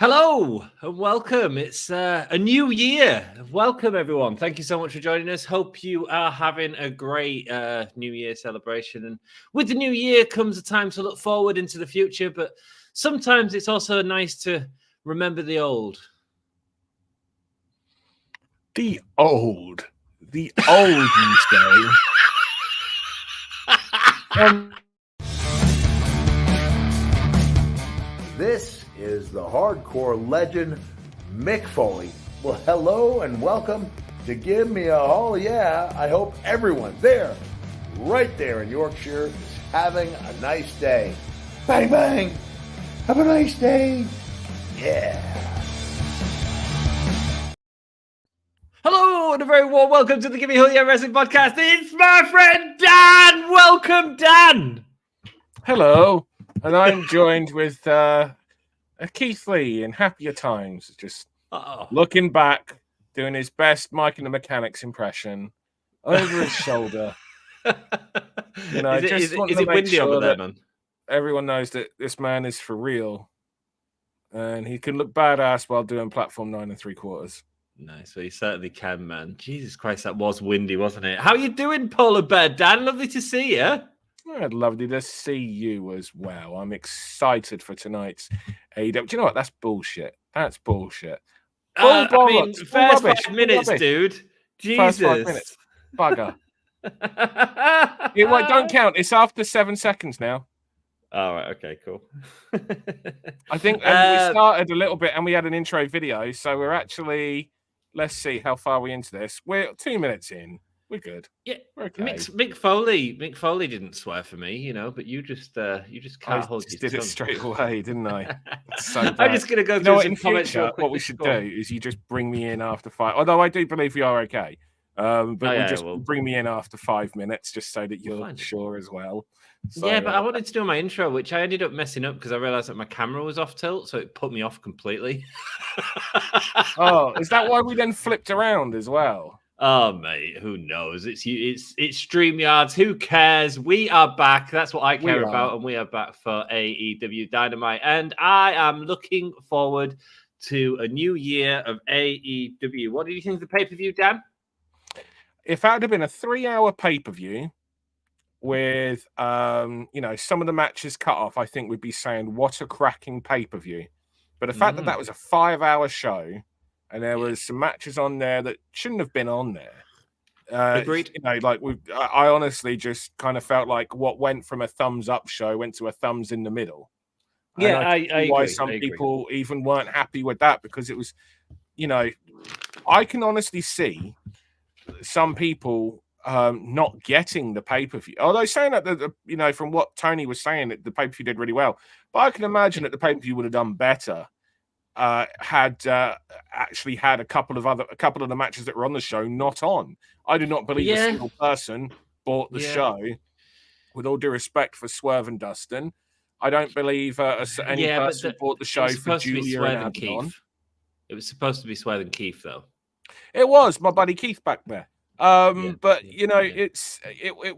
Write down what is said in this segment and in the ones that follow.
Hello and welcome. It's a new year. Welcome, everyone. Thank you so much for joining us. Hope you are having a great New Year celebration. And with the new year comes a time to look forward into the future, but sometimes it's also nice to remember the old. The old, you say. This is the hardcore legend, Mick Foley. Well, hello and welcome to Give Me a Oh Yeah. I hope everyone there, right there in Yorkshire, is having a nice day. Bang, bang. Have a nice day. Yeah. Hello and a very warm welcome to the Give Me a Oh Yeah Wrestling Podcast. It's my friend Dan. Welcome, Dan. Hello, and I'm joined with Keith Lee in happier times, just looking back, doing his best Mike and the Mechanics impression over his shoulder. You know, is it windy over there, man? Everyone knows that this man is for real, and he can look badass while doing platform 9 3/4. Nice. Well, you certainly can, man. Jesus Christ, that was windy, wasn't it? How you doing, Polar Bear Dan? Lovely to see you. Lovely to see you as well. I'm excited for tonight's AEW. Do you know what? That's bullshit. That's bullshit. I mean, first 5 minutes, dude. Jesus. First 5 minutes. Bugger. It don't count. It's after 7 seconds now. All right. Okay, cool. I think we started a little bit and we had an intro video. So we're actually, let's see how far we're into this. We're 2 minutes in. We're good. Yeah, okay. Mick Foley didn't swear for me, you know, but you just can't hold your tongue. Did it straight away, didn't I? So I'm just gonna go through some comments. What we should do is you just bring me in after 5. Although I do believe we are okay, but bring me in after 5 minutes just so that you're sure as well. So, yeah, but I wanted to do my intro, which I ended up messing up because I realized that my camera was off tilt, so it put me off completely. Oh, is that why we then flipped around as well? Oh, mate, who knows? It's StreamYards. Who cares? We are back. That's what I care about, and we are back for AEW Dynamite. And I am looking forward to a new year of AEW. What do you think of the pay-per-view, Dan? If that had been a 3-hour pay-per-view with, some of the matches cut off, I think we'd be saying, what a cracking pay-per-view. But the fact that was a 5-hour show, and there was some matches on there that shouldn't have been on there. Agreed. I honestly just kind of felt like what went from a thumbs up show went to a thumbs in the middle. Yeah, I agree. Why some people even weren't happy with that, because it was, I can honestly see some people not getting the pay-per-view. Although saying that, from what Tony was saying, that the pay-per-view did really well. But I can imagine that the pay-per-view would have done better had actually had a couple of the matches that were on the show not on. I do not believe a single person bought the show. With all due respect for Swerve and Dustin, I don't believe any person bought the show for Julia and Keith. It was supposed to be Swerve and Keith, though. It was my buddy Keith back there. It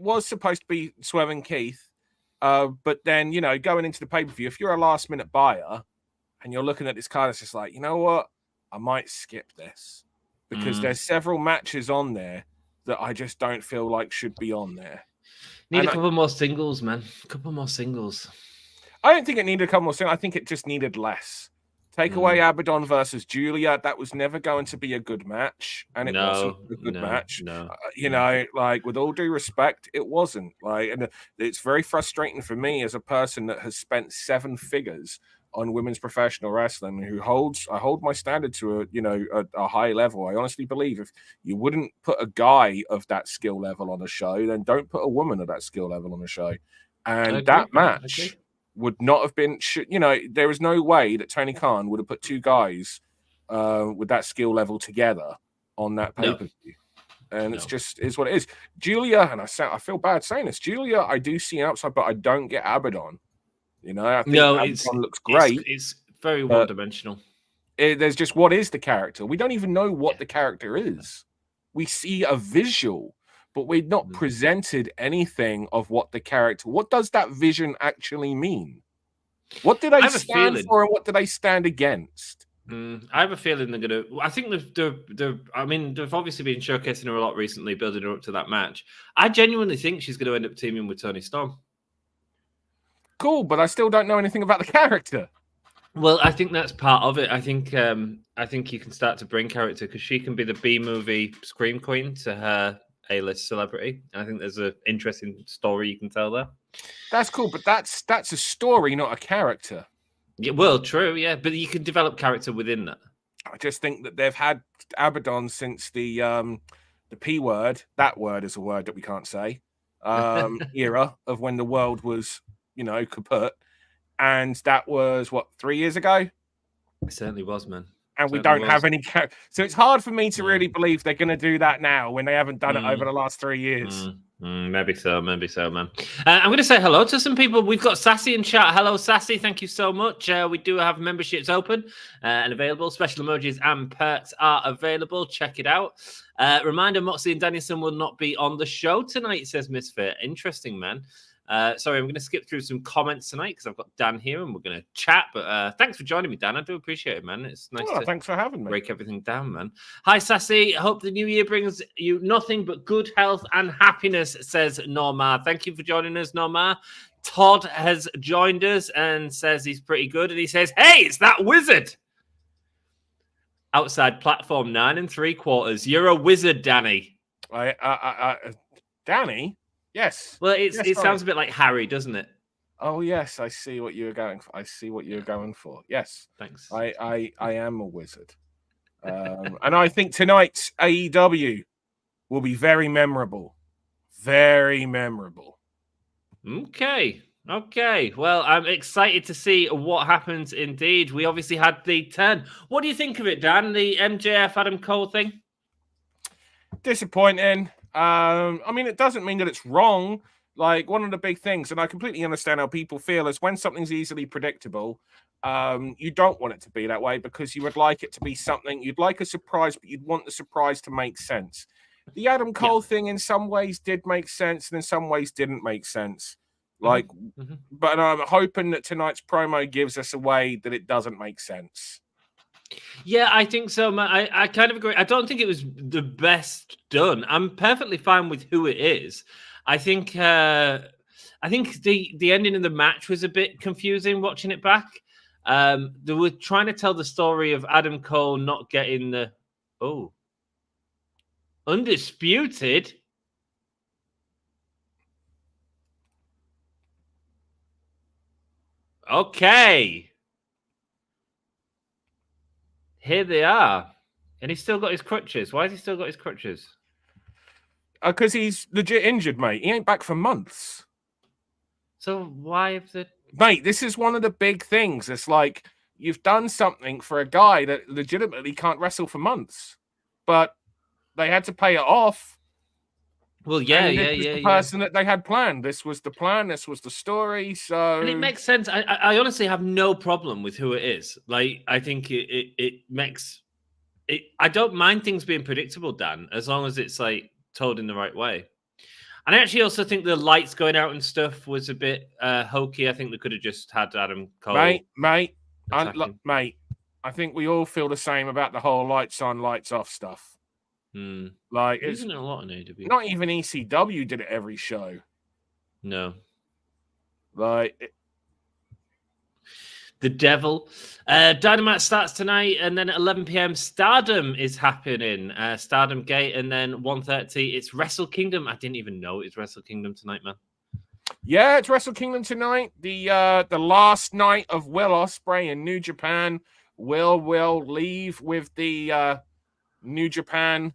was supposed to be Swerve and Keith. But then going into the pay-per-view, if you're a last-minute buyer and you're looking at this card, it's just like, you know what? I might skip this because there's several matches on there that I just don't feel like should be on there. Need a couple more singles, man. A couple more singles. I don't think it needed a couple more singles. I think it just needed less. Take away Abaddon versus Julia. That was never going to be a good match, and it wasn't a good match. With all due respect, it wasn't. And it's very frustrating for me as a person that has spent 7 figures on women's professional wrestling, I hold my standard to a high level. I honestly believe if you wouldn't put a guy of that skill level on a show, then don't put a woman of that skill level on a show. And that match would not have been, there is no way that Tony Khan would have put 2 guys with that skill level together on that pay-per-view. And it's just is what it is. Julia, and I feel bad saying this, Julia, I do see an upside, but I don't get Abaddon. I think Abaddon looks great. It's very one-dimensional. There's just, what is the character? We don't even know what the character is. We see a visual, but we've not presented anything of what the character. What does that vision actually mean? What do they stand for and what do they stand against? I have a feeling they're going to. I think I mean, they've obviously been showcasing her a lot recently, building her up to that match. I genuinely think she's going to end up teaming with Toni Storm. Cool, but I still don't know anything about the character. Well, I think that's part of it. I think you can start to bring character because she can be the B-movie scream queen to her A-list celebrity. I think there's an interesting story you can tell there. That's cool, but that's a story, not a character. Yeah, well, true, yeah, but you can develop character within that. I just think that they've had Abaddon since the P word. That word is a word that we can't say. Era of when the world was, kaput. And that was, 3 years ago? It certainly was, man. And we don't have any character. So it's hard for me to really believe they're going to do that now when they haven't done it over the last 3 years. Maybe so, man. I'm going to say hello to some people. We've got Sassy in chat. Hello, Sassy. Thank you so much. We do have memberships open and available. Special emojis and perks are available. Check it out. Reminder, Moxley and Danielson will not be on the show tonight, says Misfit. Interesting, man. Sorry, I'm going to skip through some comments tonight because I've got Dan here and we're going to chat. But thanks for joining me, Dan. I do appreciate it, man. It's nice to thanks for having me. Break everything down, man. Hi, Sassy. I hope the new year brings you nothing but good health and happiness, says Norma. Thank you for joining us, Norma. Todd has joined us and says he's pretty good. And he says, hey, it's that wizard. Outside platform 9 3/4. You're a wizard, Danny. Danny? Yes. Well, it sounds a bit like Harry, doesn't it? Oh yes, I see what you're going for. Yes. Thanks. I am a wizard. And I think tonight's AEW will be very memorable. Very memorable. Okay. Well, I'm excited to see what happens indeed. We obviously had the turn. What do you think of it, Dan? The MJF Adam Cole thing? Disappointing. I mean, it doesn't mean that it's wrong. Like, one of the big things, and I completely understand how people feel, is when something's easily predictable, you don't want it to be that way because you would like it to be something, you'd like a surprise, but you'd want the surprise to make sense. The Adam Cole thing in some ways did make sense, and in some ways didn't make sense. Like, but I'm hoping that tonight's promo gives us a way that it doesn't make sense. Yeah, I think so, man. I kind of agree. I don't think it was the best done. I'm perfectly fine with who it is. I think the ending of the match was a bit confusing watching it back. They were trying to tell the story of Adam Cole not getting the undisputed. Okay. Here they are. And he's still got his crutches. Why has he still got his crutches? Because he's legit injured, mate. He ain't back for months. So why have the... Mate, this is one of the big things. It's like, you've done something for a guy that legitimately can't wrestle for months. But they had to pay it off. Well, the person that they had planned. This was the plan. This was the story. So, and it makes sense. I honestly have no problem with who it is. Like, I think it makes it. I don't mind things being predictable, Dan, as long as it's like told in the right way. And I actually also think the lights going out and stuff was a bit hokey. I think they could have just had Adam Cole. Mate. I think we all feel the same about the whole lights on, lights off stuff. Like, isn't it a lot on AEW? Not even ECW did it every show. No. Like, the devil. Dynamite starts tonight, and then at 11 p.m. Stardom is happening. Stardom Gate, and then 1:30 it's Wrestle Kingdom. I didn't even know it's Wrestle Kingdom tonight, man. Yeah, it's Wrestle Kingdom tonight. The last night of Will Ospreay in New Japan. Will leave with the New Japan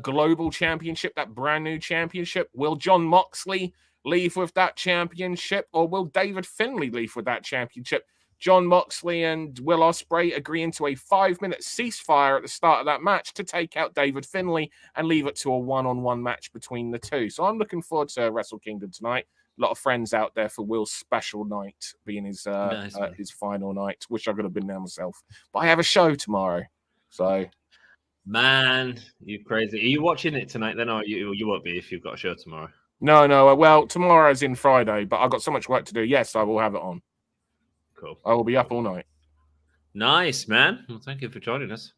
Global Championship, that brand new championship. Will Jon Moxley leave with that championship, or will David Finlay leave with that championship? Jon Moxley and Will Ospreay agreeing to a 5-minute ceasefire at the start of that match to take out David Finlay and leave it to a one-on-one match between the two. So I'm looking forward to Wrestle Kingdom tonight. A lot of friends out there for Will's special night being his final night. Wish I could have been there myself, but I have a show tomorrow, so. Man, you crazy. Are you watching it tonight then, or you won't be if you've got a show tomorrow? No. Well, tomorrow's in Friday, but I've got so much work to do. Yes, I will have it on. Cool. I will be up all night. Nice, man. Well, thank you for joining us.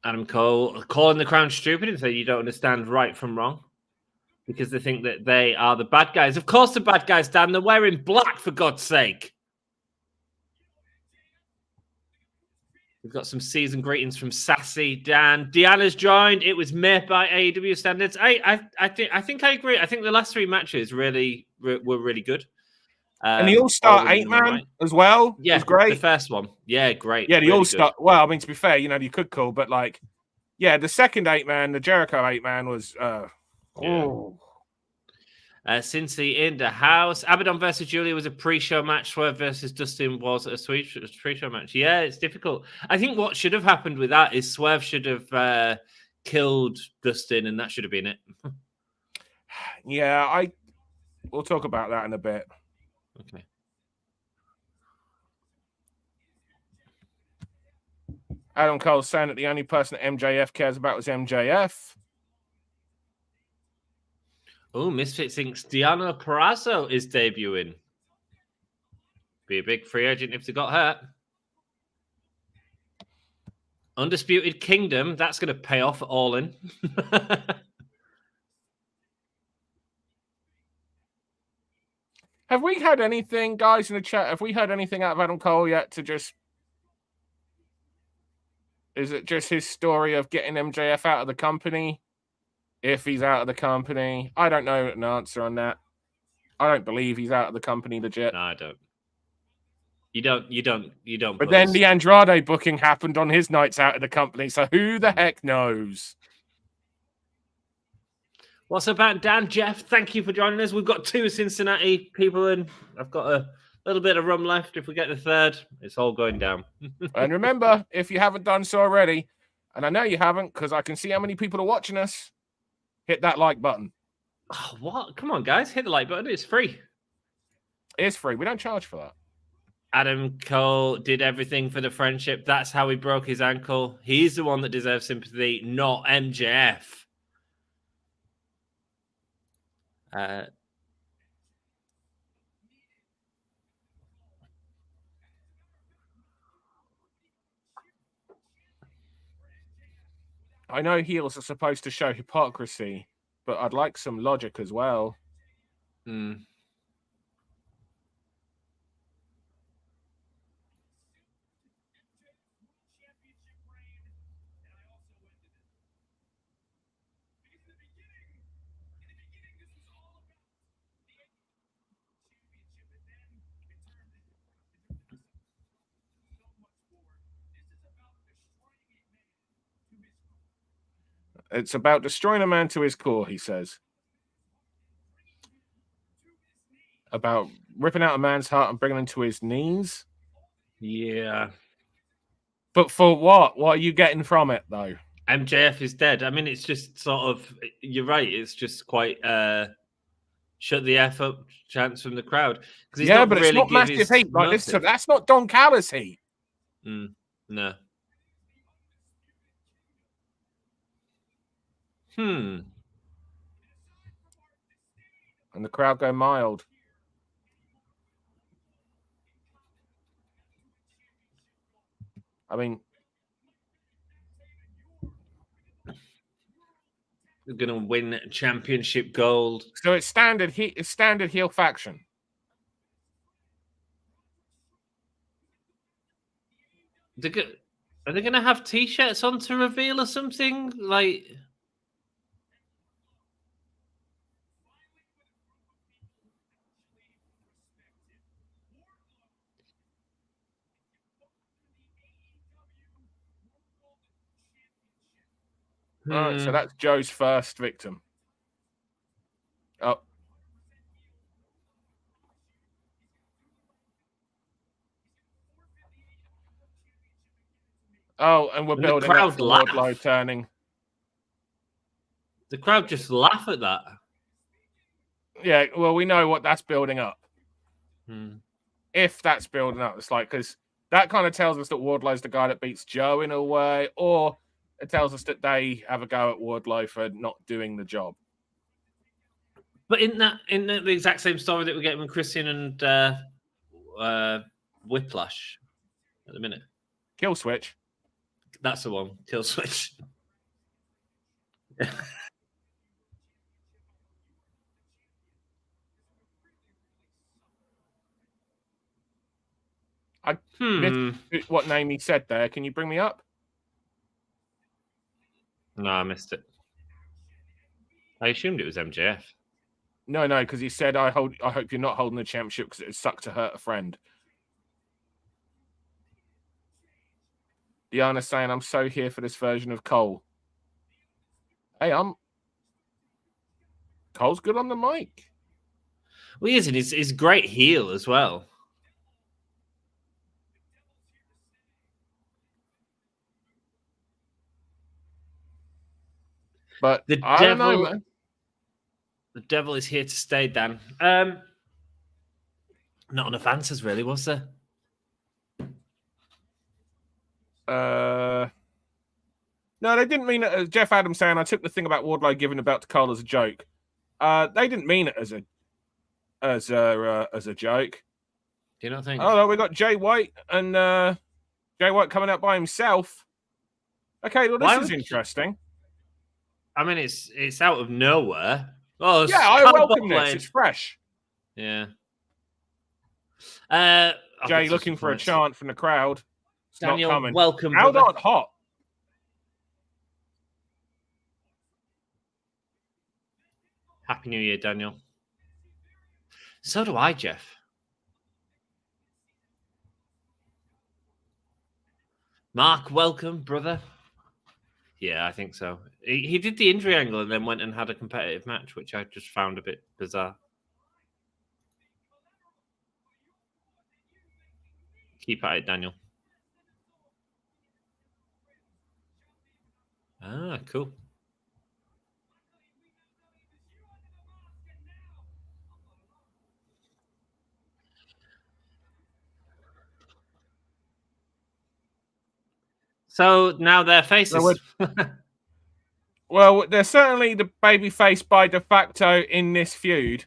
Adam Cole calling the Crown stupid and saying you don't understand right from wrong because they think that they are the bad guys. Of course, the bad guys, Dan. They're wearing black, for God's sake. We've got some season greetings from Sassy Dan. Deanna's joined. It was made by AEW standards. I think I agree. I think the last 3 matches were really good. And the All-Star 8-man as well was great. The first one. Yeah, great. Yeah, the really All-Star. Good. Well, I mean, to be fair, you could call, but like, yeah, the second 8-man, the Jericho 8-man was. Cincy in the house. Abaddon versus Julia was a pre-show match. Swerve versus Dustin was a pre-show match. Yeah, it's difficult. I think what should have happened with that is Swerve should have killed Dustin, and that should have been it. Yeah, we'll talk about that in a bit. Okay. Adam Cole's saying that the only person that MJF cares about was MJF. Oh, Misfit thinks Deanna Purrazzo is debuting. Be a big free agent if they got hurt. Undisputed Kingdom, that's going to pay off all in. Have we had anything, guys, in the chat? Have we heard anything out of Adam Cole yet to just... Is it just his story of getting MJF out of the company? If he's out of the company, I don't know an answer on that. I don't believe he's out of the company legit. No, I don't. You don't. But then the Andrade booking happened on his nights out of the company, so who the heck knows? What's about Dan? Jeff, thank you for joining us. We've got 2 Cincinnati people in. I've got a little bit of rum left. If we get the 3rd, it's all going down. And remember, if you haven't done so already, and I know you haven't because I can see how many people are watching us, hit that like button. Oh, what? Come on, guys. Hit the like button. It's free. It's free. We don't charge for that. Adam Cole did everything for the friendship. That's how he broke his ankle. He's the one that deserves sympathy, not MJF. I know heels are supposed to show hypocrisy, but I'd like some logic as well. It's about destroying a man to his core, he says. About ripping out a man's heart and bringing him to his knees? Yeah. But for what? What are you getting from it, though? MJF is dead. I mean, it's just sort of, you're right, it's just quite shut the F up chants from the crowd. Yeah, but it's not massive heat like this. That's not Don Callis heat. No. And the crowd go mild. I mean, they're going to win championship gold. So it's standard heel faction. Are they going to have T-shirts on to reveal or something? Like... All right, so that's Joe's first victim. Oh. Oh, and we're building up the Wardlow turning. The crowd just laugh at that. Yeah, well, we know what that's building up. If that's building up, it's like, because that kind of tells us that Wardlow's the guy that beats Joe in a way, or it tells us that they have a go at Wardlow for not doing the job. But in the exact same story that we're getting with Christian and Whiplash at the minute. Kill Switch. That's the one. Kill Switch. I missed what name he said there. Can you bring me up? No, I missed it. I assumed it was MJF. No, because he said, I hope you're not holding the championship because it would suck to hurt a friend. Diana's saying, I'm so here for this version of Cole. Hey, Cole's good on the mic. Well, he is, and he's great heel as well. But I don't know, man. The devil is here to stay, Dan. Not enough answers, really, was there? No, they didn't mean it. Jeff Adams saying, I took the thing about Wardlow giving the belt to Cole as a joke. They didn't mean it as a joke. Do you not think? Oh, no, we got Jay White and Jay White coming out by himself. Okay, well, this is interesting. I mean, it's out of nowhere. Oh, yeah, I welcome this. It's fresh. Yeah. Jay looking for a chant from the crowd. It's Daniel, not coming. Welcome. Crowd aren't hot. Happy New Year, Daniel. So do I, Jeff. Mark, welcome, brother. Yeah, I think so. He did the injury angle and then went and had a competitive match, which I just found a bit bizarre. Keep at it, Daniel. Ah, cool. So now they're faces. Well, they're certainly the babyface by de facto in this feud.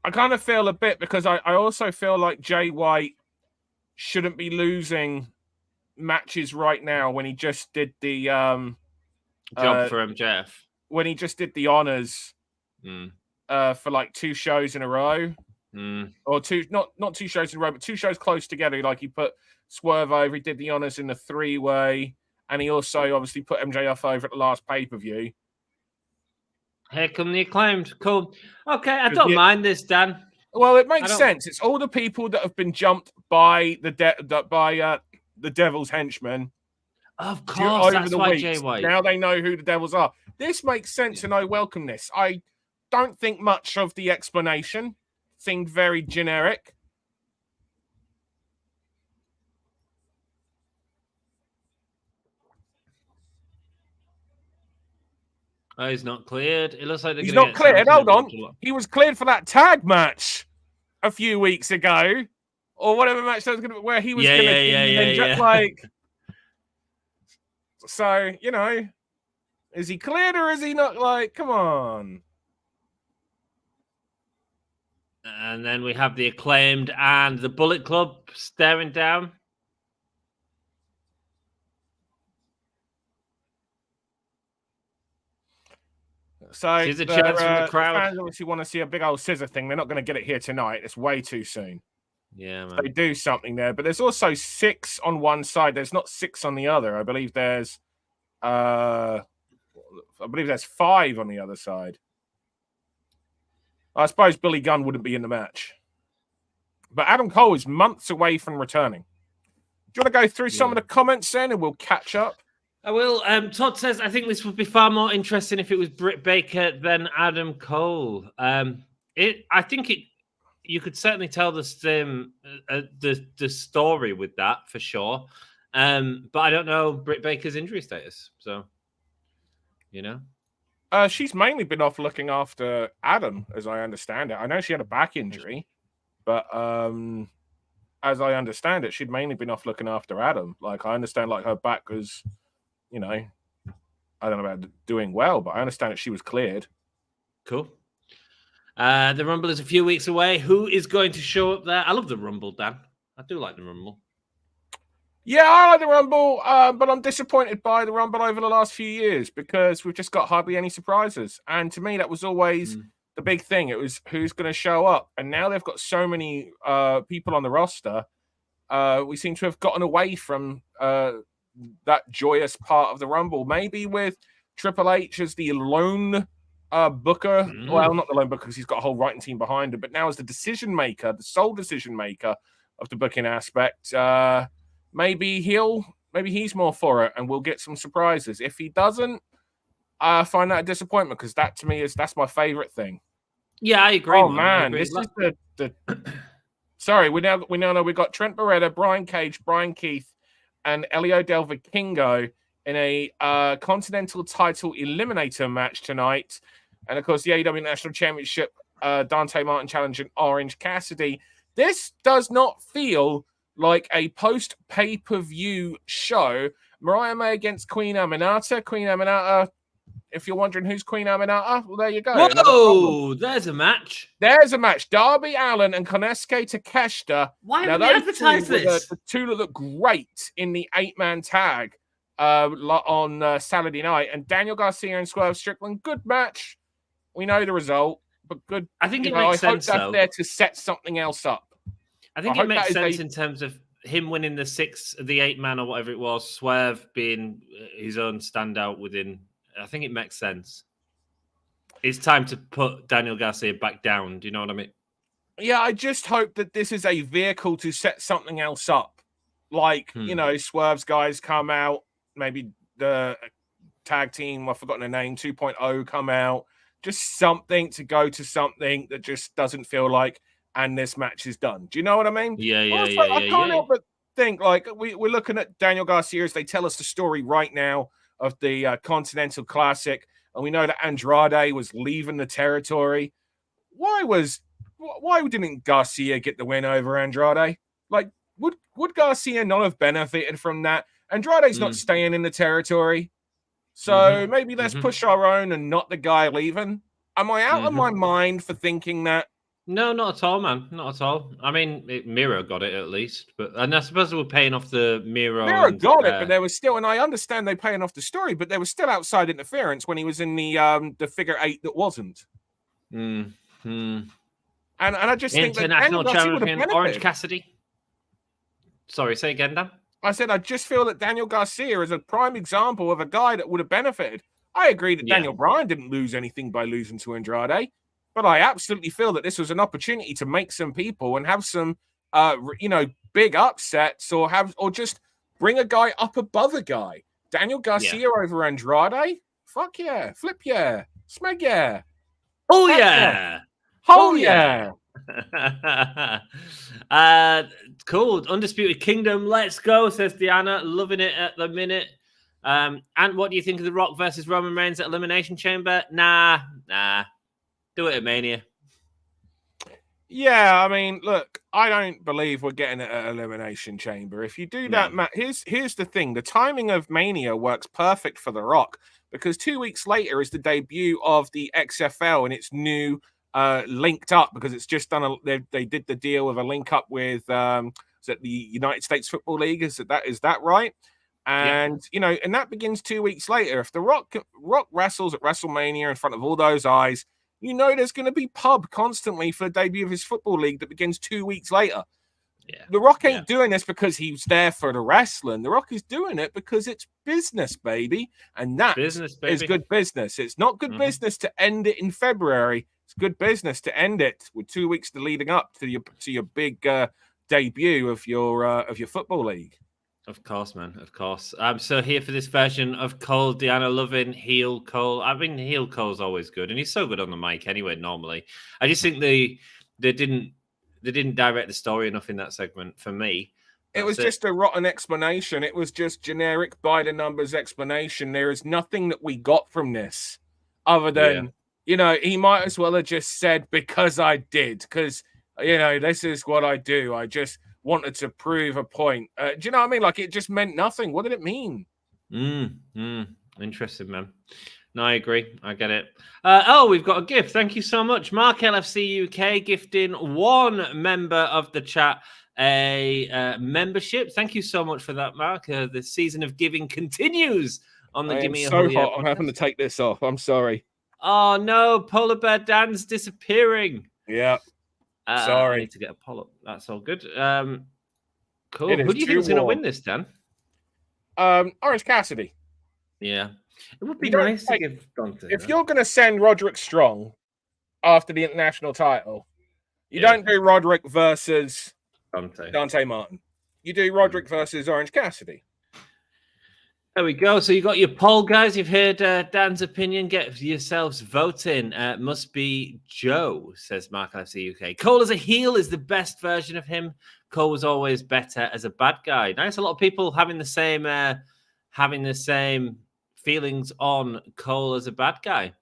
I kind of feel a bit because I also feel like Jay White shouldn't be losing matches right now when he just did the job for MJF. When he just did the honors for like 2 shows in a row. Or not 2 shows in a row, but 2 shows close together. Like he put Swerve over, he did the honors in the 3-way, and he also obviously put MJF over at the last pay-per-view. Here come the Acclaimed. Cool. Okay, I don't mind this, Dan. Well, it makes sense. It's all the people that have been jumped by the Devil's henchmen. Of course, that's why weeks. Jay White. Now they know who the Devils are. This makes sense, and I welcome this. I don't think much of the explanation. Seemed very generic. Oh, he's not cleared. It looks like he's not cleared. Hold on. He was cleared for that tag match a few weeks ago, or whatever match that was going to be, where he was going to like. So, you know, is he cleared or is he not? Like, come on. And then we have the Acclaimed and the Bullet Club staring down. So there's a chance from the crowd. Fans obviously want to see a big old scissor thing. They're not going to get it here tonight. It's way too soon. Yeah, man. They do something there, but there's also 6 on one side. There's not 6 on the other. I believe there's 5 on the other side. I suppose Billy Gunn wouldn't be in the match. But Adam Cole is months away from returning. Do you want to go through some of the comments then and we'll catch up? I will. Todd says, I think this would be far more interesting if it was Britt Baker than Adam Cole. I think you could certainly tell the story with that for sure. But I don't know Britt Baker's injury status. So, you know. She's mainly been off looking after Adam, as I understand it. I know she had a back injury, but as I understand it, she'd mainly been off looking after Adam. Like, I understand, like, her back was, you know, I don't know about doing well, but I understand that she was cleared. Cool. The Rumble is a few weeks away. Who is going to show up there? I love the Rumble, Dan. I do like the Rumble. Yeah, I like the Rumble, but I'm disappointed by the Rumble over the last few years because we've just got hardly any surprises. And to me, that was always the big thing. It was who's going to show up. And now they've got so many people on the roster. We seem to have gotten away from that joyous part of the Rumble. Maybe with Triple H as the lone booker. Well, not the lone booker because he's got a whole writing team behind him, but now as the decision maker, the sole decision maker of the booking aspect. Maybe he's more for it, and we'll get some surprises. If he doesn't, I find that a disappointment because that to me that's my favorite thing. Yeah, I agree. Oh man, this is the. Sorry, we now know we've got Trent Beretta, Brian Cage, Brian Keith, and Elio Del Vikingo in a Continental Title Eliminator match tonight, and of course the AEW National Championship, Dante Martin challenging Orange Cassidy. This does not feel like a post-pay-per-view show. Mariah May against Queen Aminata. Queen Aminata, if you're wondering who's Queen Aminata, well, there you go. Whoa, there's a match. There's a match. Darby Allin and Konosuke Takeshita. Why haven't they advertised this? The two that look great in the 8-man tag on Saturday night. And Daniel Garcia and Swerve Strickland, good match. We know the result, but good. I think it makes sense, I hope that's there to set something else up. I think it makes sense in terms of him winning the 8-man or whatever it was, Swerve being his own standout within. I think it makes sense. It's time to put Daniel Garcia back down. Do you know what I mean? Yeah, I just hope that this is a vehicle to set something else up. Like, Swerve's guys come out, maybe the tag team, I've forgotten the name, 2.0 come out. Just something to go to something that just doesn't feel like, and this match is done. Do you know what I mean? Yeah. I can't help but think, like, we're looking at Daniel Garcia as they tell us the story right now of the Continental Classic, and we know that Andrade was leaving the territory. Why didn't Garcia get the win over Andrade? Like, would Garcia not have benefited from that? Andrade's not staying in the territory, so maybe let's push our own and not the guy leaving. Am I out of my mind for thinking that? No, not at all, man. Not at all. I mean, Miro got it at least, and I suppose we're paying off the Miro. Miro got it, but there was still, and I understand they paying off the story, but there was still outside interference when he was in the figure 8 that wasn't. And I just think that International Champion Orange Cassidy. Sorry, say again, Dan. I said I just feel that Daniel Garcia is a prime example of a guy that would have benefited. I agree that Daniel Bryan didn't lose anything by losing to Andrade. But I absolutely feel that this was an opportunity to make some people and have some, big upsets or just bring a guy up above a guy. Daniel Garcia over Andrade? Fuck yeah. Flip yeah. Smeg yeah. Oh yeah. Oh yeah. Cool. Undisputed Kingdom. Let's go, says Deanna. Loving it at the minute. And what do you think of The Rock versus Roman Reigns at Elimination Chamber? Nah. Do it at Mania. Yeah, I mean, look, I don't believe we're getting it at Elimination Chamber. If you do that, Matt, here's the thing. The timing of Mania works perfect for The Rock because 2 weeks later is the debut of the XFL and it's new linked up because it's just done. They did the deal with a link up with is it the United States Football League? Is that right? And, and that begins 2 weeks later. If The Rock wrestles at WrestleMania in front of all those eyes, there's going to be pub constantly for the debut of his football league that begins 2 weeks later. Yeah. The Rock ain't doing this because he's there for the wrestling. The Rock is doing it because it's business, baby. And that is good business. It's not good business to end it in February. It's good business to end it with 2 weeks leading up to your big debut of your football league. Of course, man. Of course. So here for this version of Cole, Deanna loving heel Cole. I mean, heel Cole's always good, and he's so good on the mic anyway. Normally, I just think they didn't direct the story enough in that segment for me. It was just a rotten explanation. It was just generic by the numbers explanation. There is nothing that we got from this other than he might as well have just said because I did because this is what I do. I just wanted to prove a point. Do you know what I mean? Like, it just meant nothing. What did it mean? Interesting, man. No, I agree. I get it. We've got a gift. Thank you so much. Mark LFC UK gifting one member of the chat a membership. Thank you so much for that, Mark. The season of giving continues on the Gimme a so Hell hot. I'm having to take this off. I'm sorry. Oh, no. Polar Bear Dan's disappearing. Yeah. Sorry. I need to get a pull-up. That's all good. Cool. Who do you think is going to win this, Dan? Orange Cassidy. Yeah. It would be nice to give Dante. If you're going to send Roderick Strong after the international title, you don't do Roderick versus Dante Martin. You do Roderick versus Orange Cassidy. There we go. So you got your poll, guys. You've heard Dan's opinion. Get yourselves voting. Must be Joe, says Mark LFC UK. Cole as a heel is the best version of him. Cole was always better as a bad guy. Nice. A lot of people having the same feelings on Cole as a bad guy.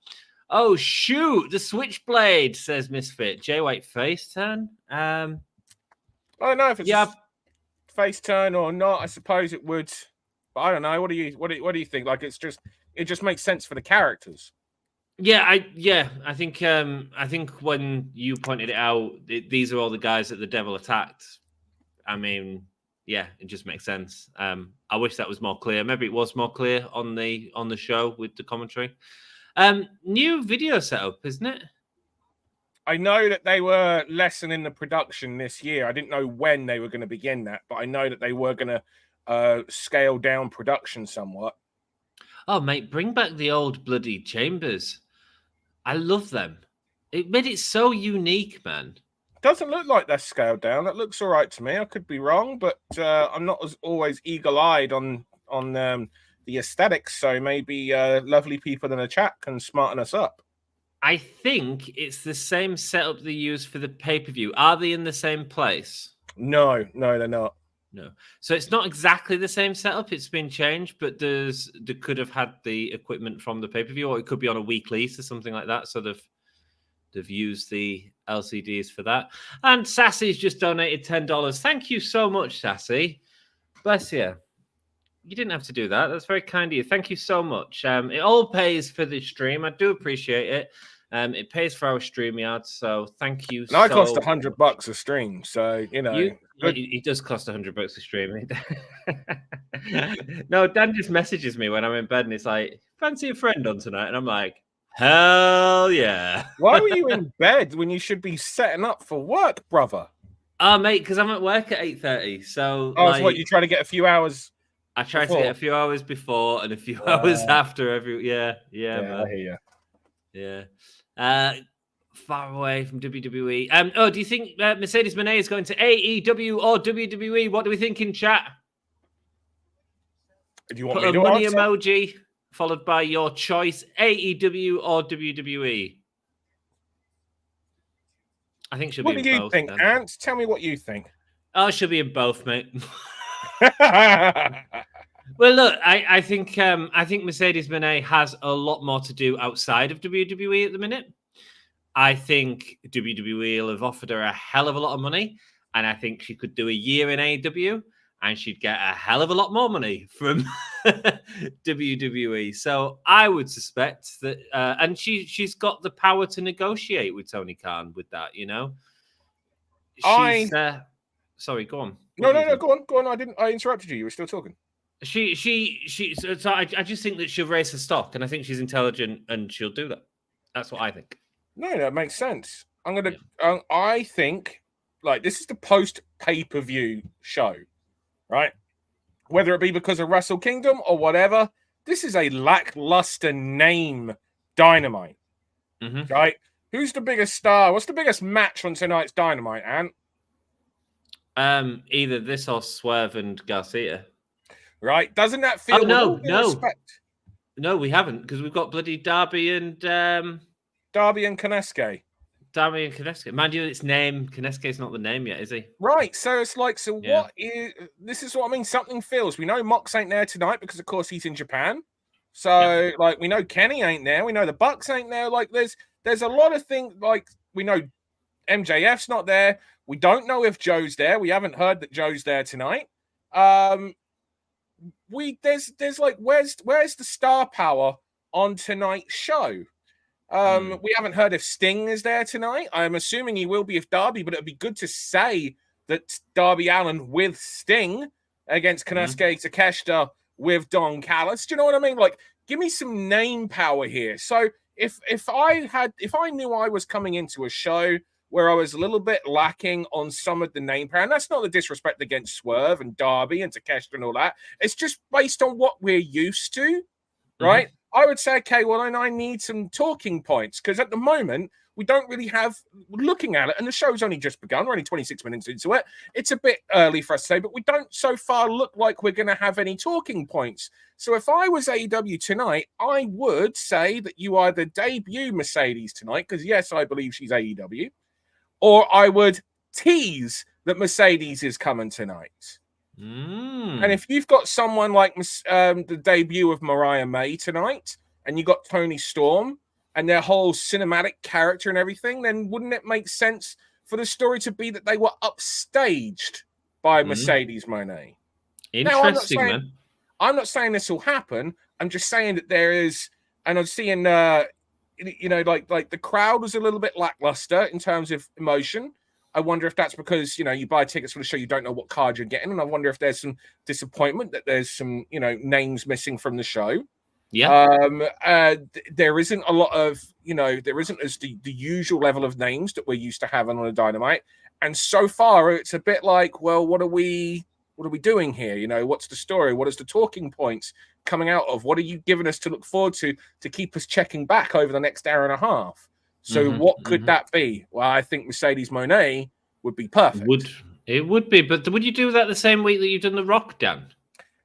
Oh, shoot. The Switchblade, says Misfit. Jay White face turn. I don't know if it's a face turn or not. I suppose it would. But I don't know. What do you think? Like, it just makes sense for the characters. I think when you pointed it out, these are all the guys that the Devil attacked. I mean, yeah, it just makes sense. I wish that was more clear. Maybe it was more clear on the show with the commentary. New video setup, isn't it? I know that they were lessening the production this year. I didn't know when they were going to begin that, but I know that they were going to scale down production somewhat. Oh, mate, bring back the old bloody chambers. I love them. It made it so unique, man. Doesn't look like they're scaled down. That looks all right to me. I could be wrong, but I'm not as always eagle-eyed on the aesthetics. So maybe lovely people in the chat can smarten us up. I think it's the same setup they use for the pay-per-view. Are they in the same place? No, they're not. No. So it's not exactly the same setup. It's been changed, but they could have had the equipment from the pay-per-view, or it could be on a week lease or something like that. So they've used the LCDs for that. And Sassy's just donated $10. Thank you so much, Sassy. Bless you. You didn't have to do that. That's very kind of you. Thank you so much. It all pays for the stream. I do appreciate it. It pays for our StreamYard, so thank you. No, it cost $100 a stream, so it does cost $100 a stream. No, Dan just messages me when I'm in bed, and it's like, "Fancy a friend on tonight?" And I'm like, "Hell yeah!" Why were you in bed when you should be setting up for work, brother? Oh, mate, because I'm at work at 8:30. So, so what, you try to get a few hours? I try to get a few hours before and a few hours after every. Yeah, man. I hear you. Yeah. Far away from WWE. Do you think Mercedes Moné is going to AEW or WWE? What do we think in chat? Do you want Put me to a money answer? emoji followed by your choice, AEW or WWE? I think she'll be in both. What do you think, Ant? Tell me what you think. Oh, she'll be in both, mate. Well, look, I think Mercedes Moné has a lot more to do outside of WWE at the minute. I think WWE will have offered her a hell of a lot of money, and I think she could do a year in AEW, and she'd get a hell of a lot more money from WWE. So I would suspect that, and she's got the power to negotiate with Tony Khan with that. You know, sorry, go on. No, go on. I interrupted you. You were still talking. So I just think that she'll raise her stock, and I think she's intelligent, and she'll do that. That's what I think. No, that makes sense. I think, like, this is the post pay-per-view show, right? Whether it be because of Wrestle Kingdom or whatever, this is a lackluster name Dynamite, right? Who's the biggest star? What's the biggest match on tonight's Dynamite, Ant? Either this or Swerve and Garcia. Right? Doesn't that feel? Oh, no. No, we haven't, because we've got bloody Darby and Kineske. Darby and Kineske. Mind you, its name, Kineske's not the name yet, is he? Right. So it's like, what is this? Is what I mean. Something feels. We know Mox ain't there tonight because, of course, he's in Japan. So, like, we know Kenny ain't there. We know the Bucks ain't there. Like, there's a lot of things. Like, we know MJF's not there. We don't know if Joe's there. We haven't heard that Joe's there tonight. there's like where's the star power on tonight's show? We haven't heard if Sting is there tonight. I'm assuming he will be if Darby, but it'd be good to say that Darby Allin with Sting against Konosuke Takeshita with Don Callis. Do you know what I mean? Like, give me some name power here. So if I knew I was coming into a show where I was a little bit lacking on some of the name power, and that's not the disrespect against Swerve and Darby and Takeshita and all that. It's just based on what we're used to, right? I would say, okay, well, then I need some talking points, because at the moment, we don't really have, looking at it, and the show's only just begun, we're only 26 minutes into it. It's a bit early for us to say, but we don't so far look like we're going to have any talking points. So if I was AEW tonight, I would say that you either debut Mercedes tonight, because yes, I believe she's AEW, or I would tease that Mercedes is coming tonight. And if you've got someone like the debut of Mariah May tonight, and you got Tony Storm and their whole cinematic character and everything, then wouldn't it make sense for the story to be that they were upstaged by Mercedes Moné? Interesting, now, man. I'm not saying this will happen. I'm just saying that there is, and I'm seeing, like the crowd was a little bit lackluster in terms of emotion. I wonder if that's because, you buy tickets for the show, you don't know what card you're getting. And I wonder if there's some disappointment that there's some, names missing from the show. Yeah. There isn't a lot of, there isn't as the usual level of names that we're used to having on a Dynamite. And so far, it's a bit like, well, what are we doing here? What's the story? What is the talking points coming out of? What are you giving us to look forward to keep us checking back over the next hour and a half? So what could that be? Well, I think Mercedes Moné would be perfect. It would be, but would you do that the same week that you've done The Rock, Dan?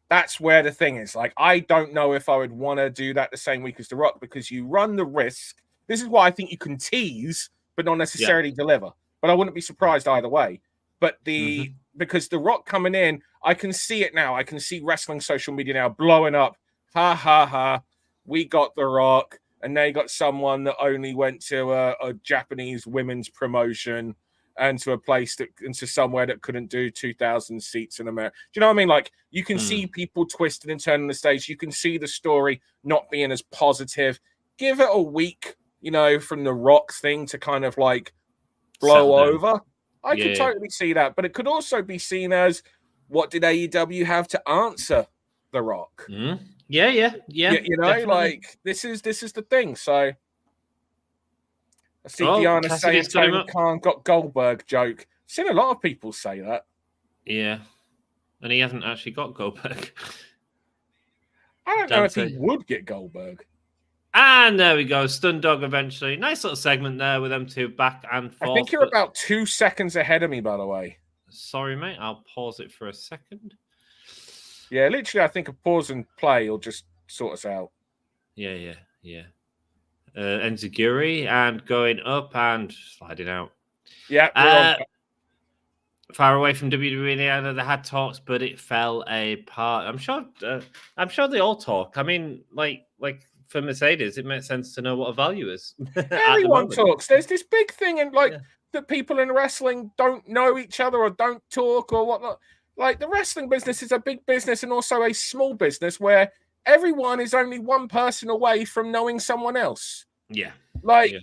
That's where the thing is. Like, I don't know if I would want to do that the same week as The Rock, because you run the risk. This is why I think you can tease, but not necessarily deliver. But I wouldn't be surprised either way. But because The Rock coming in, I can see it now. I can see wrestling social media now blowing up. Ha, ha, ha. We got The Rock. And they got someone that only went to a Japanese women's promotion and to a place into somewhere that couldn't do 2,000 seats in America. Do you know what I mean? Like, you can see people twisting and turning the stage. You can see the story not being as positive. Give it a week, from the Rock thing to kind of like blow over. I could totally see that. But it could also be seen as, what did AEW have to answer The Rock? Yeah. Like, this is the thing. So I see Diana saying Tony Khan got Goldberg joke. I've seen a lot of people say that. Yeah. And he hasn't actually got Goldberg. I don't know if he would get Goldberg. And there we go. Stun Dog eventually. Nice little segment there with them two back and forth. I think you're about 2 seconds ahead of me, by the way. Sorry, mate. I'll pause it for a second. Yeah, literally, I think a pause and play will just sort us out. Yeah. Enziguri and going up and sliding out. Yeah. Far away from WWE, they had talks, but it fell apart. I'm sure they all talk. I mean, like for Mercedes, it makes sense to know what a value is. Everyone talks. There's this big thing, and that people in wrestling don't know each other or don't talk or whatnot. Like, the wrestling business is a big business and also a small business where everyone is only one person away from knowing someone else. Yeah. I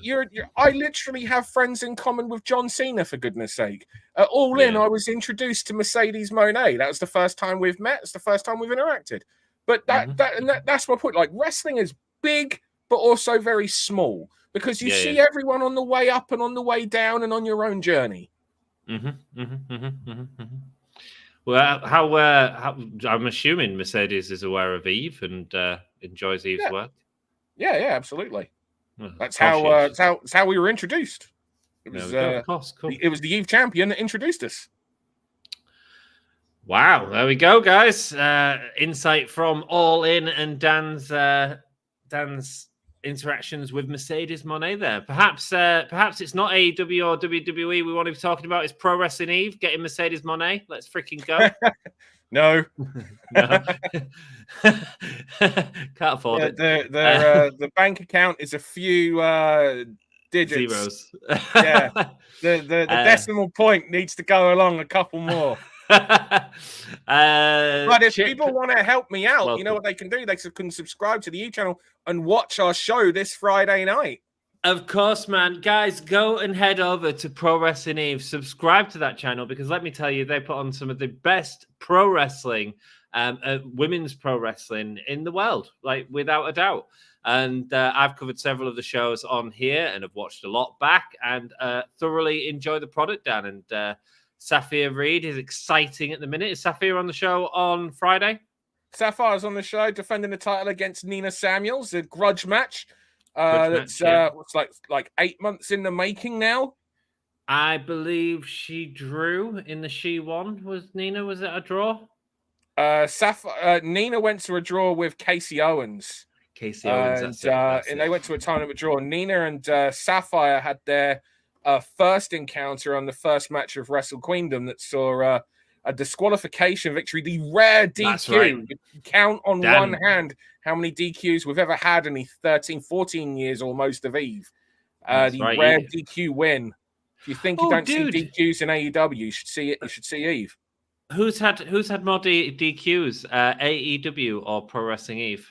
literally have friends in common with John Cena, for goodness sake. All in, I was introduced to Mercedes Moné. That was the first time we've met. It's the first time we've interacted. But that's my point. Like, wrestling is big, but also very small, because you see everyone on the way up and on the way down and on your own journey. Well, how I'm assuming Mercedes is aware of Eve and enjoys Eve's work. Yeah, absolutely. Well, that's how we were introduced. It was of course, cool. It was the Eve champion that introduced us. Wow, there we go, guys. Insight from All In and Dan's interactions with Mercedes Moné there. Perhaps it's not AEW or WWE we want to be talking about. It's Pro Wrestling Eve getting Mercedes Moné. Let's freaking go. No. Can't afford it. The bank account is a few digits. Zeros. Yeah. The decimal point needs to go along a couple more. But if people want to help me out, you know what they can do? They can subscribe to the YouTube channel and watch our show this Friday night. Of course, man. Guys, go and head over to Pro Wrestling Eve. Subscribe to that channel because let me tell you, they put on some of the best pro wrestling, women's pro wrestling in the world, like without a doubt. And I've covered several of the shows on here and have watched a lot back and thoroughly enjoy the product, Dan. And Sapphire Reed is exciting at the minute. Is Sapphire on the show on Friday? Sapphire's on the show defending the title against Nina Samuels, a grudge match. That's what's like 8 months in the making now. I believe she drew in the She Won. Was it a draw? Nina went to a draw with Casey Owens. And they went to a tournament draw. Nina and Sapphire had their first encounter on the first match of Wrestle Queendom that saw a disqualification victory, the rare DQ. That's right. You count on one hand how many DQs we've ever had in the 13, 14 years almost of Eve. Rare DQ win. If you think you don't see DQs in AEW, you should see it. You should see Eve. Who's had more DQs, AEW or Pro Wrestling Eve?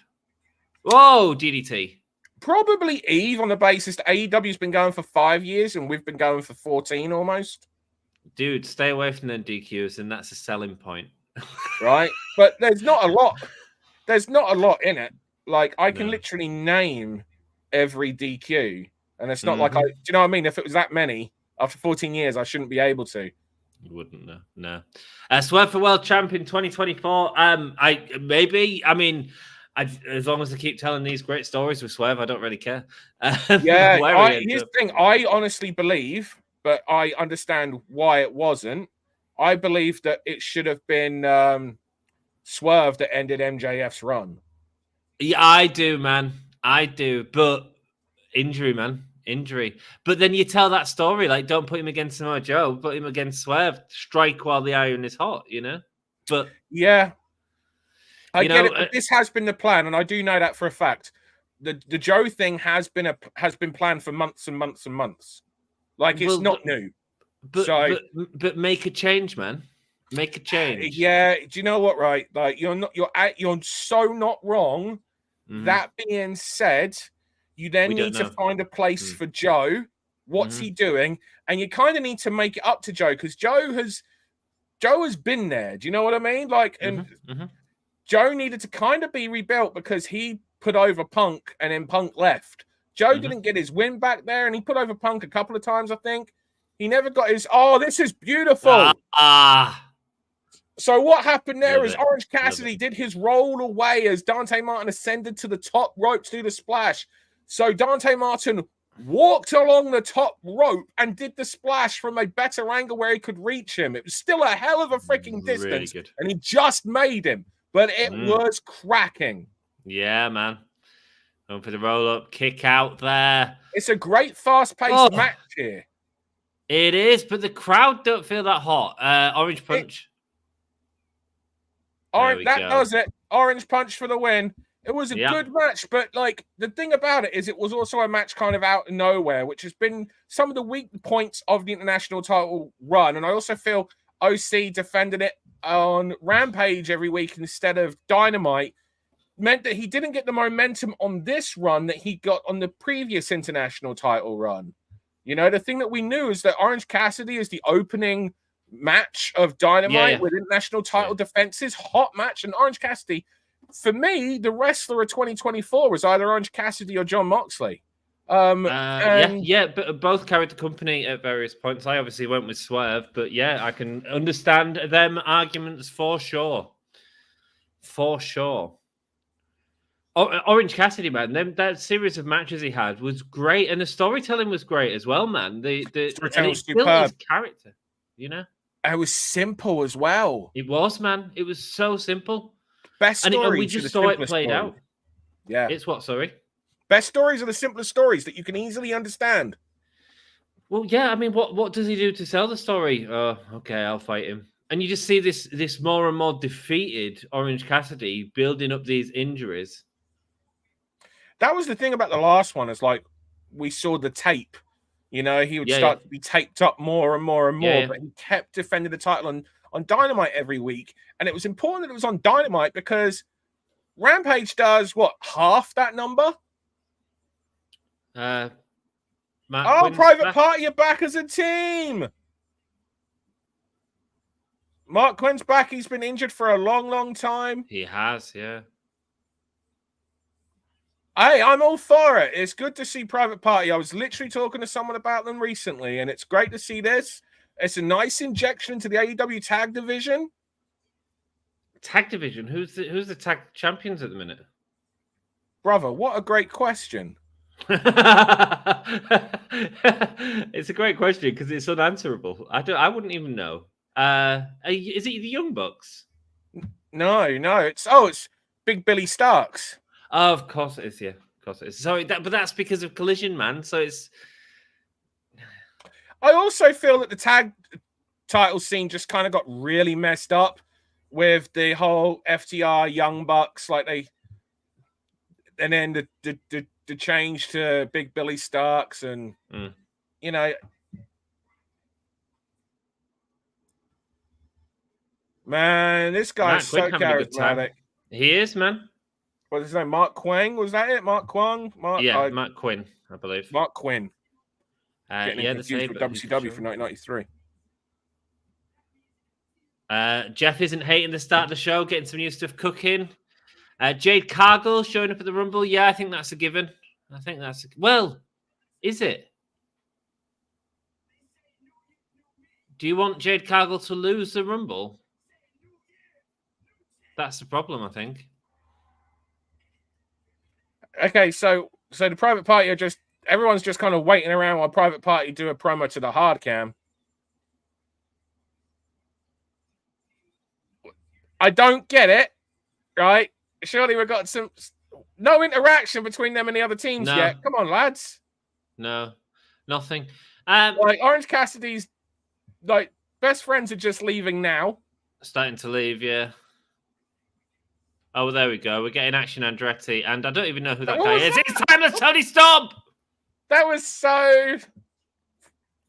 Whoa, DDT. Probably Eve on the basis that AEW's been going for 5 years and we've been going for 14 almost. Dude, stay away from the DQs, and that's a selling point. Right? But there's not a lot. There's not a lot in it. Like, I can literally name every DQ, and it's not like do you know what I mean? If it was that many, after 14 years, I shouldn't be able to. You wouldn't know. No. Swerve for World Champion 2024. As long as I keep telling these great stories with Swerve, I don't really care. Here's the thing. I honestly believe, but I understand why it wasn't. I believe that it should have been Swerve that ended MJF's run. Yeah, I do, man. I do. But injury, man. Injury. But then you tell that story, like, don't put him against Samoa Joe, put him against Swerve. Strike while the iron is hot, you know? But yeah. I get it, but this has been the plan, and I do know that for a fact. The Joe thing has been planned for months and months and months. Like, it's not new. But make a change, man. Make a change. Yeah. Do you know what? Right, like you're so not wrong. Mm-hmm. That being said, you then need to find a place for Joe. What's he doing? And you kind of need to make it up to Joe because Joe has been there. Do you know what I mean? Like, and Joe needed to kind of be rebuilt because he put over Punk and then Punk left. Joe didn't get his win back there, and he put over Punk a couple of times, I think. He never got his, this is beautiful. So what happened there is Orange Cassidy did his roll away as Dante Martin ascended to the top rope to do the splash. So Dante Martin walked along the top rope and did the splash from a better angle where he could reach him. It was still a hell of a freaking distance, and he just made him. But it was cracking. Yeah, man. Going for the roll-up, kick out there. It's a great fast-paced match here. It is, but the crowd don't feel that hot. Orange Punch. Does it. Orange Punch for the win. It was a good match, but like the thing about it is it was also a match kind of out of nowhere, which has been some of the weak points of the international title run. And I also feel OC defended it on Rampage every week instead of Dynamite meant that he didn't get the momentum on this run that he got on the previous international title run. You know, the thing that we knew is that Orange Cassidy is the opening match of Dynamite with international title defenses, hot match. And Orange Cassidy, for me, the wrestler of 2024 was either Orange Cassidy or Jon Moxley. But both carried the company at various points. I obviously went with Swerve, but I can understand them arguments for sure. For sure. Orange Cassidy, man, that series of matches he had was great, and the storytelling was great as well, man. The storytelling was superb. Built his character, you know. It was simple as well. It was, man. It was so simple. Best story. And we just saw it played out. Yeah. It's what? Sorry. Best stories are the simplest stories that you can easily understand. Well, yeah. I mean, what does he do to sell the story? Oh, okay, I'll fight him. And you just see this more and more defeated Orange Cassidy building up these injuries. That was the thing about the last one. Is like we saw the tape. You know, he would start to be taped up more and more and more, but he kept defending the title. And on Dynamite every week. And it was important that it was on Dynamite because Rampage does, what, half that number? Private Party are back as a team. Mark Quinn's back. He's been injured for a long, long time. He has, yeah. Hey, I'm all for it. It's good to see Private Party. I was literally talking to someone about them recently, and it's great to see this. It's a nice injection into the AEW tag division. Tag division? Who's the tag champions at the minute? Brother, what a great question. It's a great question because it's unanswerable. I wouldn't even know. Is it the Young Bucks? No. It's Big Billy Starks. Oh, of course it is. Yeah, of course it is. So but that's because of Collision, man. So it's. I also feel that the tag title scene just kind of got really messed up with the whole FTR Young Bucks, and then the change to Big Billy Starks, and man, this guy's so charismatic. He is, man. What's his name? Mark Quang? Was that it? Mark Quang? Mark Quinn, I believe. Mark Quinn. Yeah, confused with WCW for 1993. Jeff isn't hating the start of the show, getting some new stuff cooking. Jade Cargill showing up at the Rumble. Yeah, I think that's a given. Well, is it? Do you want Jade Cargill to lose the Rumble? That's the problem, I think. Okay, so the Private Party are everyone's just kind of waiting around while Private Party do a promo to the hard cam. I don't get it, right? Surely we've got no interaction between them and the other teams yet. Come on, lads. No, nothing. Orange Cassidy's best friends are just leaving now. Starting to leave, yeah. Oh, there we go. We're getting Action Andretti, and I don't even know who that guy is. It's Timeless Tony Storm! That was so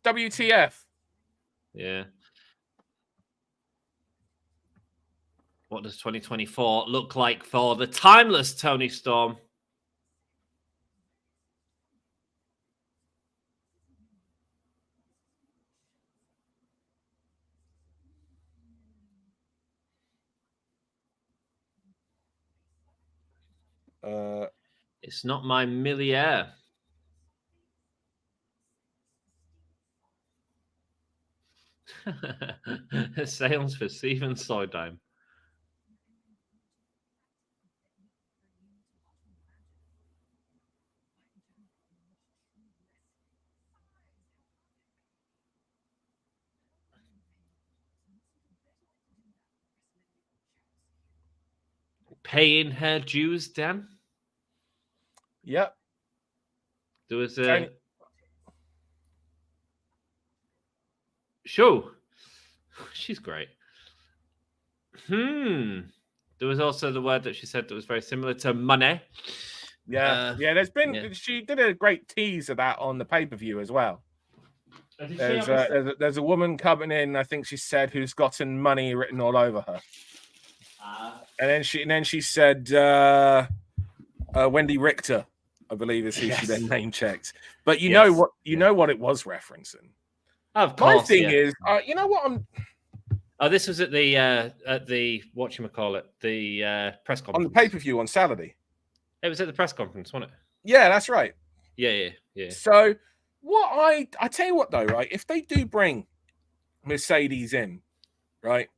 WTF. Yeah. What does 2024 look like for the Timeless Tony Storm? It's not my milliere. Sales for Steven Soydime. Paying her dues, Dan. Yep. There was a show. She's great. There was also the word that she said that was very similar to money. Yeah. There's been. She did a great tease of that on the pay-per-view as well. There's a woman coming in. I think she said who's gotten money written all over her. And then she said Wendy Richter, I believe is who she then name checked. But you know what it was referencing. Of course. My thing is, you know what this was at the whatchamacallit, the press conference. On the pay-per-view on Saturday. It was at the press conference, wasn't it? Yeah, that's right. Yeah. So what I tell you what though, right? If they do bring Mercedes in, right?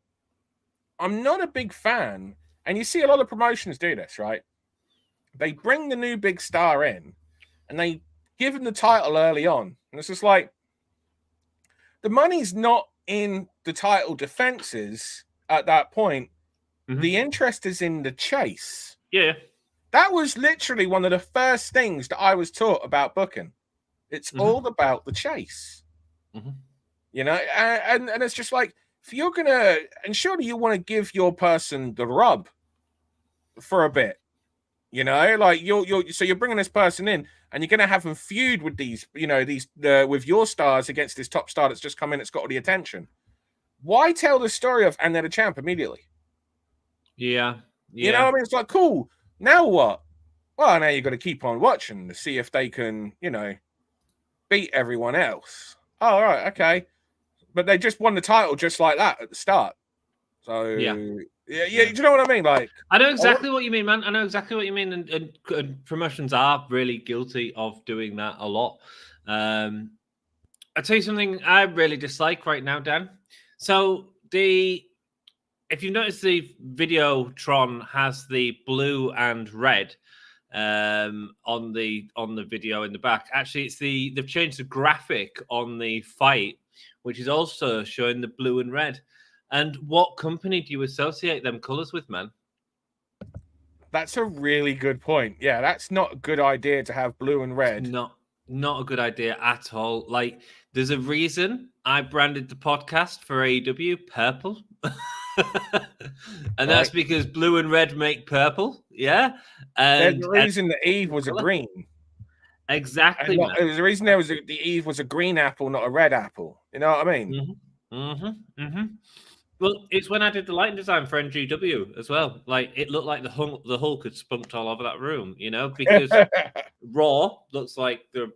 I'm not a big fan, and you see a lot of promotions do this, right? They bring the new big star in, and they give him the title early on. And it's just like, the money's not in the title defenses at that point. Mm-hmm. The interest is in the chase. Yeah. That was literally one of the first things that I was taught about booking. It's all about the chase. Mm-hmm. You know, and it's just like, if you're gonna, and surely you want to give your person the rub for a bit, you know, like so you're bringing this person in, and you're gonna have them feud with these, with your stars against this top star that's just come in, it's got all the attention. why tell the story of and they're the champ immediately? Yeah. You know what I mean? It's like, cool. Now what? Well, now you've got to keep on watching to see if they can, beat everyone else. Oh, all right, okay. But they just won the title just like that at the start. So yeah. Do you know what I mean? Like, I know exactly what you mean, man. I know exactly what you mean, and promotions are really guilty of doing that a lot. I'll tell you something I really dislike right now, Dan. So if you notice, the Videotron has the blue and red on the video in the back. Actually, they've changed the graphic on the fight, which is also showing the blue and red. And what company do you associate them colors with, man? That's a really good point. Yeah, that's not a good idea to have blue and red. It's not a good idea at all. Like, there's a reason I branded the podcast for AEW purple. And that's because blue and red make purple. Yeah. And there's a reason that Eve was a green. Exactly. There's a reason the Eve was a green apple, not a red apple. You know what I mean? Well, it's when I did the lighting design for NGW as well. Like, it looked like the Hulk had spunked all over that room, because Raw looks like the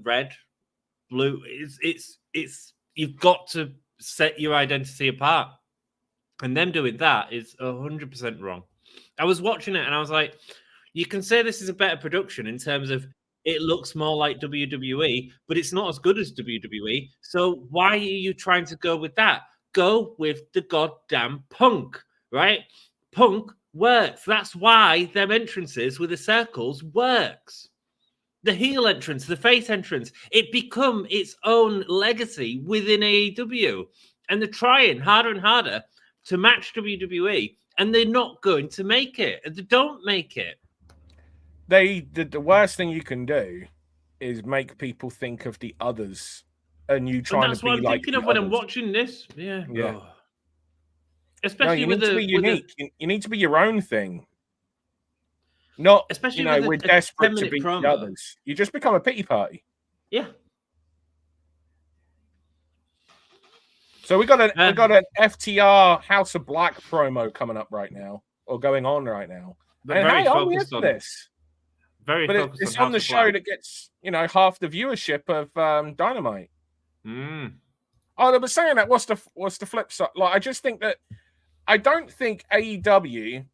red, blue. It's you've got to set your identity apart, and them doing that is 100% wrong. I was watching it and I was like, you can say this is a better production in terms of it looks more like WWE, but it's not as good as WWE. So why are you trying to go with that? Go with the goddamn Punk, right? Punk works. That's why them entrances with the circles works. The heel entrance, the face entrance, it become its own legacy within AEW. And they're trying harder and harder to match WWE, and they're not going to make it. They don't make it. The worst thing you can do is make people think of the others. And you trying that's to be what I'm like thinking of when I'm watching this. Yeah. Yeah. Oh. Especially you with need to be unique. You need to be your own thing. Not, especially we're desperate to beat the others. You just become a pity party. Yeah. So we got an FTR House of Black promo coming up right now, or going on right now. And hey, I'm here for this. But it's on the show that gets half the viewership of Dynamite. Oh, but saying that, what's the flip side? Like, I just think that I don't think AEW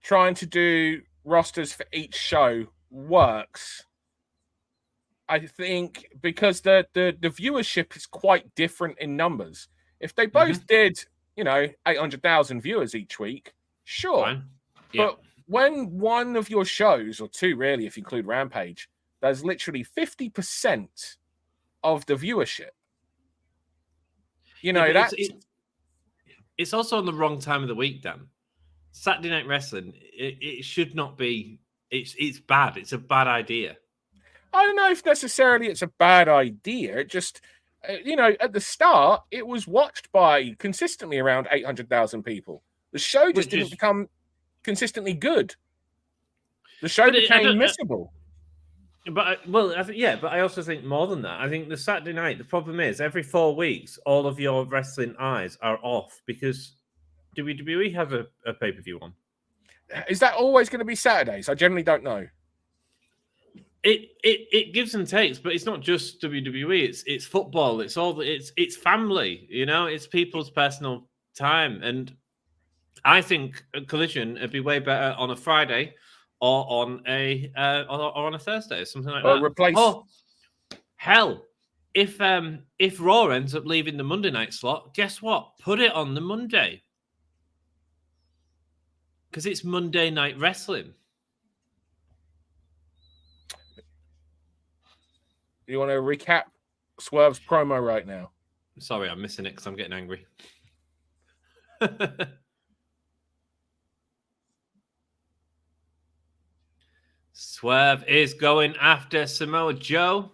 trying to do rosters for each show works. I think because the viewership is quite different in numbers. If they both did, 800,000 viewers each week, sure. But when one of your shows, or two really, if you include Rampage, there's literally 50% of the viewership. It's also on the wrong time of the week, Dan. Saturday Night Wrestling, it should not be. It's bad. It's a bad idea. I don't know if necessarily it's a bad idea. It just, at the start, it was watched by consistently around 800,000 people. The show just didn't become consistently good. The show became missable. But I also think more than that. I think the Saturday night, the problem is every 4 weeks, all of your wrestling eyes are off because WWE have a pay-per-view on. Is that always going to be Saturdays? I generally don't know. It gives and takes, but it's not just WWE. It's football. It's all. It's family. It's people's personal time. And I think a Collision would be way better on a Friday or on a Thursday or something like that. Replace. Oh, hell! If Raw ends up leaving the Monday night slot, guess what? Put it on the Monday because it's Monday Night Wrestling. You want to recap Swerve's promo right now? Sorry, I'm missing it because I'm getting angry. Swerve is going after Samoa Joe.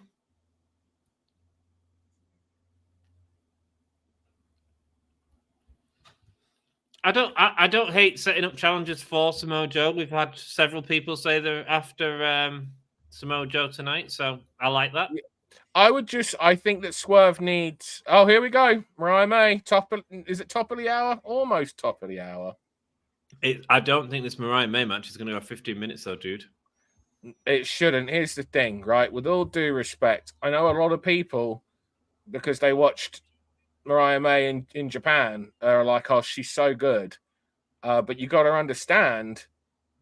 I don't hate setting up challenges for Samoa Joe. We've had several people say they're after Samoa Joe tonight, so I like that. I think that Swerve needs. Oh, here we go. Mariah May, is it top of the hour? Almost top of the hour. I don't think this Mariah May match is going to go 15 minutes, though, dude. It shouldn't. Here's the thing, right? With all due respect, I know a lot of people, because they watched Mariah May in Japan, are like, oh, she's so good. But you got to understand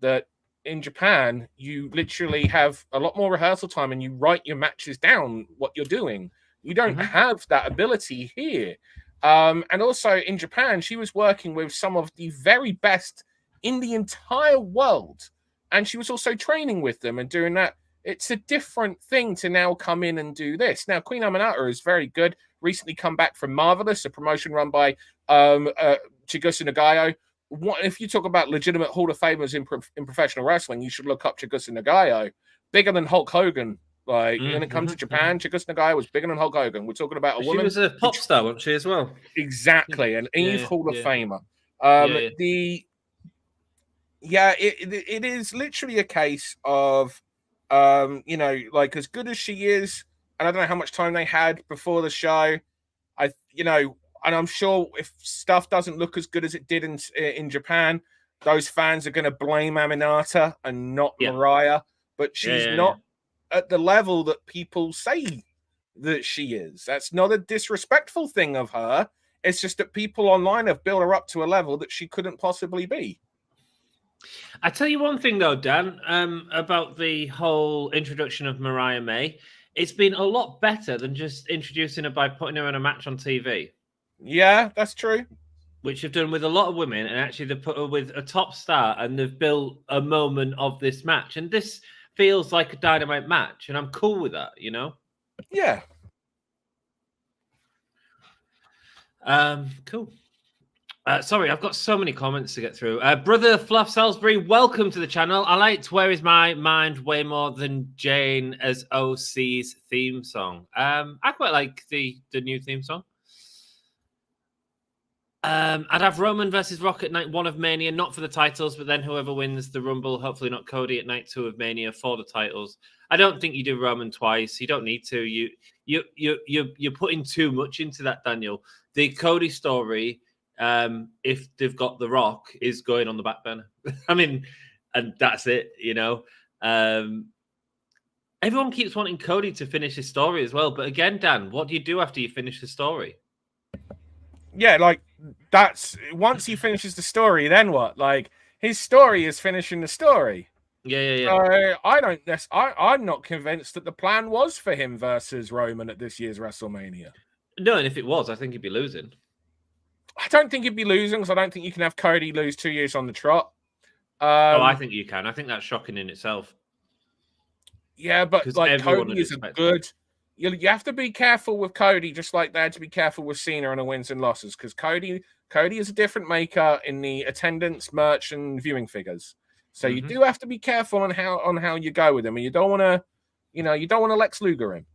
that in Japan, you literally have a lot more rehearsal time and you write your matches down, what you're doing. You don't have that ability here. And also in Japan, she was working with some of the very best in the entire world. And she was also training with them and doing that. It's a different thing to now come in and do this. Now, Queen Aminata is very good. Recently come back from Marvelous, a promotion run by Chigusa Nagayo. If you talk about legitimate Hall of Famers in professional wrestling, you should look up Chigusa Nagayo. Bigger than Hulk Hogan. Like when it comes to Japan, Chigusa Nagayo was bigger than Hulk Hogan. We're talking about a woman. She was a pop star, wasn't she, as well? Exactly, an Eve Hall of Famer. It is literally a case of, like as good as she is, and I don't know how much time they had before the show. And I'm sure if stuff doesn't look as good as it did in Japan, those fans are going to blame Aminata and not Mariah. But she's not at the level that people say that she is. That's not a disrespectful thing of her. It's just that people online have built her up to a level that she couldn't possibly be. I tell you one thing, though, Dan, about the whole introduction of Mariah May. It's been a lot better than just introducing her by putting her in a match on TV. Yeah, that's true. Which they've done with a lot of women, and actually they've put her with a top star, and they've built a moment of this match. And this feels like a Dynamite match, and I'm cool with that, you know? Yeah. Cool. Sorry, I've got so many comments to get through. Brother Fluff Salisbury, welcome to the channel. I liked Where Is My Mind way more than Jane as OC's theme song. I quite like the new theme song. I'd have Roman versus Rock at night 1 of Mania, not for the titles, but then whoever wins the Rumble, hopefully not Cody, at night 2 of Mania for the titles. I don't think you do Roman twice. You don't need to. You're putting too much into that, Daniel. The Cody story, if they've got The Rock, is going on the back burner. I mean, and that's it, you know. Everyone keeps wanting Cody to finish his story as well. But again, Dan, what do you do after you finish the story? Yeah, like that's once he finishes the story, then what? Like his story is finishing the story. Yeah. I'm not convinced that the plan was for him versus Roman at this year's WrestleMania. No, and if it was, I think he'd be losing. I don't think he'd be losing because I don't think you can have Cody lose 2 years on the trot. I think you can. I think that's shocking in itself. Yeah, but like Cody is a good. You have to be careful with Cody, just like they had to be careful with Cena and the wins and losses, because Cody is a different maker in the attendance, merch, and viewing figures. So you do have to be careful on how you go with him, and you don't want to Lex Luger him.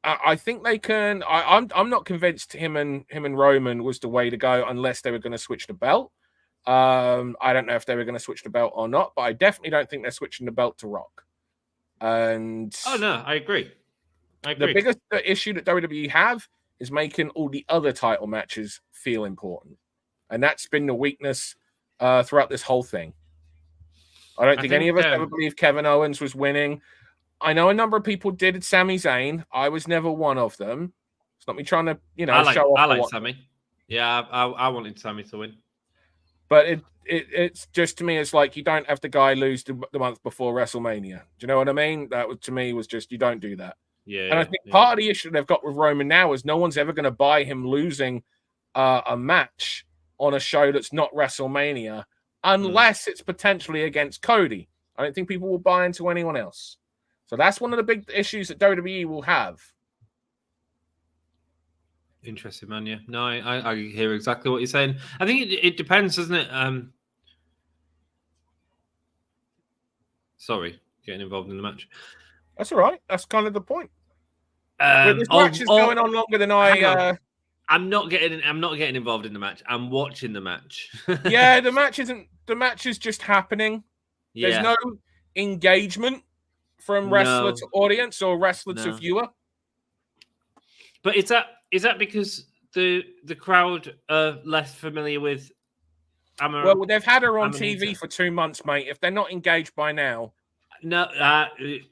I think they can. I'm not convinced him and Roman was the way to go unless they were going to switch the belt. I don't know if they were going to switch the belt or not, but I definitely don't think they're switching the belt to Rock. And I agree. The biggest issue that WWE have is making all the other title matches feel important, and that's been the weakness throughout this whole thing. I don't think any of us ever believed Kevin Owens was winning. I know a number of people did Sami Zayn. I was never one of them. It's not me trying to, show off. I like Sami. Yeah, I wanted Sami to win. But it's just, to me, it's like you don't have the guy lose the month before WrestleMania. Do you know what I mean? That to me was just, you don't do that. Yeah. And I think part of the issue they've got with Roman now is no one's ever going to buy him losing a match on a show that's not WrestleMania unless it's potentially against Cody. I don't think people will buy into anyone else. So that's one of the big issues that WWE will have. Interesting, man. Yeah, no, I hear exactly what you're saying. I think it depends, doesn't it? Sorry, getting involved in the match. That's all right. That's kind of the point. This match is going on longer than I'm not getting involved in the match. I'm watching the match. Yeah, the match is just happening. Yeah. There's no engagement from wrestler to audience or wrestler to viewer. But is that because the crowd are less familiar with Well, they've had her on TV for 2 months, mate. If they're not engaged by now. No,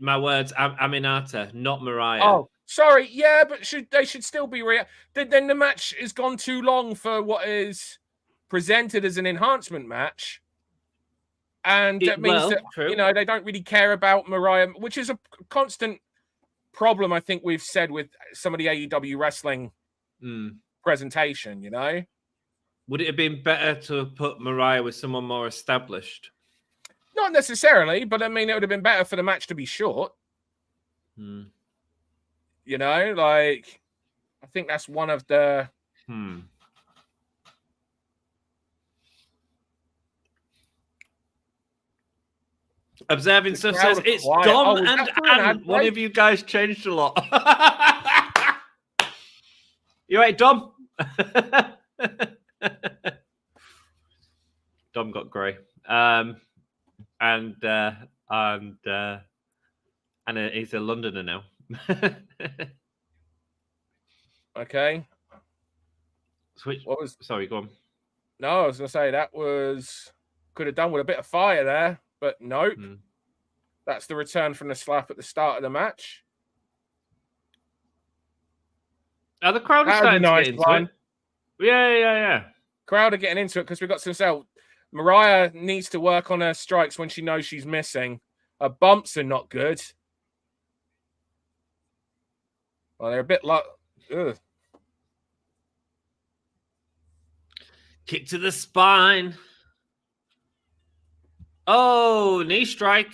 my words, Aminata, not Mariah. Oh, sorry. Yeah, but they should still be then the match has gone too long for what is presented as an enhancement match. And that means that, true. they don't really care about Mariah, which is a constant problem, I think we've said with some of the AEW wrestling presentation, Would it have been better to put Mariah with someone more established? Not necessarily, but I mean, it would have been better for the match to be short. I think that's one of the... Observing stuff says it's Dom and Anne. One of you guys changed a lot. You right, Dom? Dom got grey. And he's a Londoner now. Okay. Sorry, go on. No, I was going to say could have done with a bit of fire there, but nope. That's the return from the slap at the start of the match. Are the crowd starting to get into it? Yeah. Crowd are getting into it because we've got some Mariah needs to work on her strikes when she knows she's missing. Her bumps are not good. Well, they're a bit like... Kick to the spine. Oh, knee strike.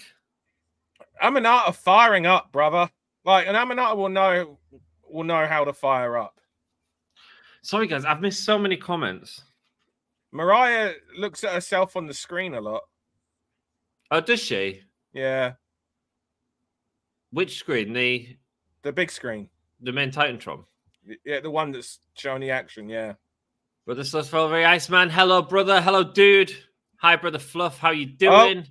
Aminata firing up, brother. And Aminata will know how to fire up. Sorry, guys, I've missed so many comments. Mariah looks at herself on the screen a lot. Oh, does she? Yeah. Which screen? The big screen. The main Titantron? Yeah, the one that's showing the action, yeah. Brother Slush Velvet Iceman, hello, brother. Hello, dude. Hi, brother Fluff. How you doing?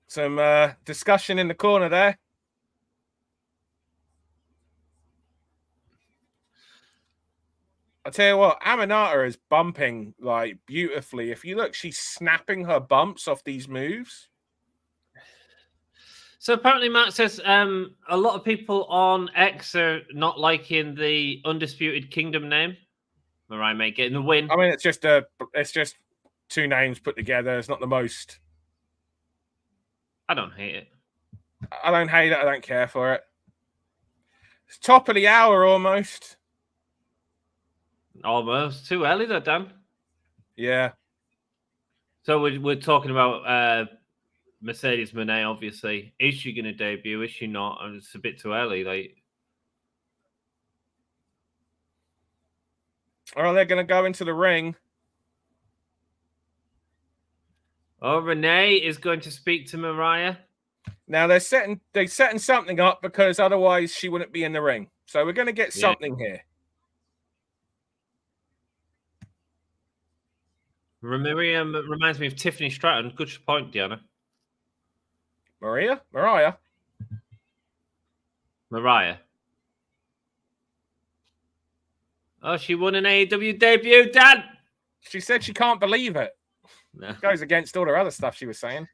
Some discussion in the corner there. I'll tell you what, Aminata is bumping beautifully. If you look, she's snapping her bumps off these moves. So apparently, Matt says a lot of people on X are not liking the Undisputed Kingdom name. Mariah may get in the win. I mean, it's just two names put together. It's not the most. I don't hate it. I don't hate it. I don't care for it. It's top of the hour almost. Almost too early though, Dan. Yeah. So we're talking about Mercedes Moné. Obviously, is she going to debut? Is she not? It's a bit too early. Or they're going to go into the ring. Oh, Renee is going to speak to Mariah. Now they're setting something up because otherwise she wouldn't be in the ring. So we're going to get something here. Mariah reminds me of Tiffany Stratton. Good point, Deanna. Mariah. Oh, she won an AEW debut, Dan. She said she can't believe it. No. Goes against all her other stuff she was saying.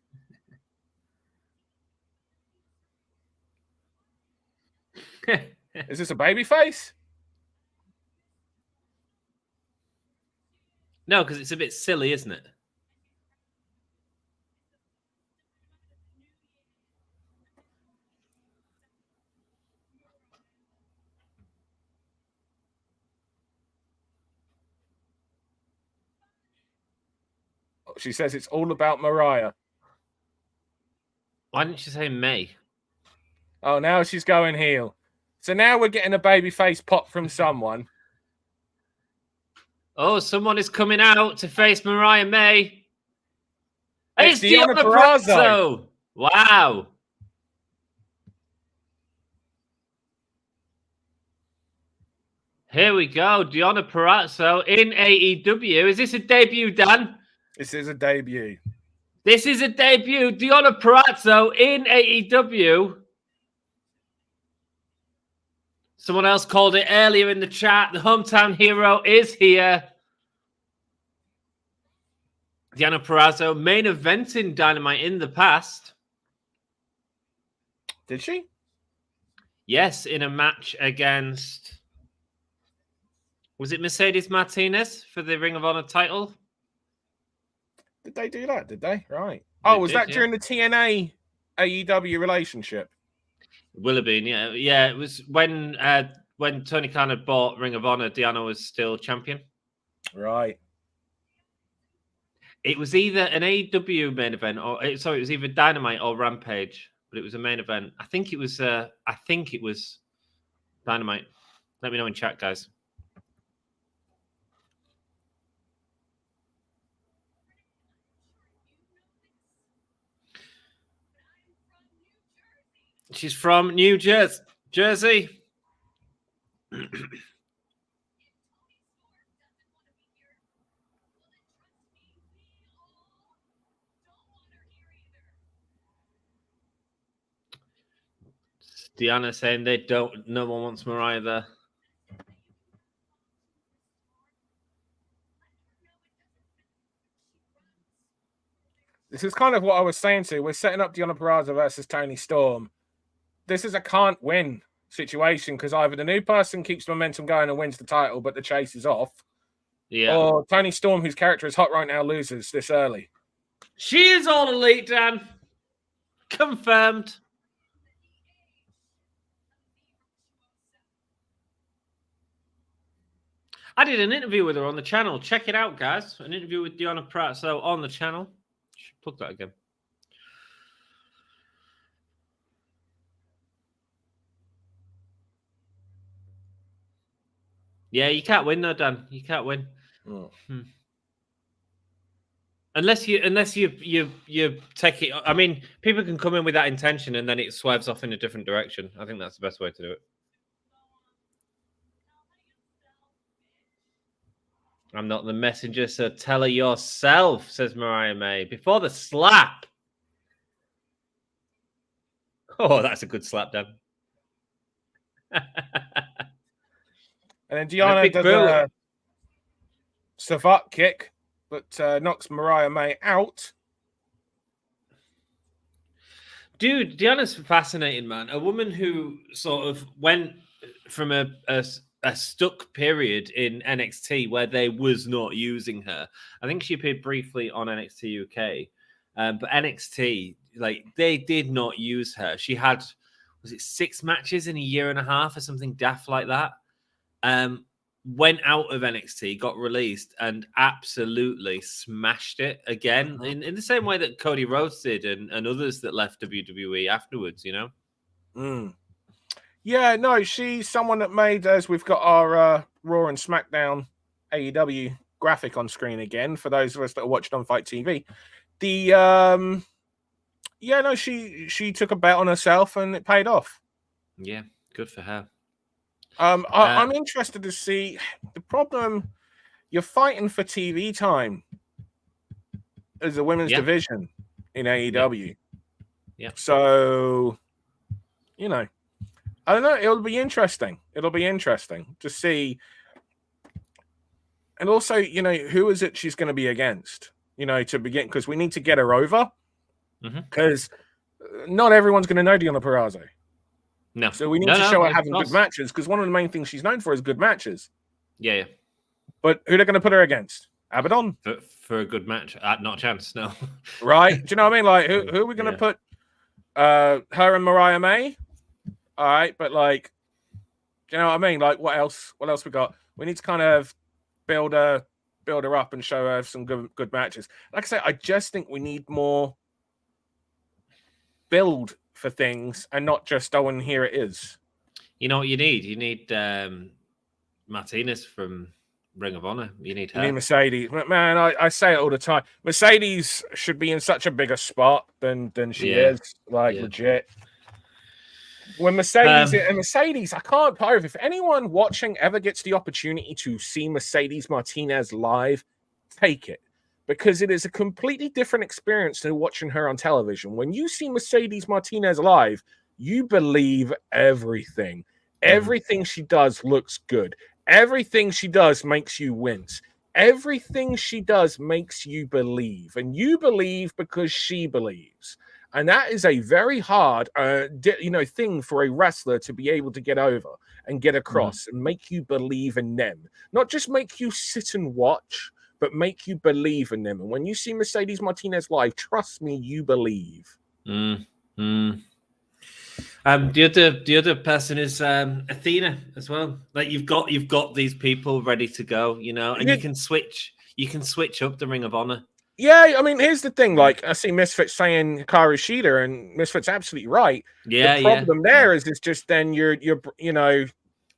Is this a baby face? No, because it's a bit silly, isn't it? She says it's all about Mariah. Why didn't she say May? Oh, now she's going heel. So now we're getting a babyface pop from someone. Oh, someone is coming out to face Mariah May. It's Deonna Purrazzo. Wow. Here we go. Deonna Purrazzo in AEW. Is this a debut, Dan? This is a debut. This is a debut. Deonna Purrazzo in AEW. Someone else called it earlier in the chat. The hometown hero is here. Deonna Purrazzo, main event in Dynamite in the past. Did she? Yes, in a match against... Was it Mercedes Martinez for the Ring of Honor title? Did they do that? Did they? Right. Oh, was that during the TNA AEW relationship? It will have been, yeah. Yeah, it was when Tony Khan had bought Ring of Honor, Deonna was still champion. Right. It was either an AEW main event or it was either Dynamite or Rampage, but it was a main event. I think it was Dynamite. Let me know in chat, guys. She's from New Jersey. Deanna saying no one wants Mariah there. This is kind of what I was saying to you. We're setting up Deonna Purrazzo versus Toni Storm. This is a can't win situation because either the new person keeps momentum going and wins the title, but the chase is off. Yeah. Or Toni Storm, whose character is hot right now, loses this early. She is all elite, Dan. Confirmed. I did an interview with her on the channel. Check it out, guys. An interview with Deonna Purrazzo on the channel. Should plug that again. Yeah, you can't win though, Dan. You can't win. Oh. Unless you take it. I mean, people can come in with that intention and then it swerves off in a different direction. I think that's the best way to do it. I'm not the messenger, so tell her yourself, says Mariah May. Before the slap. Oh, that's a good slap, Dan. And then Deonna does a Savate kick that knocks Mariah May out. Dude, Deanna's fascinating, man. A woman who sort of went from a stuck period in NXT where they was not using her. I think she appeared briefly on NXT UK, but NXT, like, they did not use her. She had, was it 6 matches in a year and a half or something daft like that? Went out of NXT, got released, and absolutely smashed it again in the same way that Cody Rhodes did and others that left WWE afterwards, you know? Yeah, no, she's someone that made, as we've got our Raw and SmackDown AEW graphic on screen again, for those of us that are watching on Fight TV. She took a bet on herself and it paid off. Yeah, good for her. I'm interested to see the problem. You're fighting for TV time as a women's division in AEW. Yeah. So, you know, I don't know. It'll be interesting. It'll be interesting to see. And also, you know, who is it she's going to be against? You know, to begin, because we need to get her over. Because not everyone's going to know Deonna Purrazzo. No. So we need to show her having good matches, because one of the main things she's known for is good matches. Yeah. But who are they going to put her against? Abaddon? For a good match? Not a chance, no. Right? Do you know what I mean? Like, who are we going to put? Her and Mariah May? All right, but like, do you know what I mean? Like, what else? What else we got? We need to kind of build her up and show her some good matches. Like I say, I just think we need more build for things and not just, oh, and here it is. You know what you need? You need Martinez from Ring of Honor. You need her. You need Mercedes. Man, I say it all the time. Mercedes should be in such a bigger spot than she is. Like, legit. When Mercedes, I can't prove, if anyone watching ever gets the opportunity to see Mercedes Martinez live, take it. because it is a completely different experience than watching her on television. When you see Mercedes Martinez live, you believe everything. Everything she does looks good. Everything she does makes you wince. Everything she does makes you believe, and you believe because she believes. And that is a very hard, thing for a wrestler to be able to get over and get across and make you believe in them. Not just make you sit and watch, but make you believe in them. And when you see Mercedes Martinez live, trust me, you believe. The other person is Athena as well. Like you've got these people ready to go, and you can switch up the Ring of Honor. Yeah, I mean, here's the thing. Like, I see Misfits saying Hikaru Shida, and Misfits absolutely right. Yeah, the problem there is it's just then you're babyface.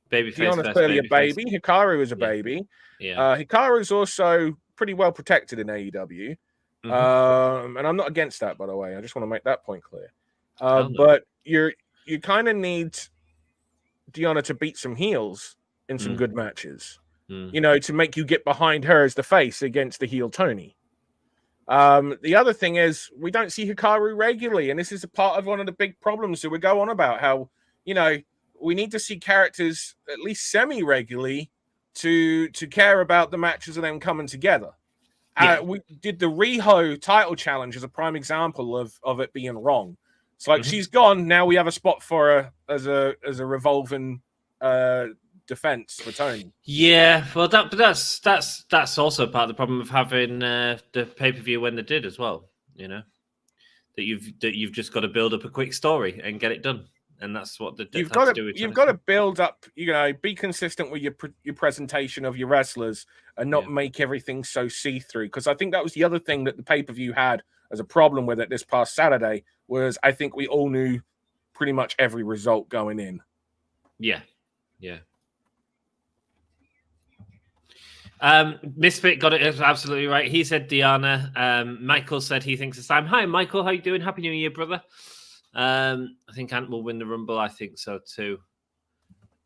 Deanna's clearly a baby. Hikaru is a baby. Yeah. Hikaru's also pretty well protected in AEW. And I'm not against that, by the way. I just want to make that point clear. But you kind of need Deanna to beat some heels in some good matches, to make you get behind her as the face against the heel Tony. The other thing is we don't see Hikaru regularly, and this is a part of one of the big problems that we go on about how, we need to see characters at least semi-regularly to care about the matches of them coming together. Yeah. We did the Riho title challenge as a prime example of it being wrong. It's like she's gone, now we have a spot for her as a revolving defense for Tony. Yeah, well, that's also part of the problem of having the pay-per-view when they did as well. That you've just got to build up a quick story and get it done, and that's what you've got to build up. Be consistent with your presentation of your wrestlers and not make everything so see-through. Because I think that was the other thing that the pay-per-view had as a problem with it this past Saturday was I think we all knew pretty much every result going in. Yeah. Misfit got it absolutely right. He said Deanna. Michael said he thinks it's time. Hi, Michael. How you doing? Happy New Year, brother. I think Ant will win the Rumble. I think so too.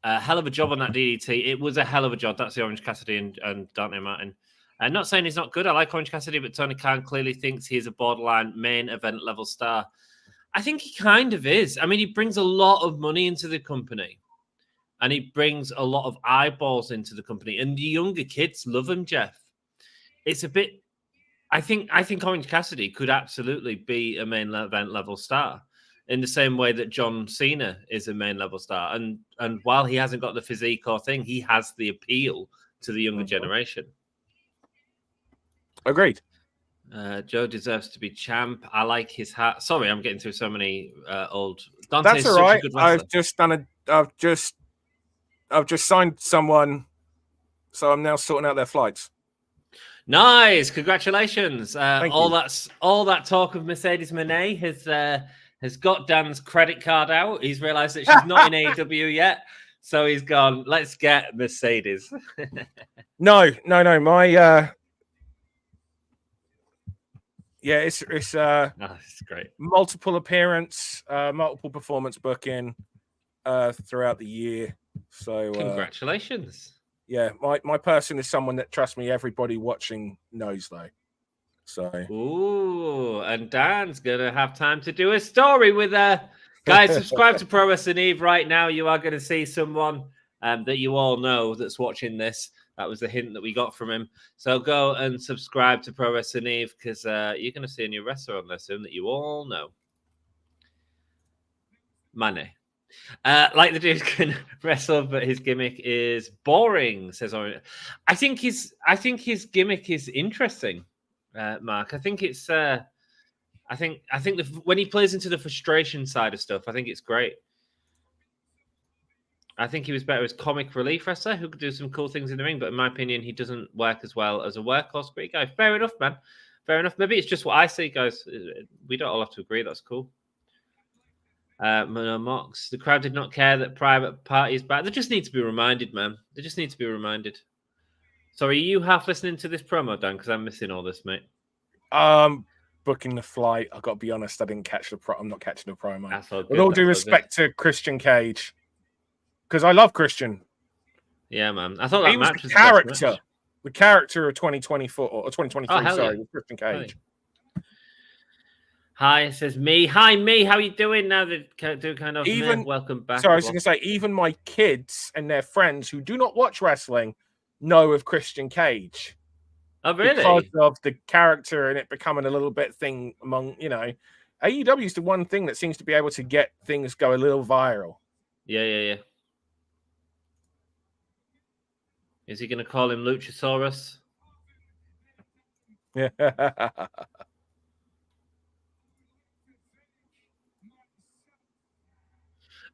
Hell of a job on that DDT. It was a hell of a job. That's the Orange Cassidy and Dante Martin. I'm not saying he's not good. I like Orange Cassidy, but Tony Khan clearly thinks he's a borderline main event level star. I think he kind of is. I mean, he brings a lot of money into the company. And he brings a lot of eyeballs into the company. And the younger kids love him, Jeff. It's a bit... I think Orange Cassidy could absolutely be a main event level star in the same way that John Cena is a main level star. And while he hasn't got the physique or thing, he has the appeal to the younger generation. Agreed. Joe deserves to be champ. I like his hat. Sorry, I'm getting through so many old... Dante's all right. I've just signed someone, so I'm now sorting out their flights. Nice, congratulations! All that talk of Mercedes Moné has got Dan's credit card out. He's realised that she's not in AEW yet, so he's gone. Let's get Mercedes. No. My it's great. Multiple appearance, multiple performance booking throughout the year. So congratulations. My person is someone that, trust me, everybody watching knows though. So and Dan's gonna have time to do a story with her. Guys, subscribe to Pro Wrestling Eve right now. You are gonna see someone that you all know that's watching this. That was the hint that we got from him. So go and subscribe to Pro Wrestling Eve because you're gonna see a new wrestler on there soon that you all know. Money. Like the dude can wrestle, but his gimmick is boring, says Orange. I think his gimmick is interesting, Mark. I think it's I think when he plays into the frustration side of stuff, I think it's great. I think he was better as comic relief wrestler who could do some cool things in the ring, but in my opinion, he doesn't work as well as a workhorse great guy. Fair enough, man. Fair enough. Maybe it's just what I see, guys. We don't all have to agree. That's cool. Mox, the crowd did not care that Private Party is back. They just need to be reminded, man. They just need to be reminded. Sorry, are you half listening to this promo, Dan? Because I'm missing all this, mate. Booking the flight. I've got to be honest, I didn't catch the I'm not catching the promo. That's all good. With all due respect to Christian Cage, because I love Christian. Yeah, man. I thought that he was match the was character. the character of 2024 or 2023. Sorry, with Christian Cage. Hi, it says me. Hi, me. How you doing? Now that do kind of welcome back. Sorry, I was going to say, even my kids and their friends who do not watch wrestling know of Christian Cage. Oh, really? Because of the character and it becoming a little bit thing among, AEW is the one thing that seems to be able to get things go a little viral. Yeah. Is he going to call him Luchasaurus? Yeah.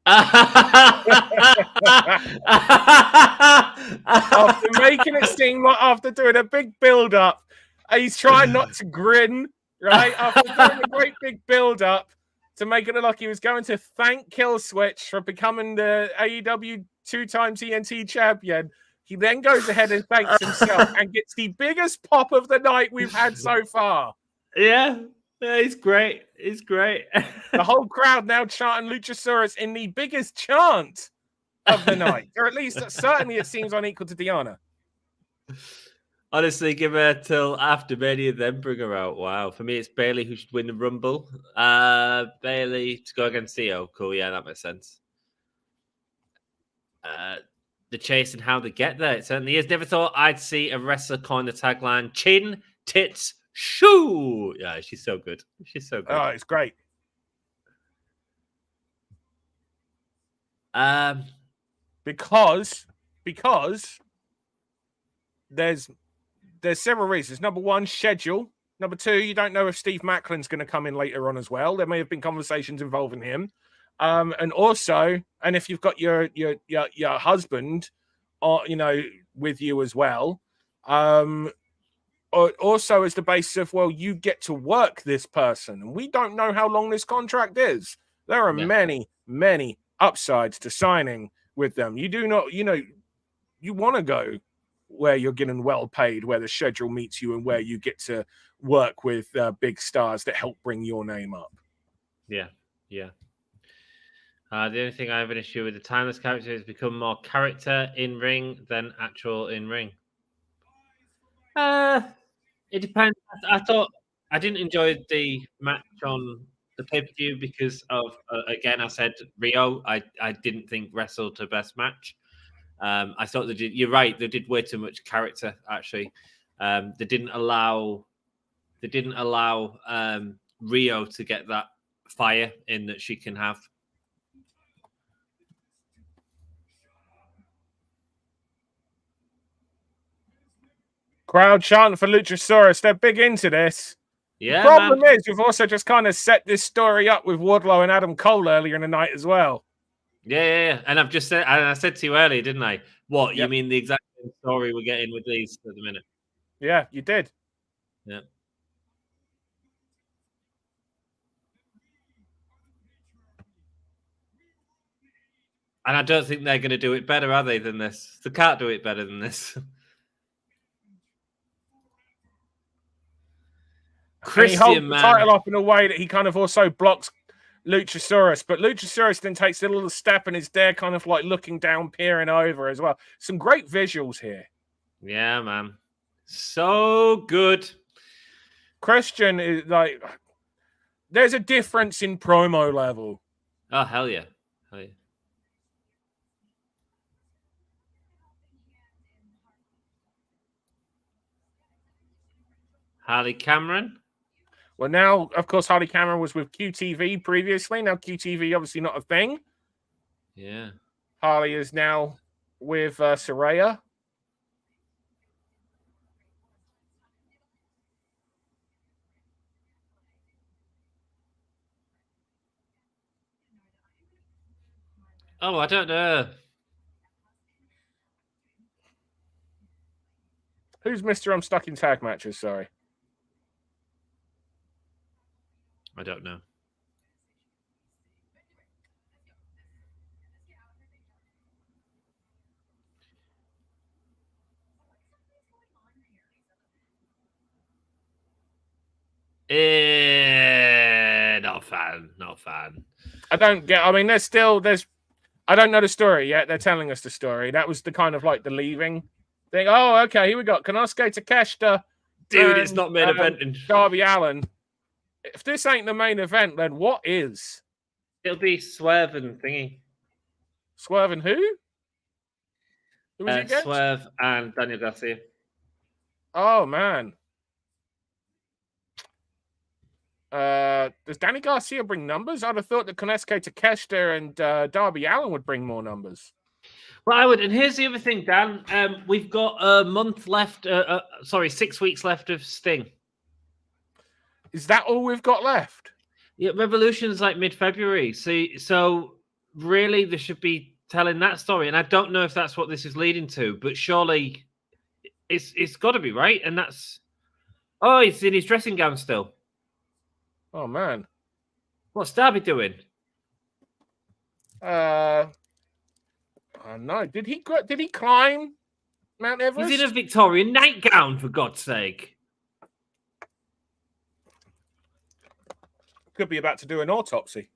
After making it seem like after doing a big build up, he's trying not to grin, right? After doing a great big build up to make it look like he was going to thank Killswitch for becoming the AEW 2-time TNT champion, he then goes ahead and thanks himself and gets the biggest pop of the night we've had so far. Yeah, he's great. He's great. The whole crowd now chanting Luchasaurus in the biggest chant of the night. Or at least, certainly it seems unequal to Diana. Honestly, give her till after Mania, then bring her out. Wow. For me, it's Bayley who should win the Rumble. Bayley to go against Theo. Cool, yeah, that makes sense. The chase and how they get there. It certainly is. Never thought I'd see a wrestler coin the tagline, chin, tits, shoo. Yeah, she's so good. She's so good. Oh, it's great. Because there's several reasons. Number one, schedule. Number two, you don't know if Steve Macklin's going to come in later on as well. There may have been conversations involving him. And also, and if you've got your husband, with you as well, also as the basis of, well, you get to work this person, and we don't know how long this contract is. There are many upsides to signing with them. You do not, you want to go where you're getting well paid, where the schedule meets you, and where you get to work with big stars that help bring your name up. Yeah. The only thing I have an issue with the timeless character has become more character in ring than actual in ring. It depends. I thought I didn't enjoy the match on the pay-per-view because of again, I said Rio. I didn't think wrestled her best match. I thought they did. You're right. They did way too much character. Actually, they didn't allow Rio to get that fire in that she can have. Crowd chanting for Luchasaurus. They're big into this. Yeah. The problem is we've also just kind of set this story up with Wardlow and Adam Cole earlier in the night as well. Yeah. And I've just said, and I said to you earlier, didn't I? What you mean the exact same story we're getting with these at the minute? Yeah, you did. Yeah. And I don't think they're going to do it better, are they, than this? They can't do it better than this. Christian, he holds the title up in a way that he kind of also blocks Luchasaurus, but Luchasaurus then takes a little step and is there kind of like looking down, peering over as well. Some great visuals here. Yeah, man. So good. Christian is like, there's a difference in promo level. Oh, hell yeah. Harley Cameron. Well, now, of course, Harley Cameron was with QTV previously. Now QTV obviously not a thing. Yeah. Harley is now with Saraya. Oh, I don't know. Who's Mr. I'm stuck in tag matches? Sorry. I don't know. Not a fan. I don't get. I mean, there's. I don't know the story yet. They're telling us the story. That was the kind of like the leaving think, oh, okay, here we go. Konosuke Takeshita. Dude, it's not main eventing. Darby Allin. If this ain't the main event, then what is? It'll be Swerve and thingy. Swerve and who? Who was it against? Swerve and Daniel Garcia. Oh, man. Does Danny Garcia bring numbers? I'd have thought that Konosuke Takeshita and Darby Allin would bring more numbers. Well, I would. And here's the other thing, Dan. We've got a month left. 6 weeks left of Sting. Is that all we've got left? Yeah, Revolution's like mid-February. So really, they should be telling that story. And I don't know if that's what this is leading to, but surely it's got to be, right? And that's... Oh, he's in his dressing gown still. Oh, man. What's Darby doing? I don't know. Did he climb Mount Everest? He's in a Victorian nightgown, for God's sake. Could be about to do an autopsy.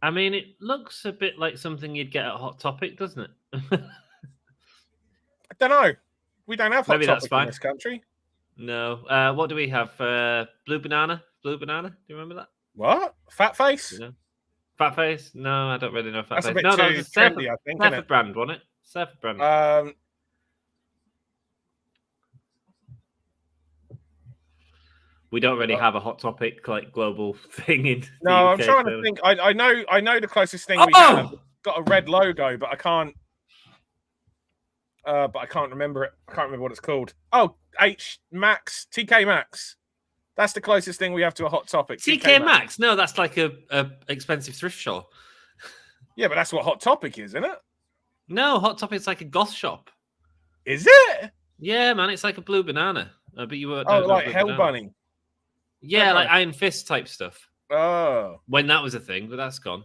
I mean, it looks a bit like something you'd get at Hot Topic, doesn't it? I don't know. We don't have Hot Maybe Topic that's fine. in this country. No. What do we have? Blue Banana? Blue Banana? Do you remember that? What? Fat Face? No. Fat Face? No, I don't really know Fat That's Face. a bit No, too that was a trendy, I think, isn't Surfer it? brand, wasn't it? Surfer brand. We don't really have a Hot Topic like global thing in. No, the I'm UK, trying to think. I know the closest thing we have. It's got a red logo, but I can't. But I can't remember it. I can't remember what it's called. Oh, TK Maxx. That's the closest thing we have to a Hot Topic. TK Maxx? No, that's like a expensive thrift shop. Yeah, but that's what Hot Topic is, isn't it? No, Hot Topic's like a goth shop. Is it? Yeah, man, it's like a Blue Banana. But you were like Hell Bunny. Yeah, like Iron Fist type stuff. Oh. When that was a thing, but that's gone.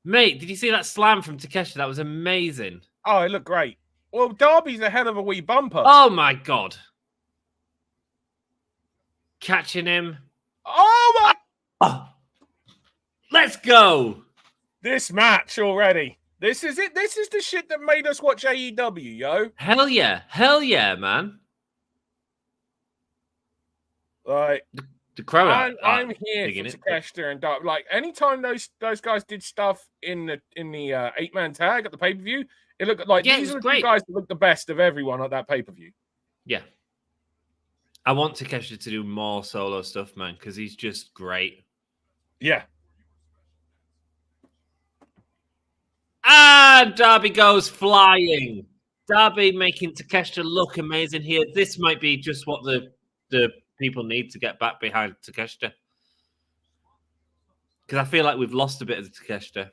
Mate, did you see that slam from Takeshita? That was amazing. Oh, it looked great. Well, Darby's a hell of a wee bumper. Oh, my God. Catching him. Oh, my... Oh. Let's go. This match already. This is it. This is the shit that made us watch AEW, yo. Hell yeah. Hell yeah, man. Like, the crowd. I'm here for Takeshita and Darby. Like, anytime those guys did stuff in the 8-man tag at the pay-per-view, it looked like these are the guys that look the best of everyone at that pay-per-view. Yeah. I want Takeshita to do more solo stuff, man, because he's just great. Yeah. And Darby goes flying. Darby making Takeshita look amazing here. This might be just what the people need to get back behind Takeshita. Because I feel like we've lost a bit of the Takeshita.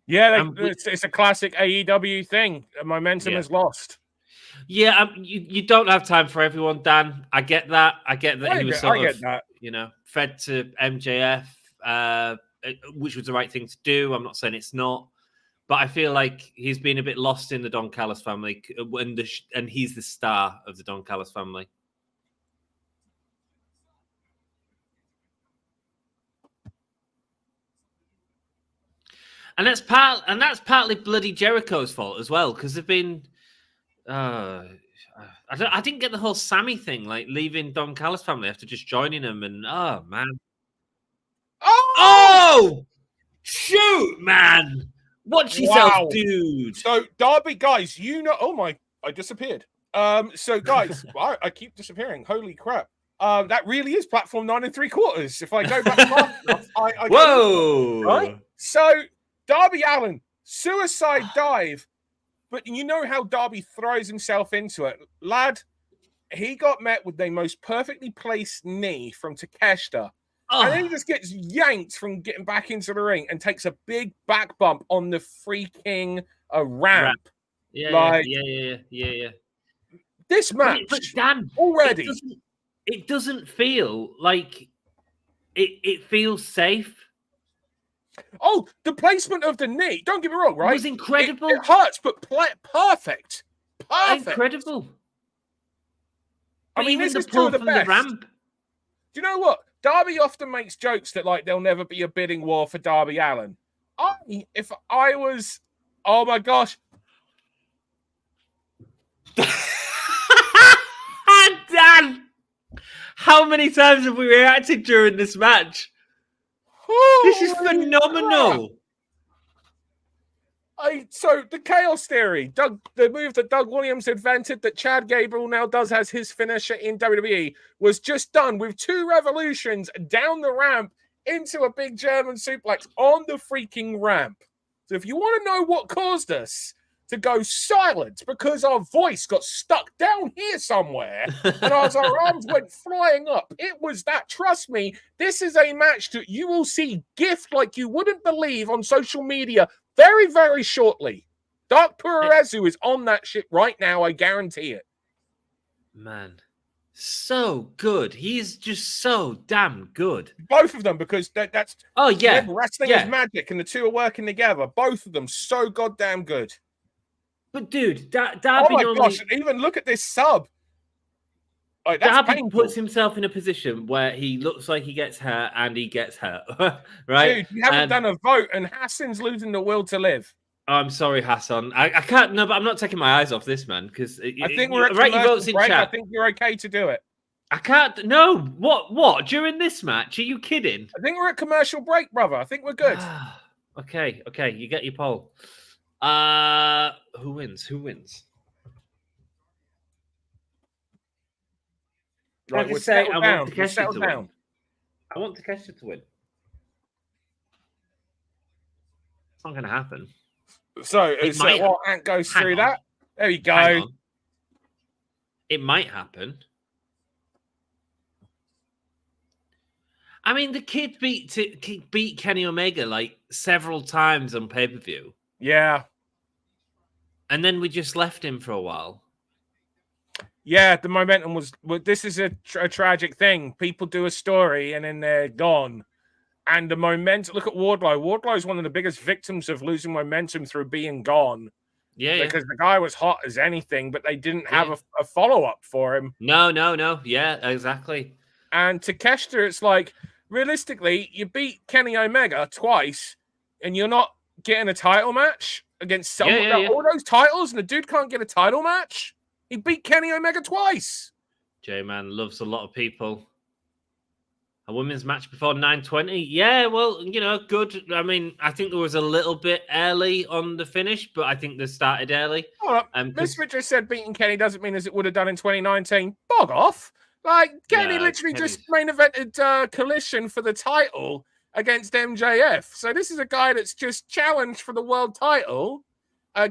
Yeah, it's a classic AEW thing. Momentum is lost. Yeah, you don't have time for everyone, Dan. I get that. He was sort of, fed to MJF, which was the right thing to do. I'm not saying it's not. But I feel like he's been a bit lost in the Don Callis family, and he's the star of the Don Callis family. And that's partly bloody Jericho's fault as well, because they've been. I didn't get the whole Sammy thing, like leaving Don Callis family after just joining them, and oh man, oh shoot, man, watch yourself, dude. So Darby, guys, oh my, I disappeared. So guys, I keep disappearing. Holy crap! That really is platform 9 3/4. If I go back far enough, I whoa, right. So Darby Allin, suicide dive. But you know how Darby throws himself into it. Lad, he got met with the most perfectly placed knee from Takeshita. Oh. And then he just gets yanked from getting back into the ring and takes a big back bump on the freaking ramp. Yeah. This match, but Dan, already. It doesn't feel like it feels safe. Oh, the placement of the knee. Don't get me wrong, right? It was incredible. It hurts, but perfect. Incredible. I mean, this is two of the best. The ramp. Do you know what? Darby often makes jokes that, like, there'll never be a bidding war for Darby Allin. If I was, oh my gosh. Dan, how many times have we reacted during this match? This is phenomenal. So the chaos theory, the move that Doug Williams invented that Chad Gable now does as his finisher in WWE, was just done with 2 revolutions down the ramp into a big German suplex on the freaking ramp. So if you want to know what caused us to go silent because our voice got stuck down here somewhere and as our arms went flying up, it was that. Trust me, this is a match that you will see gift like you wouldn't believe on social media very, very shortly. Dark Purerezu is on that shit right now. I guarantee it. Man, so good. He's just so damn good. Both of them, because that's... Oh, yeah. Wrestling is magic, and the two are working together. Both of them so goddamn good. But, dude, Darby oh, my gosh. Even look at this sub. Like, Darby painful. puts himself in a position where he looks like he gets hurt and he gets hurt, right? Dude, you haven't done a vote, and Hassan's losing the will to live. Oh, I'm sorry, Hassan. I can't. No, but I'm not taking my eyes off this, man. Because I think we're at commercial break. I think you're okay to do it. I can't. No. What? During this match? Are you kidding? I think we're at commercial break, brother. I think we're good. Okay. You get your poll. Who wins? Right, I say I want Takeshita to win. I want Takeshita to win. It's not going to happen. So Ant goes through that. There you go. It might happen. I mean, the kid beat Kenny Omega like several times on pay-per-view. Yeah. And then we just left him for a while. Yeah, the momentum was... This is a tragic thing. People do a story and then they're gone. And the momentum... Look at Wardlow. Wardlow is one of the biggest victims of losing momentum through being gone. Yeah. Because the guy was hot as anything, but they didn't have a follow-up for him. No. Yeah, exactly. And Takeshita, it's like, realistically, you beat Kenny Omega twice, and you're not getting a title match against someone. All those titles, and the dude can't get a title match? He beat Kenny Omega twice. J-Man loves a lot of people. A women's match before 9:20. Yeah, well, good. I mean, I think there was a little bit early on the finish, but I think they started early. Misfit just said beating Kenny doesn't mean as it would have done in 2019. Bog off. Like, Kenny literally just main evented Collision for the title against MJF. So this is a guy that's just challenged for the world title.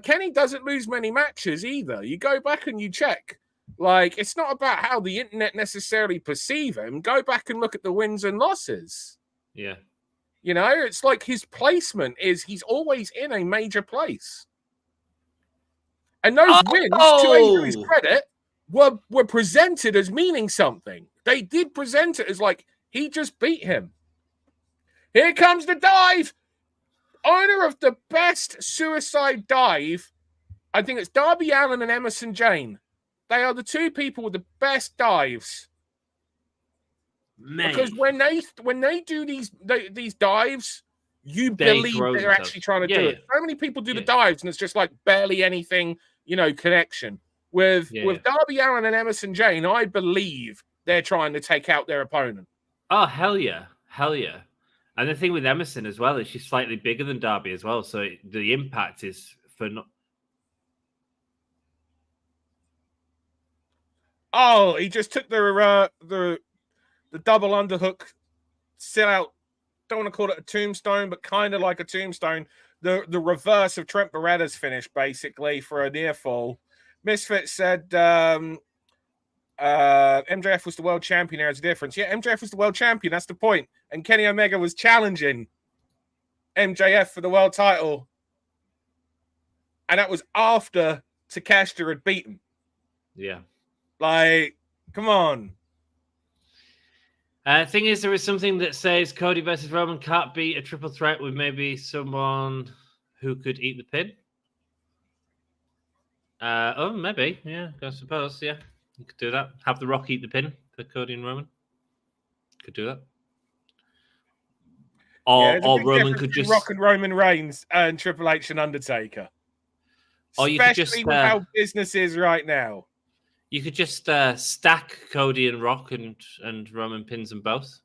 Kenny doesn't lose many matches either. You go back and you check. Like, it's not about how the internet necessarily perceive him. Go back and look at the wins and losses. Yeah. It's like his placement is he's always in a major place. And those wins, to his credit, were presented as meaning something. They did present it as like, he just beat him. Here comes the dive. Owner of the best suicide dive, I think it's Darby Allin and Emerson Jane. They are the two people with the best dives. Man. Because when they do these dives, you believe they're actually trying to do it. So many people do the dives, and it's just like barely anything, connection. With Darby Allin and Emerson Jane, I believe they're trying to take out their opponent. Oh, hell yeah. And the thing with Emerson as well is she's slightly bigger than Darby as well, so the impact is for not. Oh, he just took the double underhook, sit out. Don't want to call it a tombstone, but kind of like a tombstone. The reverse of Trent Beretta's finish, basically, for a near fall. Misfit said MJF was the world champion. There's a difference. Yeah, MJF was the world champion. That's the point. And Kenny Omega was challenging MJF for the world title. And that was after Takeshita had beaten. Yeah. Like, come on. Thing is, there is something that says Cody versus Roman can't be a triple threat with maybe someone who could eat the pin. Maybe. Yeah, I suppose. Yeah, you could do that. Have The Rock eat the pin for Cody and Roman. Could do that. Or Roman could just Rock and Roman Reigns and Triple H and Undertaker. Especially with how business is right now. You could just stack Cody and Rock and Roman pins them both.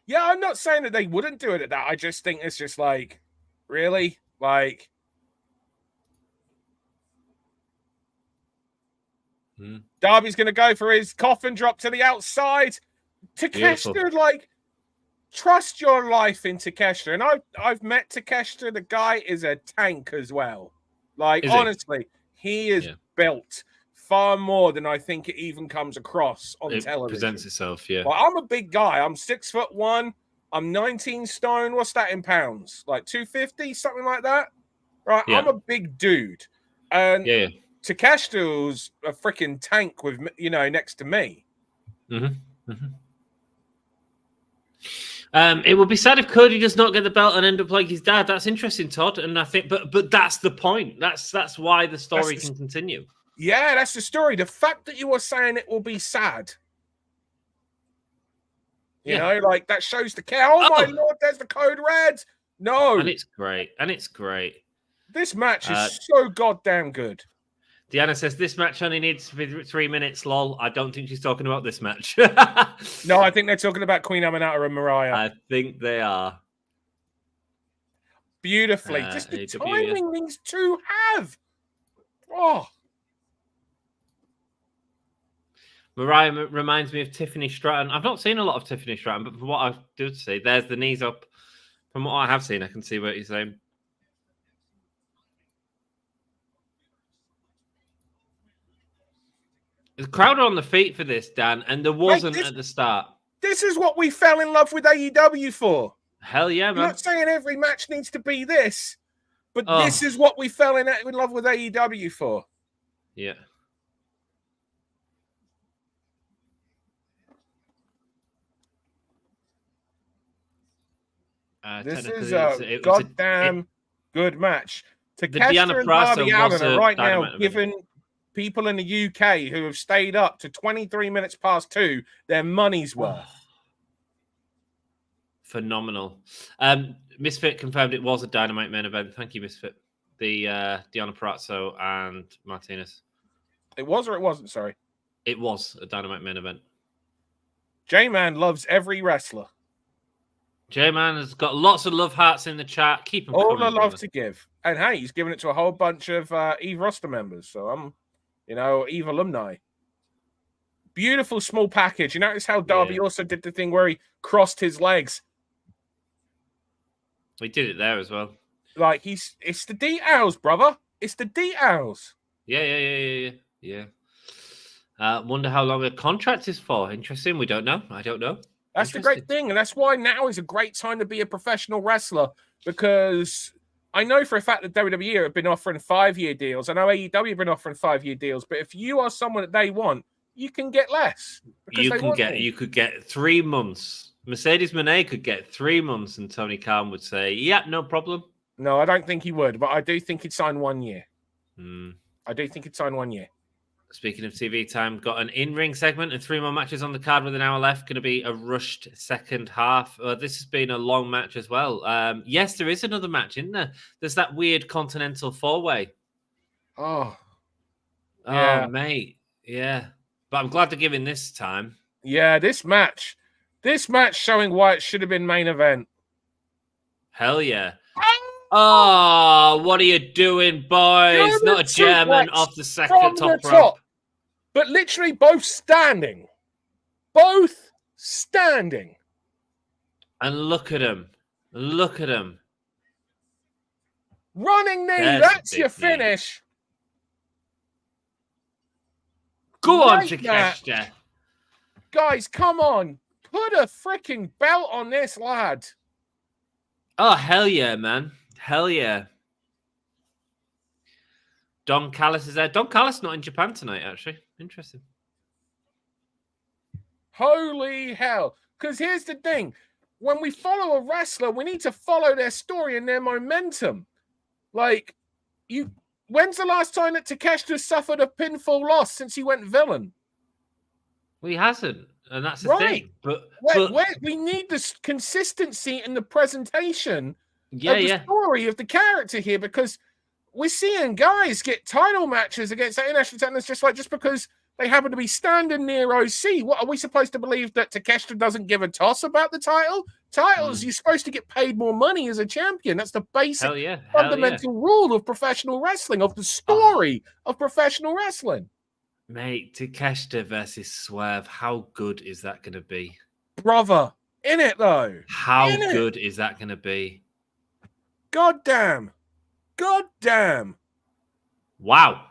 Yeah, I'm not saying that they wouldn't do it at that. I just think it's just like, really? Like... Darby's going to go for his coffin drop to the outside. Takeshita, like, trust your life in Takeshita. And I've met Takeshita. The guy is a tank as well. Like, honestly, he is built far more than I think it even comes across on television. It presents itself, yeah. Like, I'm a big guy. I'm 6'1". I'm 19 stone. What's that in pounds? Like 250, something like that? Right? Yeah. I'm a big dude. And Takeshita's a freaking tank with, next to me. Mm-hmm. Mm-hmm. It would be sad if Cody does not get the belt and end up like his dad. That's interesting, Todd. And I think, but that's the point. That's why the story can continue. Yeah, that's the story. The fact that you were saying it will be sad, you know, like that shows the care. Oh my Lord, there's the code red. No, and it's great. This match is so goddamn good. Deanna says this match only needs to be 3 minutes. Lol. I don't think she's talking about this match. No, I think they're talking about Queen Aminata and Mariah. I think they are. Beautifully. Just the timing these two have. Oh. Mariah reminds me of Tiffany Stratton. I've not seen a lot of Tiffany Stratton, but from what I do see, there's the knees up. From what I have seen, I can see what you're saying. The crowd are on the feet for this, Dan, and there wasn't at the start. This is what we fell in love with AEW for. Hell yeah, man. I'm not saying every match needs to be this, but this is what we fell in love with AEW for. Yeah. This is a goddamn good match. Takeshita and Darby Allin are right now giving people in the UK who have stayed up to 23 minutes past 2 their money's worth. Phenomenal. Misfit confirmed it was a Dynamite main event. Thank you, Misfit. The Deonna Purrazzo and Martinez. It was or it wasn't? Sorry. It was a Dynamite main event. J-Man loves every wrestler. J-Man has got lots of love hearts in the chat. Keep them all the love to give. And hey, he's giving it to a whole bunch of Eve roster members. So I'm, Eve alumni. Beautiful small package. You notice how Darby also did the thing where he crossed his legs. We did it there as well. Like it's the details, brother. It's the details. Yeah. Wonder how long a contract is for. Interesting. We don't know. I don't know. That's the great thing, and that's why now is a great time to be a professional wrestler, because I know for a fact that WWE have been offering 5-year deals. I know AEW have been offering 5-year deals, but if you are someone that they want, you can get less. You could get 3 months. Mercedes Moné could get 3 months, and Tony Khan would say, "Yeah, no problem." No, I don't think he would, but I do think he'd sign 1 year. I do think he'd sign 1 year. Speaking of TV time, got an in-ring segment and 3 more matches on the card with an hour left. Going to be a rushed second half. This has been a long match as well. Yes, there is another match, isn't there? There's that weird Continental 4-way. Oh, mate. Yeah. But I'm glad they're giving this time. Yeah, this match showing why it should have been main event. Hell yeah. Oh, what are you doing, boys? German Not a German off the second top rope. But literally both standing. Both standing. And look at him. Look at him. Running knee. That's your finish. Go on, Takeshita. Guys, come on. Put a freaking belt on this lad. Oh, hell yeah, man. Hell yeah. Don Callis is there. Don Callis not in Japan tonight, actually. Interesting. Holy hell. Because here's the thing. When we follow a wrestler, we need to follow their story and their momentum. Like, when's the last time that Takeshita suffered a pinfall loss since he went villain? Well, he hasn't. And that's the thing. But we need this consistency in the presentation of the story of the character here, because we're seeing guys get title matches against international talents just because they happen to be standing near OC. What are we supposed to believe, that Takeshita doesn't give a toss about the title? Titles, you're supposed to get paid more money as a champion. That's the basic fundamental rule of professional wrestling, of the story of professional wrestling. Mate, Takeshita versus Swerve, how good is that going to be? Brother, in it though. How good is that going to be? God damn. Wow.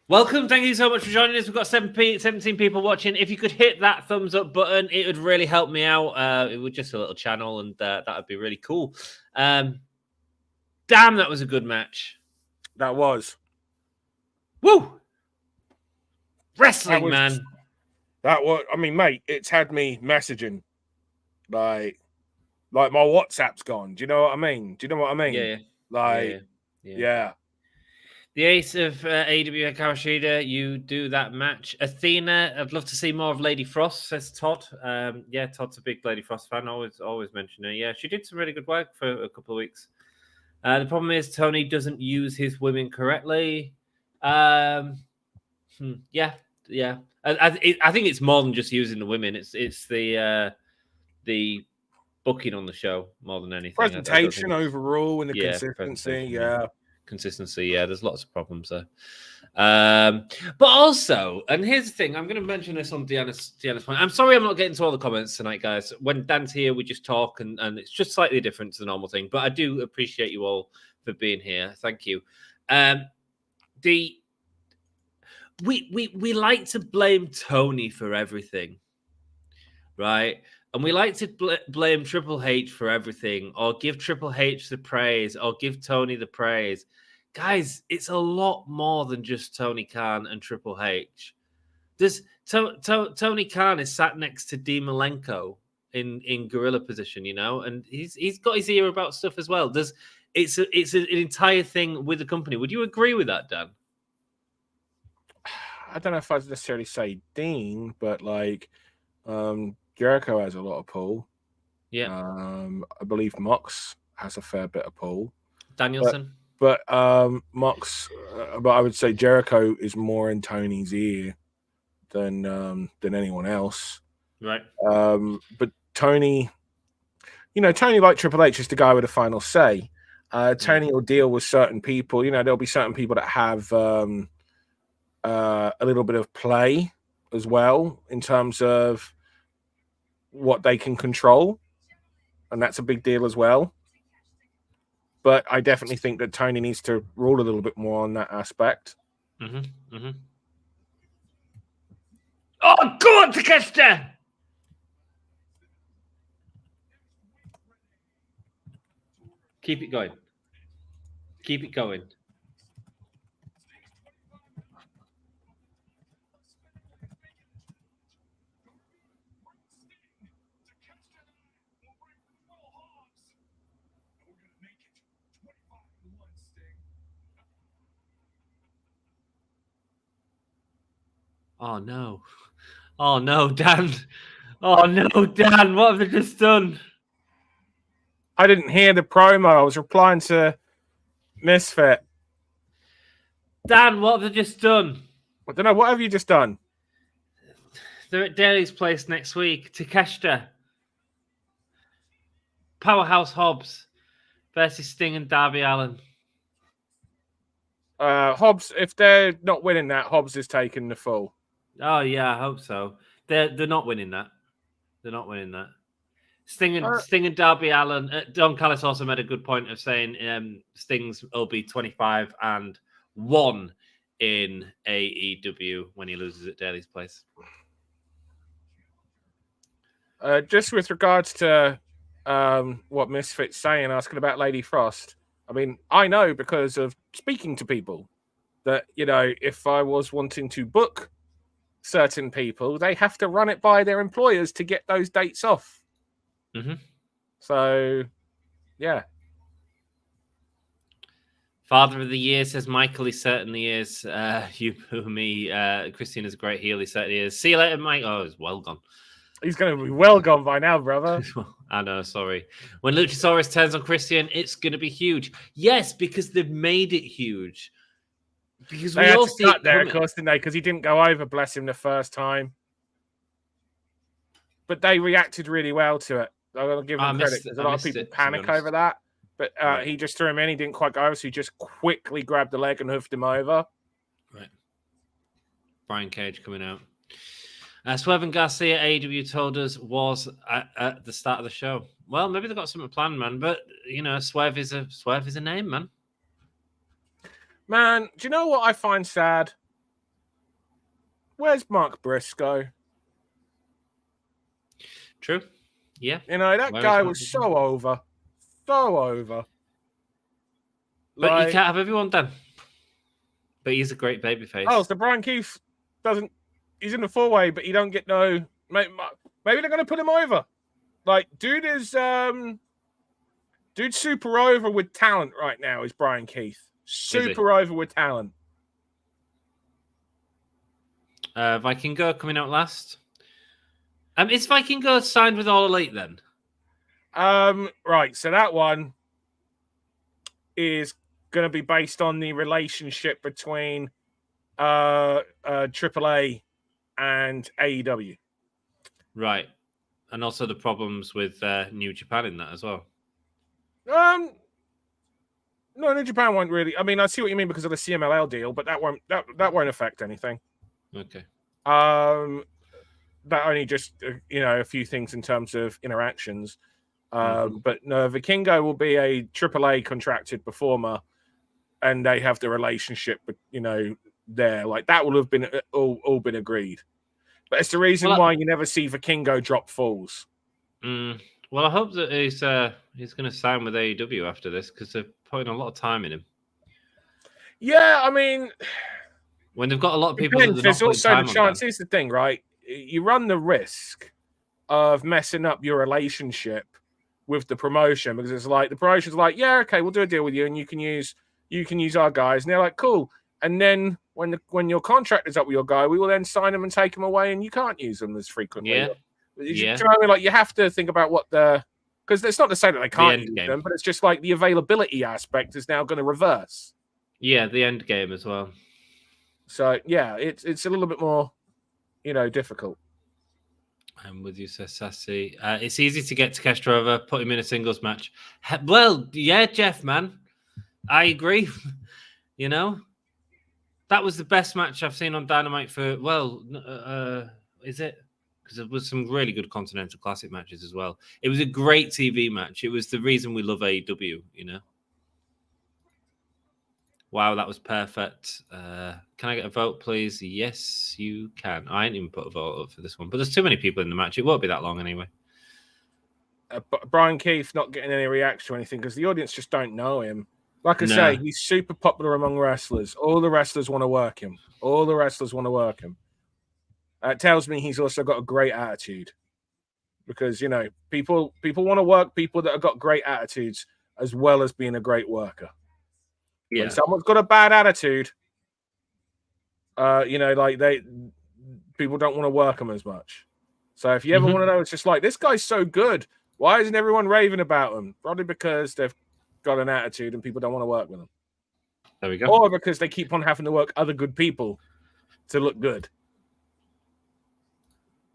Welcome. Thank you so much for joining us. We've got 17 people watching. If you could hit that thumbs up button, it would really help me out. It was just a little channel, and that would be really cool. Damn, that was a good match. That was. Woo! Wrestling, man. That was, I mean, mate, it's had me messaging. Like my WhatsApp's gone. Do you know what I mean? Yeah. The ace of AEW Kawashida, you do that match. Athena, I'd love to see more of Lady Frost, says Todd. Todd's a big Lady Frost fan. Always mention her. Yeah, she did some really good work for a couple of weeks. The problem is Tony doesn't use his women correctly. I think it's more than just using the women. It's the booking on the show more than anything. Presentation overall and the consistency. Consistency, there's lots of problems there. But also, and here's the thing, I'm going to mention this on Deanna's point. I'm sorry I'm not getting to all the comments tonight, guys. When Dan's here, we just talk, and it's just slightly different to the normal thing. But I do appreciate you all for being here. Thank you. We like to blame Tony for everything, right? And we like to blame Triple H for everything, or give Triple H the praise, or give Tony the praise. Guys, it's a lot more than just Tony Khan and Triple H. Tony Khan is sat next to Dean Malenko in gorilla position, and he's got his ear about stuff as well. It's an entire thing with the company. Would you agree with that, Dan? I don't know if I'd necessarily say Dean, but Jericho has a lot of pull. Yeah. I believe Mox has a fair bit of pull. Danielson. But Mox, but I would say Jericho is more in Tony's ear than anyone else. Right. But Tony, Tony, like Triple H, is the guy with the final say. Tony will deal with certain people. There'll be certain people that have a little bit of play as well in terms of what they can control, and that's a big deal as well. But I definitely think that Tony needs to rule a little bit more on that aspect. Oh, go on, Takeshita! Keep it going. Keep it going. Oh no, Dan. Oh no, Dan, what have they just done? I didn't hear the promo. I was replying to Misfit. Dan, what have they just done? I don't know. What have you just done? They're at Daly's place next week. Takeshita. Powerhouse Hobbs versus Sting and Darby Allin. Hobbs, if they're not winning that, Hobbs is taking the fall. Oh yeah, I hope so. They're not winning that. They're not winning that. Sting and Darby Allin. Don Callis also made a good point of saying Sting's will be 25-1 in AEW when he loses at Daly's place. Just with regards to what Misfit's saying, asking about Lady Frost. I mean, I know because of speaking to people that, if I was wanting to book certain people, they have to run it by their employers to get those dates off. Mm-hmm. So, yeah. Father of the Year says Michael, he certainly is. You boo me. Christina's a great heel, he certainly is. See you later, Mike. Oh, he's well gone. He's going to be well gone by now, brother. I know, sorry. When Luchasaurus turns on Christian, it's going to be huge. Yes, because they've made it huge. Because they we had all to see cut it there, coming. of course, didn't they? Because he didn't go over, bless him, the first time. But they reacted really well to it. I'll give them credit because a lot of people panic over that. But he just threw him in. He didn't quite go over, so he just quickly grabbed the leg and hoofed him over. Right. Brian Cage coming out. Swerve and Garcia, AEW told us, was at the start of the show. Well, maybe they've got something planned, man. But, Swerve is a name, man. Man, do you know what I find sad? Where's Mark Briscoe? True. Yeah. That guy was so over. So over. But you can't have everyone then. But he's a great babyface. Oh, so Brian Keith doesn't... He's in the 4-way, but he don't get no... Maybe they're going to put him over. Like, dude is... Dude's super over with talent right now, is Brian Keith. Super over with talent. Vikingo coming out last. Is Vikingo signed with All Elite then? Right, so that one is going to be based on the relationship between AAA and AEW. Right. And also the problems with New Japan in that as well. No, New Japan won't really. I mean, I see what you mean because of the CMLL deal, but that won't affect anything. Okay. That only just a few things in terms of interactions. But no, Vikingo will be a AAA contracted performer, and they have the relationship, there. Like that will have been all been agreed. But it's the reason why you never see Vikingo drop falls. Well, I hope that he's going to sign with AEW after this because they're putting a lot of time in him. Yeah, I mean, when they've got a lot of people, there's also the chance. Here's the thing, right? You run the risk of messing up your relationship with the promotion because it's like the promotion's like, yeah, okay, we'll do a deal with you, and you can use our guys, and they're like, cool. And then when your contract is up with your guy, we will then sign them and take them away, and you can't use them as frequently. Yeah. You know what I mean? Like you have to think about because it's not to say that they can't use them, but it's just like the availability aspect is now going to reverse. Yeah, the end game as well. So yeah, it's a little bit more, difficult. I'm with you, says Sassy. It's easy to get Takeshita over, put him in a singles match. Well, yeah, Jeff, man, I agree. That was the best match I've seen on Dynamite for. Is it? Because there was some really good Continental Classic matches as well. It was a great TV match. It was the reason we love AEW, Wow, that was perfect. Can I get a vote, please? Yes, you can. I ain't even put a vote up for this one, but there's too many people in the match. It won't be that long anyway. Brian Keith not getting any reaction or anything because the audience just don't know him. Like I say, he's super popular among wrestlers. All the wrestlers want to work him. It tells me he's also got a great attitude because, people want to work people that have got great attitudes as well as being a great worker. Yeah. When someone's got a bad attitude, people don't want to work them as much. So if you ever want to know, it's just like, this guy's so good. Why isn't everyone raving about him? Probably because they've got an attitude and people don't want to work with them. There we go. Or because they keep on having to work other good people to look good.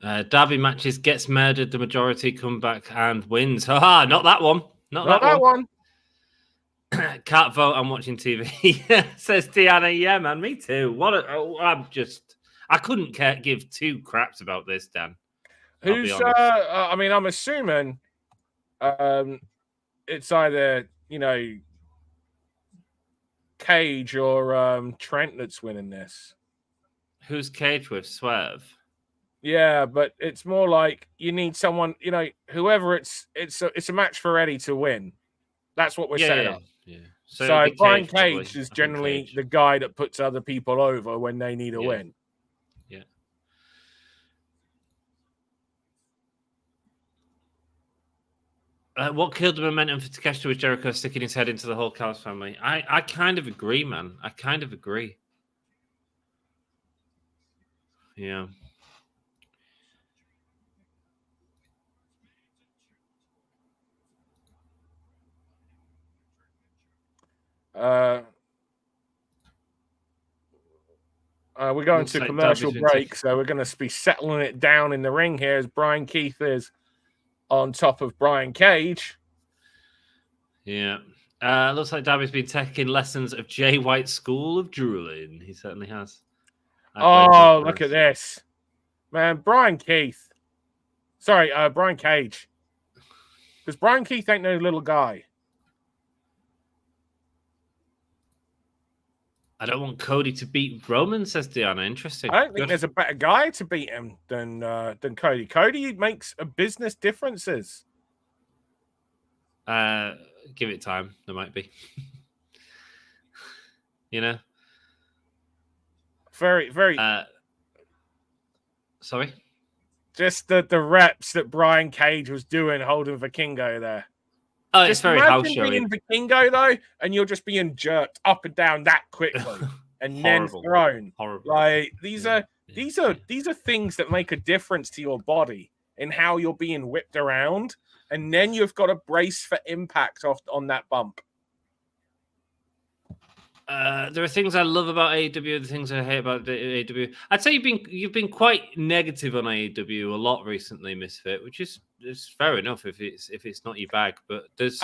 Derby matches, gets murdered, the majority come back and wins. Ha! Not that one. Not that one. Can't vote. I'm watching TV. Says Tiana. Yeah, man, me too. I couldn't give two craps about this, Dan. Who's? I'm assuming it's either Cage or Trent that's winning this. Who's Cage with? Swerve. Yeah, but it's more like you need someone. Whoever it's a match for Eddie to win. That's what we're setting up. Yeah. So Brian Cage is generally the guy that puts other people over when they need a win. Yeah. What killed the momentum for Takeshita was Jericho sticking his head into the whole Callis family. I kind of agree, man. I kind of agree. Yeah. We're going to commercial break, so we're going to be settling it down in the ring here as Brian Keith is on top of Brian Cage. Yeah. Looks like Darby's been taking lessons of Jay White's School of Drooling. He certainly has. Oh, look at this. Man, Brian Keith. Sorry, Brian Cage. Because Brian Keith ain't no little guy. I don't want Cody to beat Roman, says Deanna. Interesting. I don't think there's a better guy to beat him than Cody. Cody makes a business differences. Give it time. There might be. You know? Very, very... sorry? Just the reps that Brian Cage was doing holding Vikingo there. Oh, it's very house showy. Being Vikingo though, and you're just being jerked up and down that quickly, and then thrown. Horrible. Like these are things that make a difference to your body in how you're being whipped around, and then you've got to brace for impact on that bump. There are things I love about AEW, the things I hate about AEW. I'd say you've been quite negative on AEW a lot recently, Misfit, which is fair enough if it's not your bag. But there's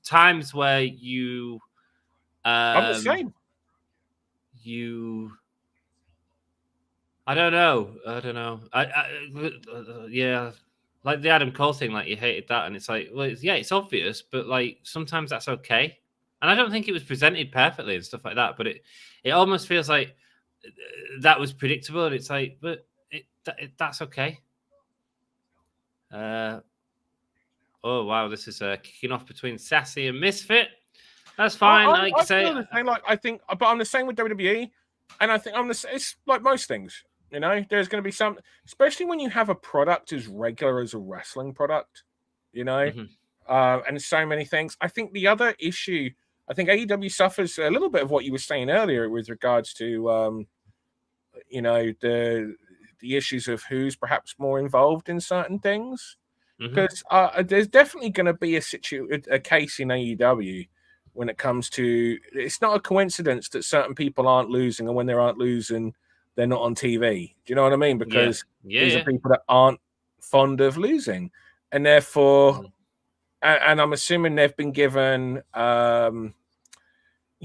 times where you I'm the same. I don't know. Yeah, like the Adam Cole thing, like you hated that, and it's like, well, it's obvious, but like sometimes that's okay. And I don't think it was presented perfectly and stuff like that, but it almost feels like that was predictable. And it's like, but that's okay. Oh wow, this is kicking off between Sassy and Misfit. That's fine. I think, but I'm the same with WWE, and I think it's like most things. You know, there's going to be some, especially when you have a product as regular as a wrestling product. You know, and so many things. I think the other issue. I think AEW suffers a little bit of what you were saying earlier with regards to, you know, the issues of who's perhaps more involved in certain things. Because there's definitely going to be a case in AEW when it comes to, it's not a coincidence that certain people aren't losing, and when they aren't losing, they're not on TV. Do you know what I mean? Because these are people that aren't fond of losing, and therefore. And I'm assuming they've been given, you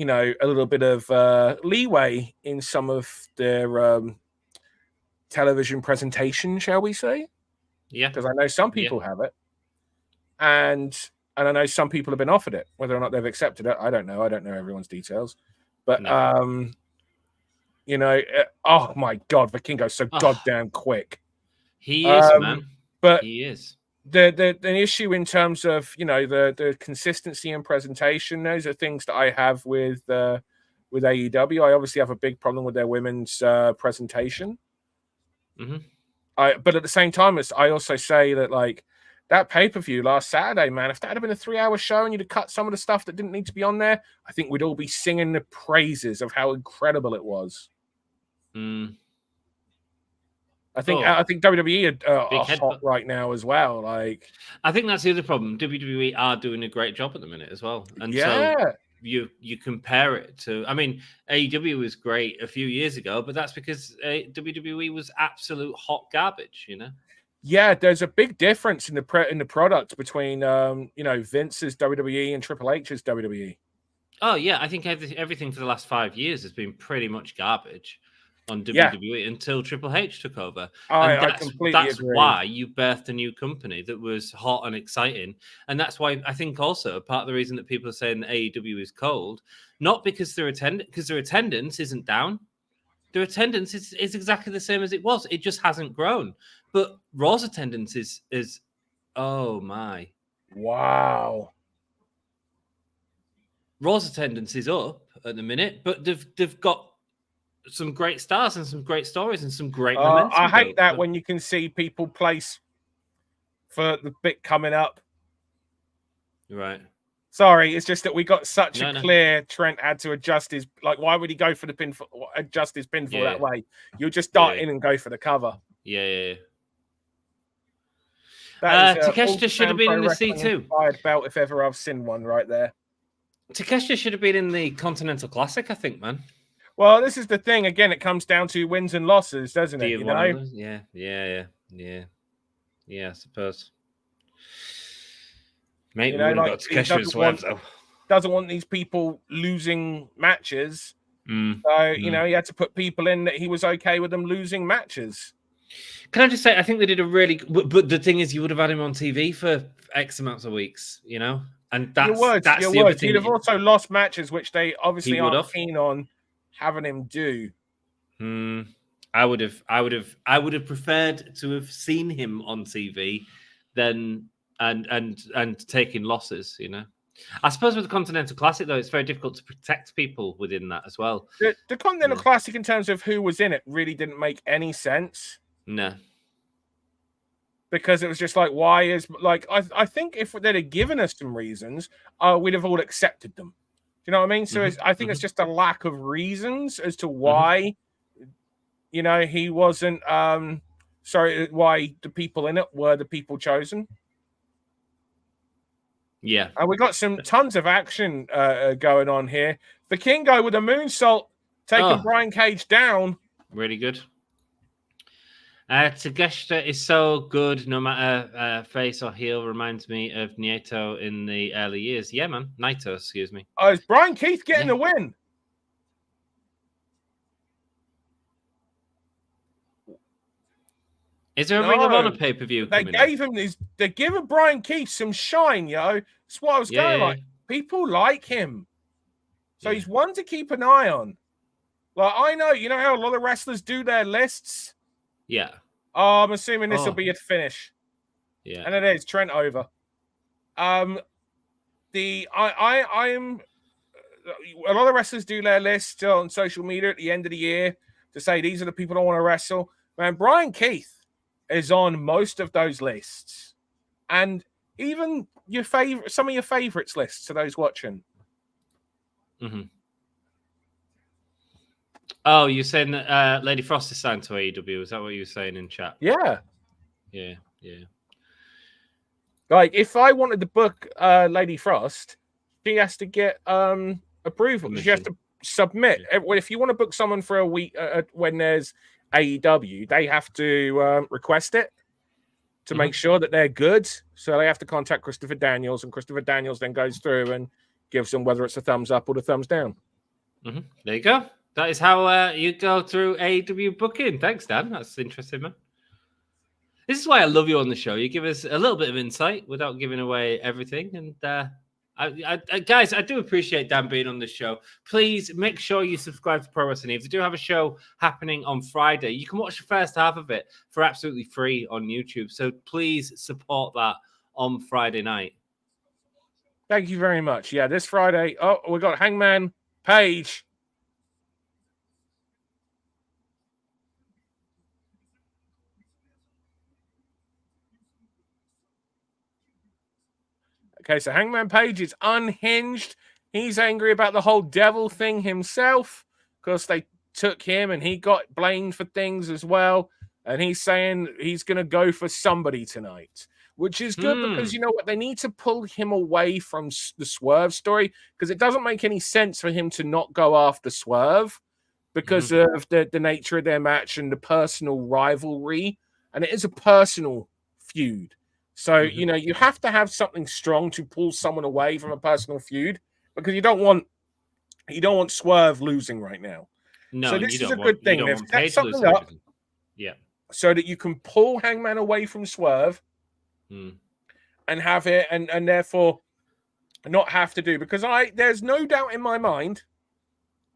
know, a little bit of leeway in some of their television presentation, shall we say? Yeah. Because I know some people have it, and I know some people have been offered it. Whether or not they've accepted it, I don't know. I don't know everyone's details, but you know, oh my God, Vikingo's so goddamn quick. He is, man. But he is. The issue in terms of, you know, the consistency and presentation, those are things that I have with AEW. I obviously have a big problem with their women's presentation. But at the same time, I also say that, like, that pay-per-view last Saturday, man, if that had been a 3-hour show and you'd have cut some of the stuff that didn't need to be on there, I think we'd all be singing the praises of how incredible it was. I think WWE are hot right now as well. Like, I think that's the other problem. WWE are doing a great job at the minute as well, and so you compare it to. I mean, AEW was great a few years ago, but that's because WWE was absolute hot garbage. You know. Yeah, there's a big difference in the product between you know, Vince's WWE and Triple H's WWE. Oh yeah, I think everything for the last 5 years has been pretty much garbage on WWE until Triple H took over. I completely that's agree. Why you birthed a new company that was hot and exciting. And that's why I think also part of the reason that people are saying that AEW is cold, not because their attendance isn't down. Their attendance is exactly the same as it was. It just hasn't grown. But Raw's attendance is oh my. Wow. Raw's attendance is up at the minute, but they've got some great stars and some great stories and some great momentum. I hate that when you can see people place for the bit coming up. Right. Sorry, it's just that we got such a clear Trent had to adjust his, like, why would he go for the pinfall, adjust his pinfall that way? You'll just dart in and go for the cover. Yeah. That is, Takeshita should have been in the C2 belt if ever I've seen one right there. Takeshita should have been in the Continental Classic, I think, man. Well, this is the thing. Again, it comes down to wins and losses, doesn't it? Yeah, I suppose. Maybe we like, got Takeshita and Swerve, though. Doesn't want these people losing matches. So, you know, he had to put people in that he was okay with them losing matches. Can I just say, I think they did a really... But the thing is, you would have had him on TV for X amounts of weeks, you know? And that's the other thing. He'd have also lost matches, which they obviously aren't keen on having him do. I would have preferred to have seen him on TV than and taking losses, you know. I suppose with the Continental Classic, though, it's very difficult to protect people within that as well. The Continental Classic, in terms of who was in it, really didn't make any sense. No. Because it was just like, why is... Like, I think if they'd have given us some reasons, we'd have all accepted them. Do you know what I mean? So I think it's just a lack of reasons as to why, you know, he wasn't... why the people in it were the people chosen. Yeah. And we got tons of action going on here. The Kingo with a moonsault taking Brian Cage down. Really good. Takeshita is so good, no matter face or heel. Reminds me of Naito in the early years. Yeah, man. Naito, excuse me. Oh, is Brian Keith getting the win? Is there a Ring of Honor pay-per-view coming They're giving Brian Keith some shine, yo. That's what I was going like. People like him. So he's one to keep an eye on. Like, I know, you know how a lot of wrestlers do their lists? Yeah. Oh, I'm assuming this will be a finish. Yeah. And it is. Trent over. I am... A lot of wrestlers do their list on social media at the end of the year to say, these are the people I want to wrestle. Man, Brian Keith is on most of those lists, and even some of your favorites lists to those watching. Oh, you're saying that Lady Frost is signed to AEW? Is that what you were saying in chat? Yeah. Like, if I wanted to book Lady Frost, she has to get approval. She has to submit. If you want to book someone for a week when there's AEW, they have to request it to make sure that they're good. So they have to contact Christopher Daniels, and Christopher Daniels then goes through and gives them whether it's a thumbs up or the thumbs down. There you go. That is how you go through AEW booking. Thanks, Dan. That's interesting, man. This is why I love you on the show. You give us a little bit of insight without giving away everything. And guys, I do appreciate Dan being on the show. Please make sure you subscribe to Pro Wrestling News. We do have a show happening on Friday. You can watch the first half of it for absolutely free on YouTube. So please support that on Friday night. Thank you very much. Yeah, this Friday. Oh, we got Hangman Page. Okay, so Hangman Page is unhinged. He's angry about the whole devil thing himself because they took him and he got blamed for things as well. And he's saying he's going to go for somebody tonight, which is good because, you know what, they need to pull him away from the Swerve story because it doesn't make any sense for him to not go after Swerve because of the nature of their match and the personal rivalry. And it is a personal feud. So, you know, you have to have something strong to pull someone away from a personal feud because you don't want Swerve losing right now. No, so this is a good thing. They've set something up so that you can pull Hangman away from Swerve and have it and therefore not have to do because there's no doubt in my mind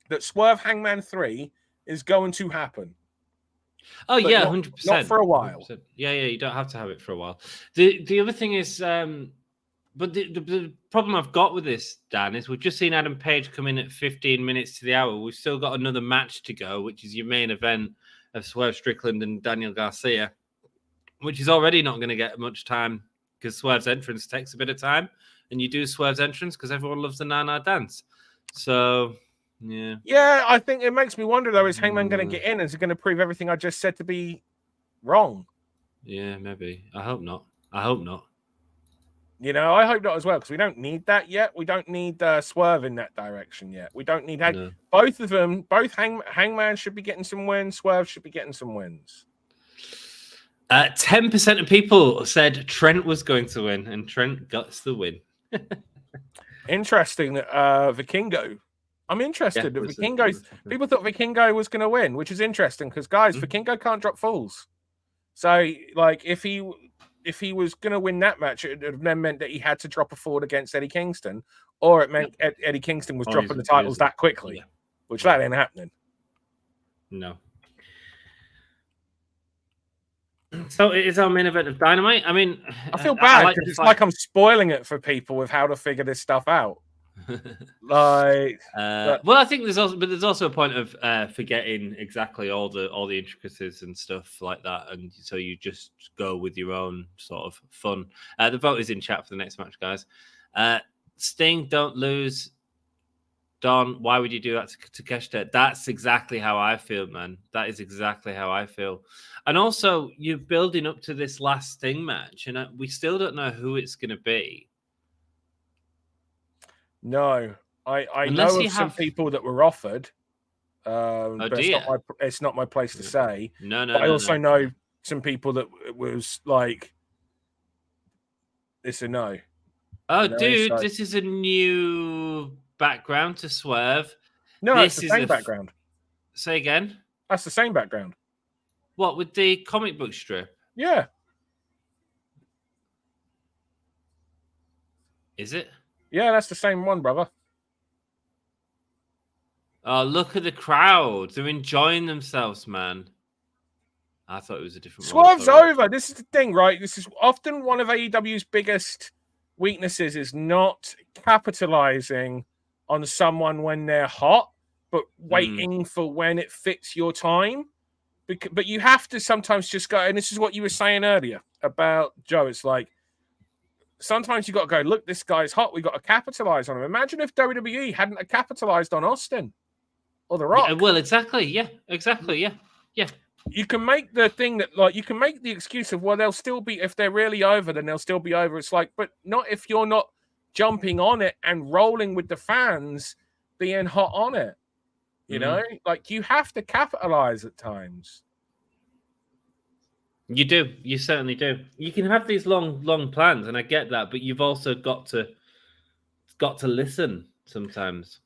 that Swerve Hangman 3 is going to happen. Oh, but yeah, 100%. Not for a while. 100%. Yeah, you don't have to have it for a while. The other thing is, but the problem I've got with this, Dan, is we've just seen Adam Page come in at 15 minutes to the hour. We've still got another match to go, which is your main event of Swerve Strickland and Daniel Garcia, which is already not going to get much time because Swerve's entrance takes a bit of time, and you do Swerve's entrance because everyone loves the Nana dance. So... Yeah, I think it makes me wonder, though, is Hangman going to get in? Is it going to prove everything I just said to be wrong? Yeah, maybe. I hope not. You know, I hope not as well, because we don't need that yet. We don't need Swerve in that direction yet. We don't need both of them. Both Hangman should be getting some wins. Swerve should be getting some wins. 10% of people said Trent was going to win, and Trent got the win. Interesting that Vikingo. I'm interested that Vikingo. People thought Vikingo was going to win, which is interesting because, guys, Vikingo can't drop falls. So, like, if he was going to win that match, it would have meant that he had to drop a fall against Eddie Kingston, or it meant Eddie Kingston was dropping the titles that quickly, which that ain't happening. No. So it is our main event of Dynamite. I mean, I feel bad because it's like I'm spoiling it for people with how to figure this stuff out. Well, I think there's also a point of forgetting exactly all the intricacies and stuff like that, and so you just go with your own sort of fun. The vote is in chat for the next match, guys. Sting, don't lose. Don, why would you do that to Takeshita? That's exactly how I feel, man. That is exactly how I feel. And also, you're building up to this last Sting match, and we still don't know who it's going to be. No, I know of some people that were offered. But it's not my place to say. No. I also know some people that it was like, it's a no. Oh, dude, this is a new background to Swerve. No, it's the same background. Say again? That's the same background. What, with the comic book strip? Yeah. Is it? Yeah, that's the same one, brother. Oh, look at the crowd. They're enjoying themselves, man. I thought it was a different Swerve's over. This is the thing, right? This is often one of AEW's biggest weaknesses is not capitalizing on someone when they're hot, but waiting for when it fits your time. But you have to sometimes just go, and this is what you were saying earlier about Joe. It's like, sometimes you got to go, look, this guy's hot. We got to capitalize on him. Imagine if WWE hadn't capitalized on Austin or The Rock. Yeah, well, exactly. Yeah, exactly. Yeah. Yeah. You can make the thing that, like, you can make the excuse of, well, they'll still be, if they're really over, then they'll still be over. It's like, but not if you're not jumping on it and rolling with the fans being hot on it. You know, like, you have to capitalize at times. You do. You certainly do. You can have these long plans, and I get that, but you've also got to listen sometimes.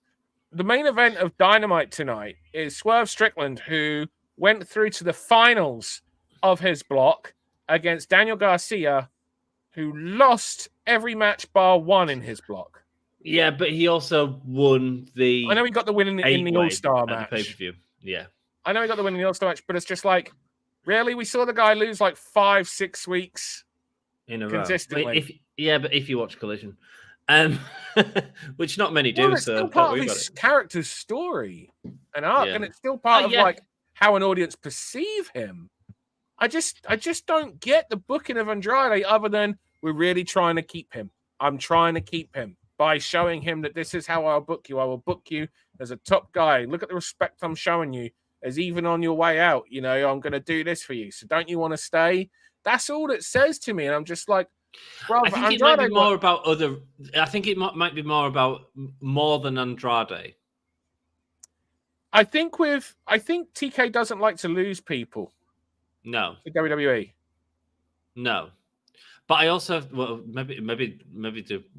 The main event of Dynamite tonight is Swerve Strickland, who went through to the finals of his block against Daniel Garcia, who lost every match bar one in his block. Yeah, but he also won the... I know he got the win in the All-Star match. The pay-per-view. Yeah. I know he got the win in the All-Star match, but it's just like, really? We saw the guy lose like 5-6 weeks in a consistently. Row. But if you watch Collision, which not many do. Well, it's still part of his character's story and arc, and it's still part of like how an audience perceive him. I just don't get the booking of Andrade other than we're really trying to keep him. I'm trying to keep him by showing him that this is how I'll book you. I will book you as a top guy. Look at the respect I'm showing you. As even on your way out, you know, I'm going to do this for you. So don't you want to stay? That's all it says to me. And I'm just like, bro, I think it might be more about other. I think it might be more about more than Andrade. I think TK doesn't like to lose people. No. To WWE. No. But I also, well, maybe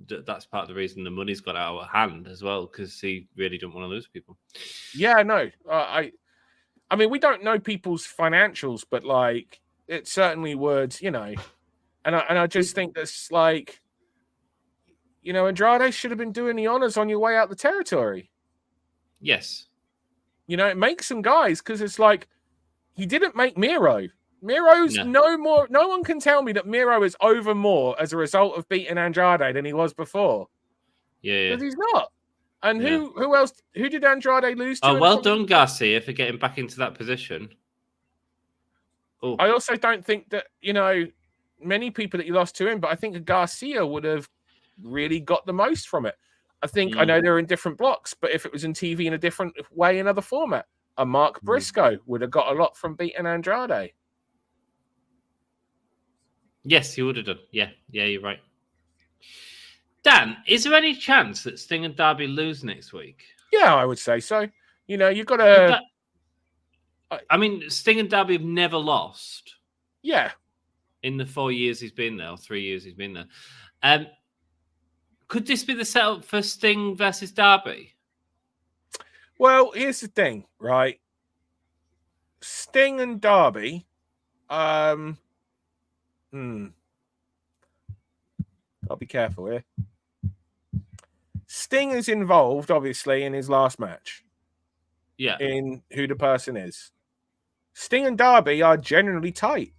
that's part of the reason the money's got out of hand as well, because he really don't want to lose people. Yeah, no. I mean, we don't know people's financials, but like, it certainly would, you know. And I just think that's like, you know, Andrade should have been doing the honors on your way out the territory. Yes. You know, it makes some guys, because it's like, he didn't make Miro. Miro's no more. No one can tell me that Miro is over more as a result of beating Andrade than he was before. Yeah. Because he's not. And who else? Who did Andrade lose to? Oh, well done, Garcia, for getting back into that position. Oh. I also don't think that, you know, many people that he lost to him, but I think Garcia would have really got the most from it. I think I know they're in different blocks, but if it was in TV in a different way, another format, a Mark Briscoe would have got a lot from beating Andrade. Yes, he would have done. Yeah, you're right. Dan, is there any chance that Sting and Darby lose next week? Yeah, I would say so. You've got to... I mean, Sting and Darby have never lost. Yeah. In the 4 years he's been there, or 3 years he's been there. Could this be the setup for Sting versus Darby? Well, here's the thing, right? Sting and Darby, I'll be careful here. Sting is involved, obviously, in his last match. Yeah. In who the person is. Sting and Darby are generally tight.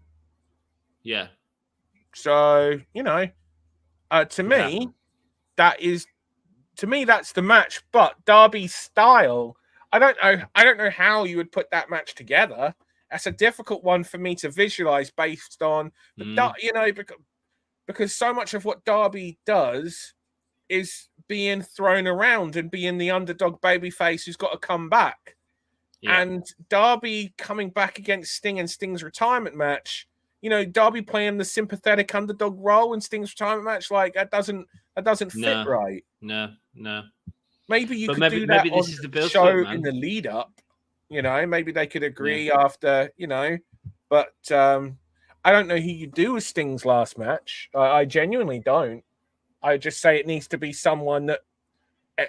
Yeah. So, to me, that's the match. But Darby's style, I don't know how you would put that match together. That's a difficult one for me to visualize based on, because so much of what Darby does is being thrown around and being the underdog babyface who's got to come back. Yeah. And Darby coming back against Sting and Sting's retirement match, Darby playing the sympathetic underdog role in Sting's retirement match, like that doesn't fit right. No. Maybe you could do that on the show in the lead up. Maybe they could agree after, but I don't know who you do with Sting's last match. I genuinely don't. I just say it needs to be someone that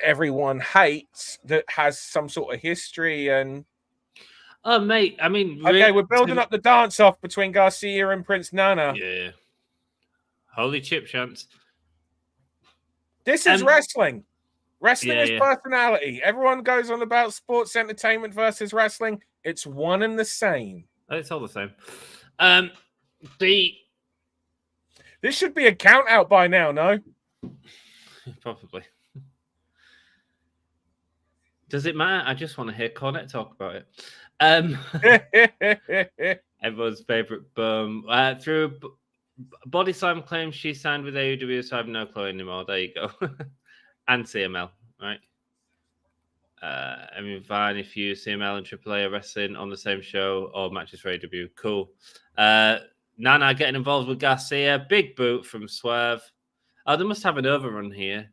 everyone hates, that has some sort of history. And oh, mate, I mean, okay, we're building up the dance off between Garcia and Prince Nana. Yeah, holy chip chance. This is wrestling. Wrestling is personality. Everyone goes on about sports entertainment versus wrestling. It's one and the same. It's all the same. This should be a count out by now, no? Probably. Does it matter? I just want to hear Cornette talk about it. Everyone's favorite bum. Through Body Slam claims she signed with AEW, so I have no clue anymore. There you go. And CML, right? I mean, fine if you CML and AAA are wrestling on the same show or matches for AEW. Cool. Nana getting involved with Garcia. Big boot from Swerve. Oh, they must have an overrun here.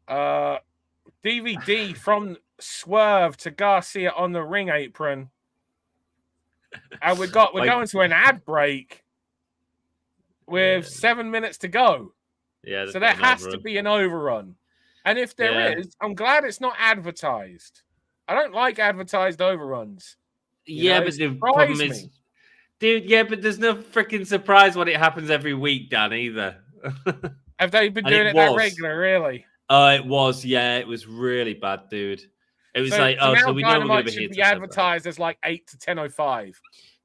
DVD from Swerve to Garcia on the ring apron. And we're going to an ad break with 7 minutes to go. Yeah, so there has to be an overrun. And if there is, I'm glad it's not advertised. I don't like advertised overruns. But the problem is, dude, but there's no freaking surprise when it happens every week, Dan, either. Have they been doing it that regular, really? Oh, it was. Yeah, it was really bad, dude. It was so we know we're going to be here. Be advertised as like 8 to 10:05.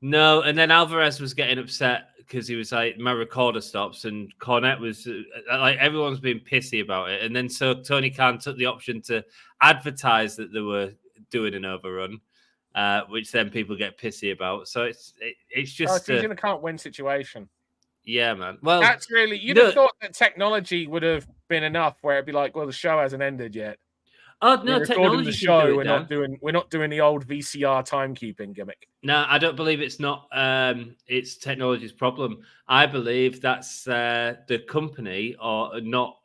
No, and then Alvarez was getting upset because he was like, my recorder stops, and Cornette was like, everyone's been pissy about it. And then so Tony Khan took the option to advertise that they were doing an overrun, which then people get pissy about. So it's just he's in a can't win situation. Yeah, man. Well, that's really, you'd have thought that technology would have been enough where it'd be like, well, the show hasn't ended yet. Oh no, technology. The show, we're not doing the old VCR timekeeping gimmick. No, I don't believe it's not. It's technology's problem. I believe that's the company or not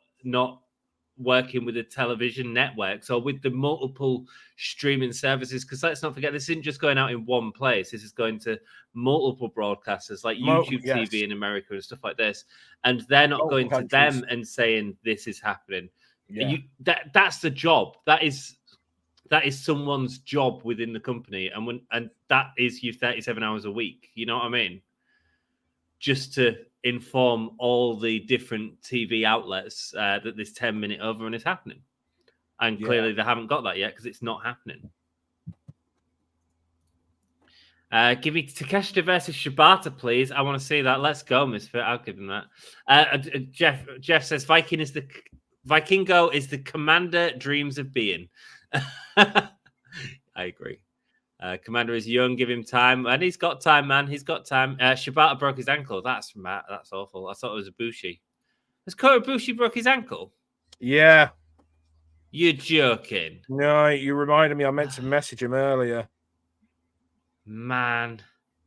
working with the television networks or with the multiple streaming services. Because let's not forget, this isn't just going out in one place. This is going to multiple broadcasters like YouTube TV in America and stuff like this, and they're not going to them and saying this is happening. Yeah. That's the job. That is someone's job within the company, and that is you 37 hours a week. You know what I mean? Just to inform all the different TV outlets that this 10-minute overrun is happening, and clearly they haven't got that yet because it's not happening. Give me Takeshita versus Shibata, please. I want to see that. Let's go, Misfit. I'll give him that. Jeff says Vikingo is the commander dreams of being. I agree. Commander is young, give him time. And he's got time, man. He's got time. Shibata broke his ankle. That's awful. I thought it was Ibushi. Has Kota Ibushi broke his ankle? Yeah. You're joking. No, you reminded me. I meant to message him earlier. Man.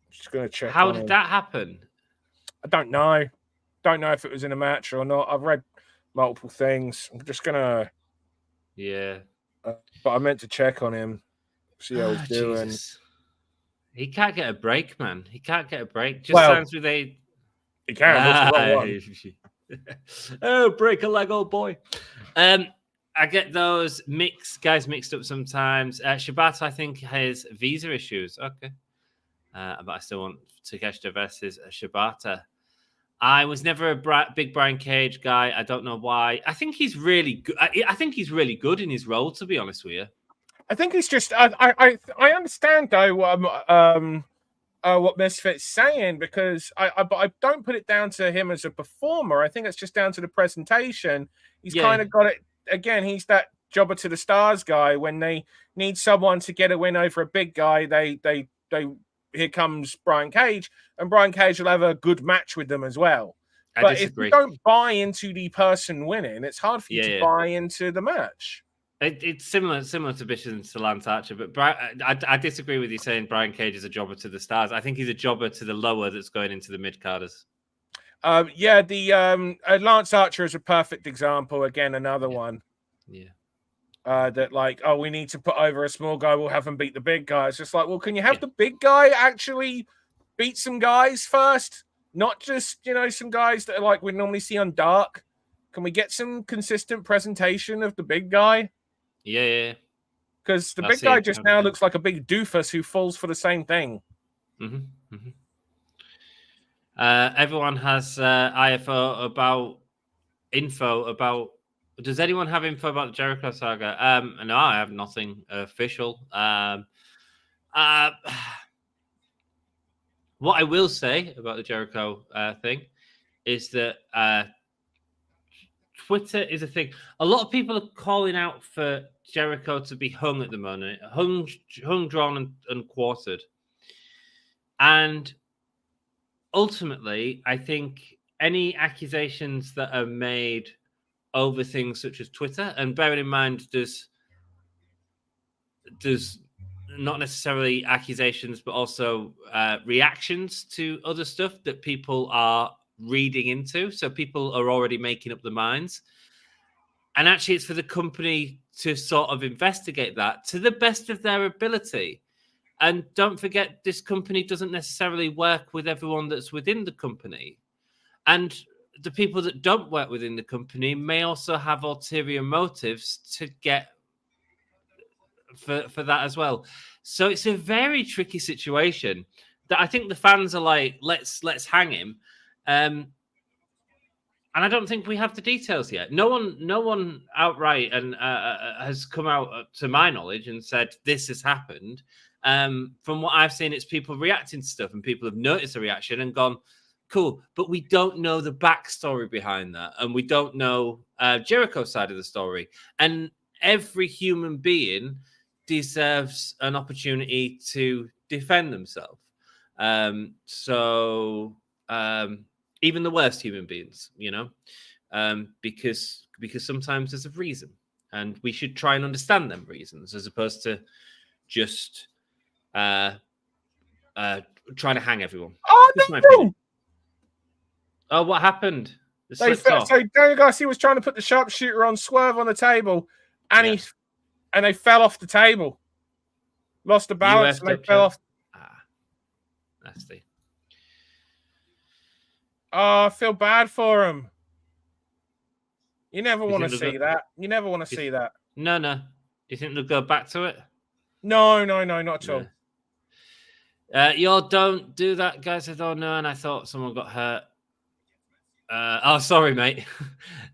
Just going to check. How did that happen? I don't know. don't know if it was in a match or not. I've read multiple things. I'm just gonna. Yeah. But I meant to check on him, see how he's doing. Jesus. He can't get a break, man. He can't get a break. Just sounds with a. He can. That's the wrong one. Oh, break a leg, old boy. I get those guys mixed up sometimes. Shibata, I think, has visa issues. Okay. But I still want Takeshita versus Shibata. I was never a big Brian Cage guy. I don't know why. I think he's really good. I think he's really good in his role, to be honest with you. I think he's just. I understand though. What Misfit's saying, because but I don't put it down to him as a performer. I think it's just down to the presentation. He's kind of got it again. He's that jobber to the stars guy. When they need someone to get a win over a big guy, they here comes Brian Cage, and Brian Cage will have a good match with them as well. But if you don't buy into the person winning, it's hard for you to buy into the match. It's similar to Bishop and to Lance Archer, but I disagree with you saying Brian Cage is a jobber to the stars. I think he's a jobber to the lower that's going into the mid-carders. Lance Archer is a perfect example. Again, another one. Yeah. That we need to put over a small guy, we'll have him beat the big guy. It's just like, well, can you have the big guy actually beat some guys first? Not just, some guys that are like we normally see on Dark. Can we get some consistent presentation of the big guy? Yeah. Because the big guy just now looks like a big doofus who falls for the same thing. Everyone has info about. Does anyone have info about the Jericho saga? No, I have nothing official. What I will say about the Jericho thing is that Twitter is a thing. A lot of people are calling out for Jericho to be hung at the moment, hung, drawn, and quartered. And ultimately, I think any accusations that are made over things such as Twitter, and bearing in mind, there's not necessarily accusations, but also reactions to other stuff that people are reading into. So people are already making up their minds. And actually, it's for the company to sort of investigate that to the best of their ability. And don't forget, this company doesn't necessarily work with everyone that's within the company. And the people that don't work within the company may also have ulterior motives to get for that as well. So it's a very tricky situation that I think the fans are like, let's hang him. And I don't think we have the details yet. No one outright and has come out, to my knowledge, and said this has happened. From what I've seen, it's people reacting to stuff, and people have noticed the reaction and gone, cool. But we don't know the backstory behind that, and we don't know Jericho's side of the story. And every human being deserves an opportunity to defend themselves. Even the worst human beings, because sometimes there's a reason, and we should try and understand them reasons as opposed to just trying to hang everyone. Oh, no! Oh, what happened? So Daniel Garcia was trying to put the sharpshooter on Swerve on the table, and they fell off the table, lost the balance, and they fell off. Nasty. Oh, I feel bad for him. You never want to see that. You never want to see that. No. Do you think they'll go back to it? No, not at all. You don't do that, guys. I don't know, and I thought someone got hurt. Sorry, mate.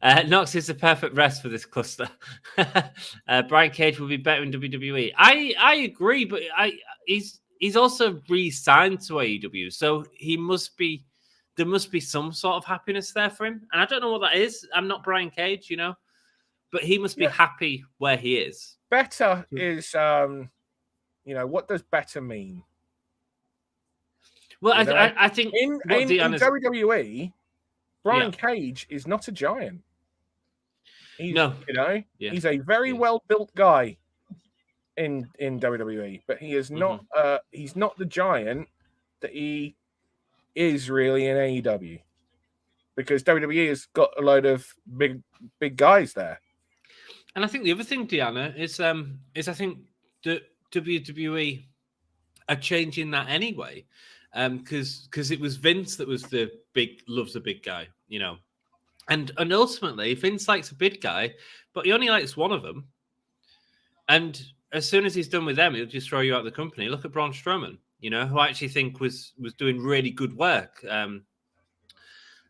Knox is the perfect rest for this cluster. Brian Cage will be better in WWE. I agree, but he's also re-signed to AEW, so there must be some sort of happiness there for him. And I don't know what that is. I'm not Brian Cage, but he must be happy where he is. Better is, what does better mean? Well, I think in WWE, Brian Cage is not a giant. He's a very well-built guy in WWE, but he is not. He's not the giant that he is really in AEW. because WWE has got a load of big guys there. And I think the other thing, Deanna, is I think that WWE are changing that anyway, because it was Vince that was loves a big guy, you know, and ultimately Vince likes a big guy, but he only likes one of them, and as soon as he's done with them, he'll just throw you out of the company. Look at Braun Strowman, you know, who I actually think was doing really good work,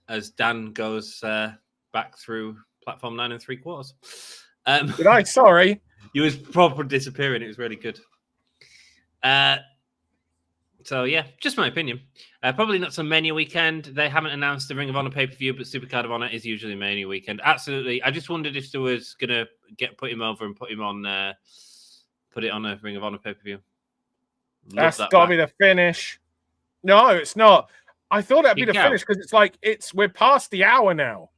as Dan goes back through platform 9 3/4. Did I? Sorry. He was proper disappearing. It was really good. So, yeah, just my opinion. Probably not some Mania weekend. They haven't announced the Ring of Honor pay-per-view, but Supercard of Honor is usually Mania weekend. Absolutely. I just wondered if there was going to put him over and put it on a Ring of Honor pay-per-view. That's got to be the finish. No, it's not. I thought that'd be the finish because it's like we're past the hour now.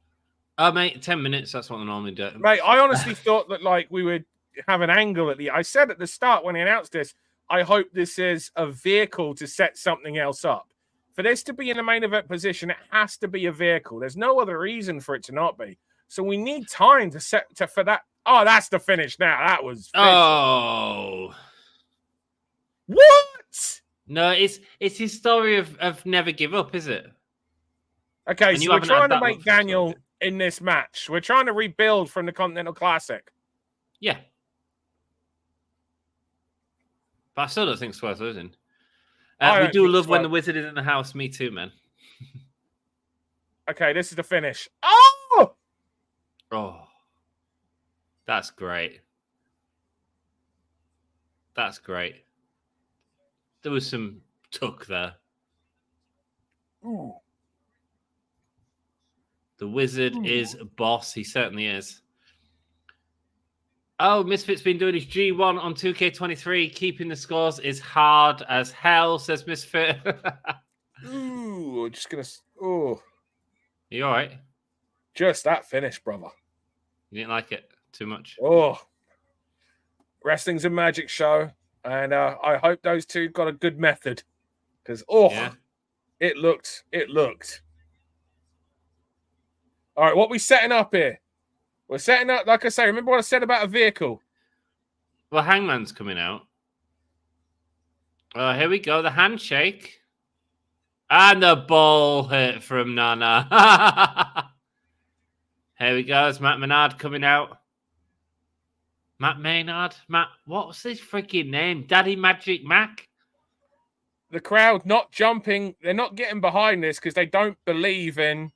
Oh, mate, 10 minutes. That's what I normally do. Mate, I honestly thought that like we would have an angle at the. I said at the start when he announced this, I hope this is a vehicle to set something else up. For this to be in the main event position, it has to be a vehicle. There's no other reason for it to not be. So we need time to for that. Oh, that's the finish now. That was. Oh. What? No, it's his story of never give up, is it? Okay, so we're trying to make Daniel in this match. We're trying to rebuild from the Continental Classic. Yeah. But I still don't think Swerve's losing. We do love when the Wizard is in the house. Me too, man. Okay, this is the finish. Oh! Oh. That's great. That's great. There was some tuck there. Ooh. The Wizard is a boss. He certainly is. Oh, Misfit's been doing his G1 on 2K23. Keeping the scores is hard as hell, says Misfit. Ooh, just gonna. Oh, you all right? Just that finish, brother. You didn't like it too much? Oh, wrestling's a magic show, and I hope those two got a good method because it looked. All right, what we setting up here? We're setting up, like I say, remember what I said about a vehicle? Well, Hangman's coming out. Here we go. The handshake. And the ball hit from Nana. Here we go. It's Matt Menard coming out. Matt Maynard? What's his freaking name? Daddy Magic Mac? The crowd not jumping. They're not getting behind this because they don't believe in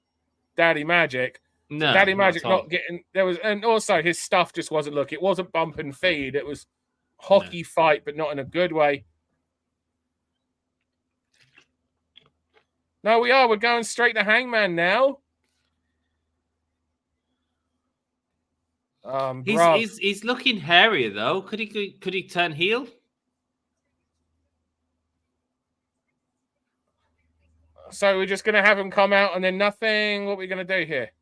Daddy Magic. No, Daddy Magic not getting there was, and also his stuff just wasn't look. It wasn't bump and feed. It was hockey fight, but not in a good way. No, we're going straight to Hangman now. He's looking hairier though. Could he turn heel? So we're just gonna have him come out and then nothing. What are we gonna do here?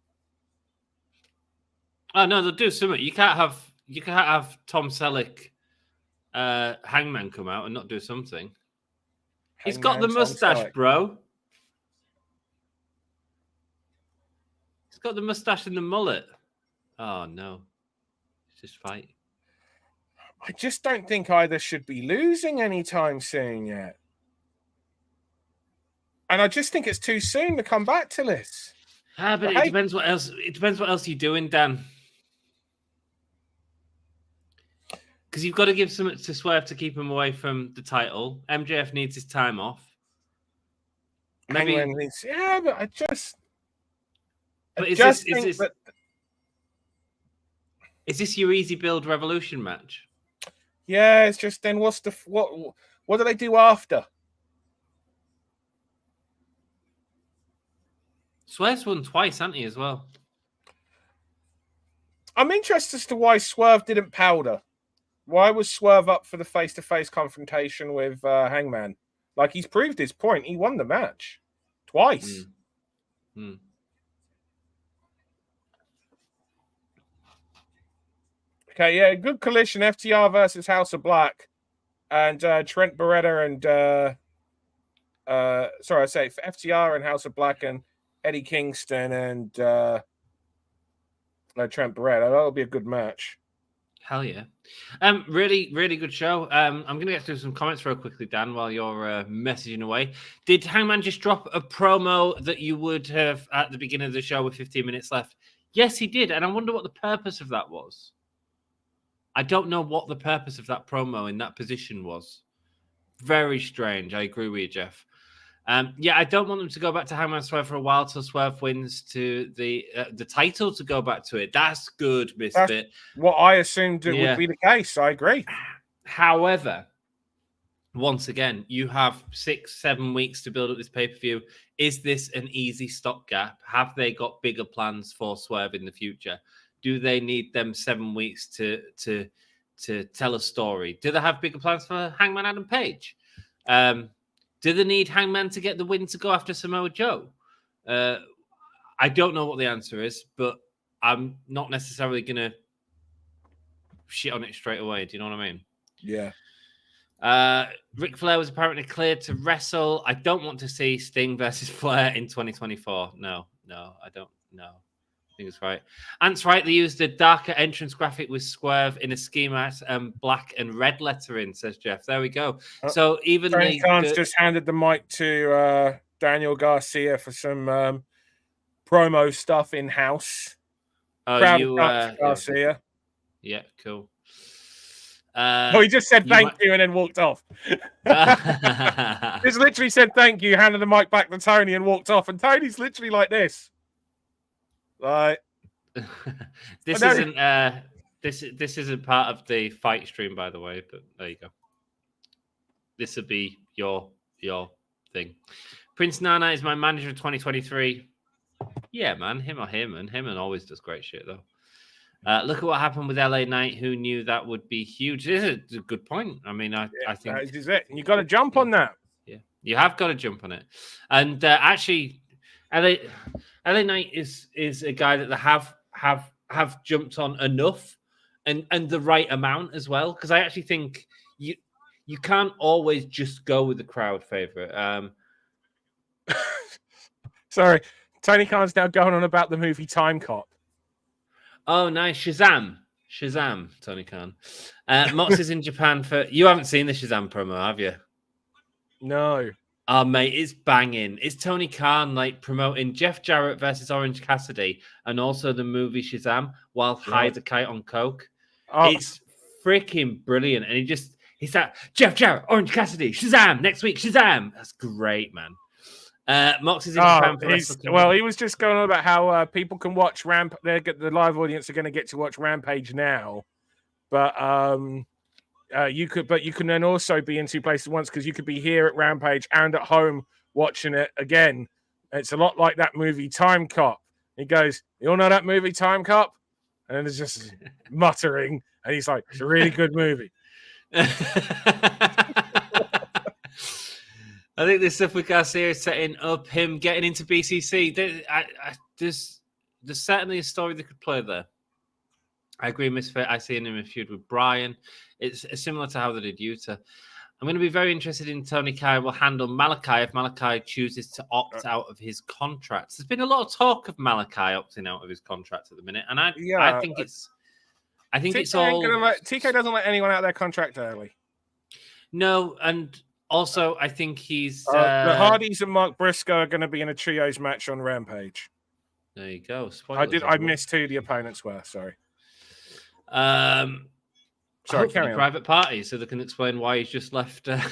Oh no, they'll do something. You can't have Tom Selleck, Hangman come out and not do something. He's got the mustache, bro. He's got the mustache and the mullet. Oh no, it's just fight. I just don't think either should be losing anytime soon yet. And I just think it's too soon to come back to this. But it depends what else. It depends what else you're doing, Dan. Because you've got to give something to Swerve to keep him away from the title. MJF needs his time off. Maybe, but I just. But is this your easy build Revolution match? Yeah, it's just then. What do they do after? Swerve's won twice, hasn't he, as well? I'm interested as to why Swerve didn't powder. Why was Swerve up for the face-to-face confrontation with Hangman? Like, he's proved his point. He won the match twice. Okay, yeah, good collision. FTR versus House of Black. And Trent Beretta and... FTR and House of Black and Eddie Kingston and Trent Barrett. That'll be a good match. Hell yeah. Really, really good show. I'm going to get through some comments real quickly, Dan, while you're messaging away. Did Hangman just drop a promo that you would have at the beginning of the show with 15 minutes left? Yes, he did. And I wonder what the purpose of that was. I don't know what the purpose of that promo in that position was. Very strange. I agree with you, Jeff. Yeah, I don't want them to go back to Hangman Swerve for a while till Swerve wins to the title to go back to it. That's good, Misfit. That's what I assumed it would be the case. I agree. However, once again, you have 6-7 weeks to build up this pay-per-view. Is this an easy stopgap? Have they got bigger plans for Swerve in the future? Do they need them 7 weeks to tell a story? Do they have bigger plans for Hangman Adam Page? Do they need Hangman to get the win to go after Samoa Joe? I don't know what the answer is, but I'm not necessarily going to shit on it straight away. Do you know what I mean? Yeah. Ric Flair was apparently cleared to wrestle. I don't want to see Sting versus Flair in 2024. No, I don't know. I think it's right. Ant's right. They used a darker entrance graphic with Swerve in a schemat, black and red lettering, says Jeff. There we go. So even Tony Khan's just handed the mic to Daniel Garcia for some promo stuff in house. Garcia. Yeah, cool. He just said thank you and then walked off. Just literally said thank you, handed the mic back to Tony and walked off. And Tony's literally like this. Like this isn't part of the fight stream, by the way, but there you go. This will be your thing. Prince Nana is my manager in 2023. Yeah, man, him always does great shit though. Look at what happened with LA Knight. Who knew that would be huge? This is a good point. I mean, I think that is it. And you got to jump on that. Yeah, you have got to jump on it. And actually, LA Knight is a guy that they have jumped on enough and the right amount as well. Because I actually think you can't always just go with the crowd favorite. Sorry, Tony Khan's now going on about the movie Time Cop. Oh, nice. Shazam, Tony Khan. Mox is in Japan for... You haven't seen the Shazam promo, have you? No. Oh, mate, it's banging. It's Tony Khan, like, promoting Jeff Jarrett versus Orange Cassidy and also the movie Shazam while high as a kite on coke. Oh. It's freaking brilliant. And he's like, Jeff Jarrett, Orange Cassidy, Shazam, next week, Shazam. That's great, man. Mox is in Japan for he was just going on about how people can watch the live audience are going to get to watch Rampage now, but you can then also be in two places at once because you could be here at Rampage and at home watching it again. It's a lot like that movie Time Cop. He goes, "You all know that movie Time Cop?" And then there's just muttering, and he's like, "It's a really good movie." I think this stuff with Garcia is setting up him getting into BCC. There's certainly a story that could play there. I agree, Misfit. I see him in a feud with Brian. It's similar to how they did Utah. I'm going to be very interested in Tony Khan will handle Malachi if Malachi chooses to opt out of his contract. There's been a lot of talk of Malachi opting out of his contract at the minute, and I think it's all. TK doesn't let anyone out of their contract early. No, and also I think he's the Hardys and Mark Briscoe are going to be in a trios match on Rampage. There you go. Spoilers, I missed who the opponents were. Sorry. Sorry, private party, so they can explain why he's just left Matt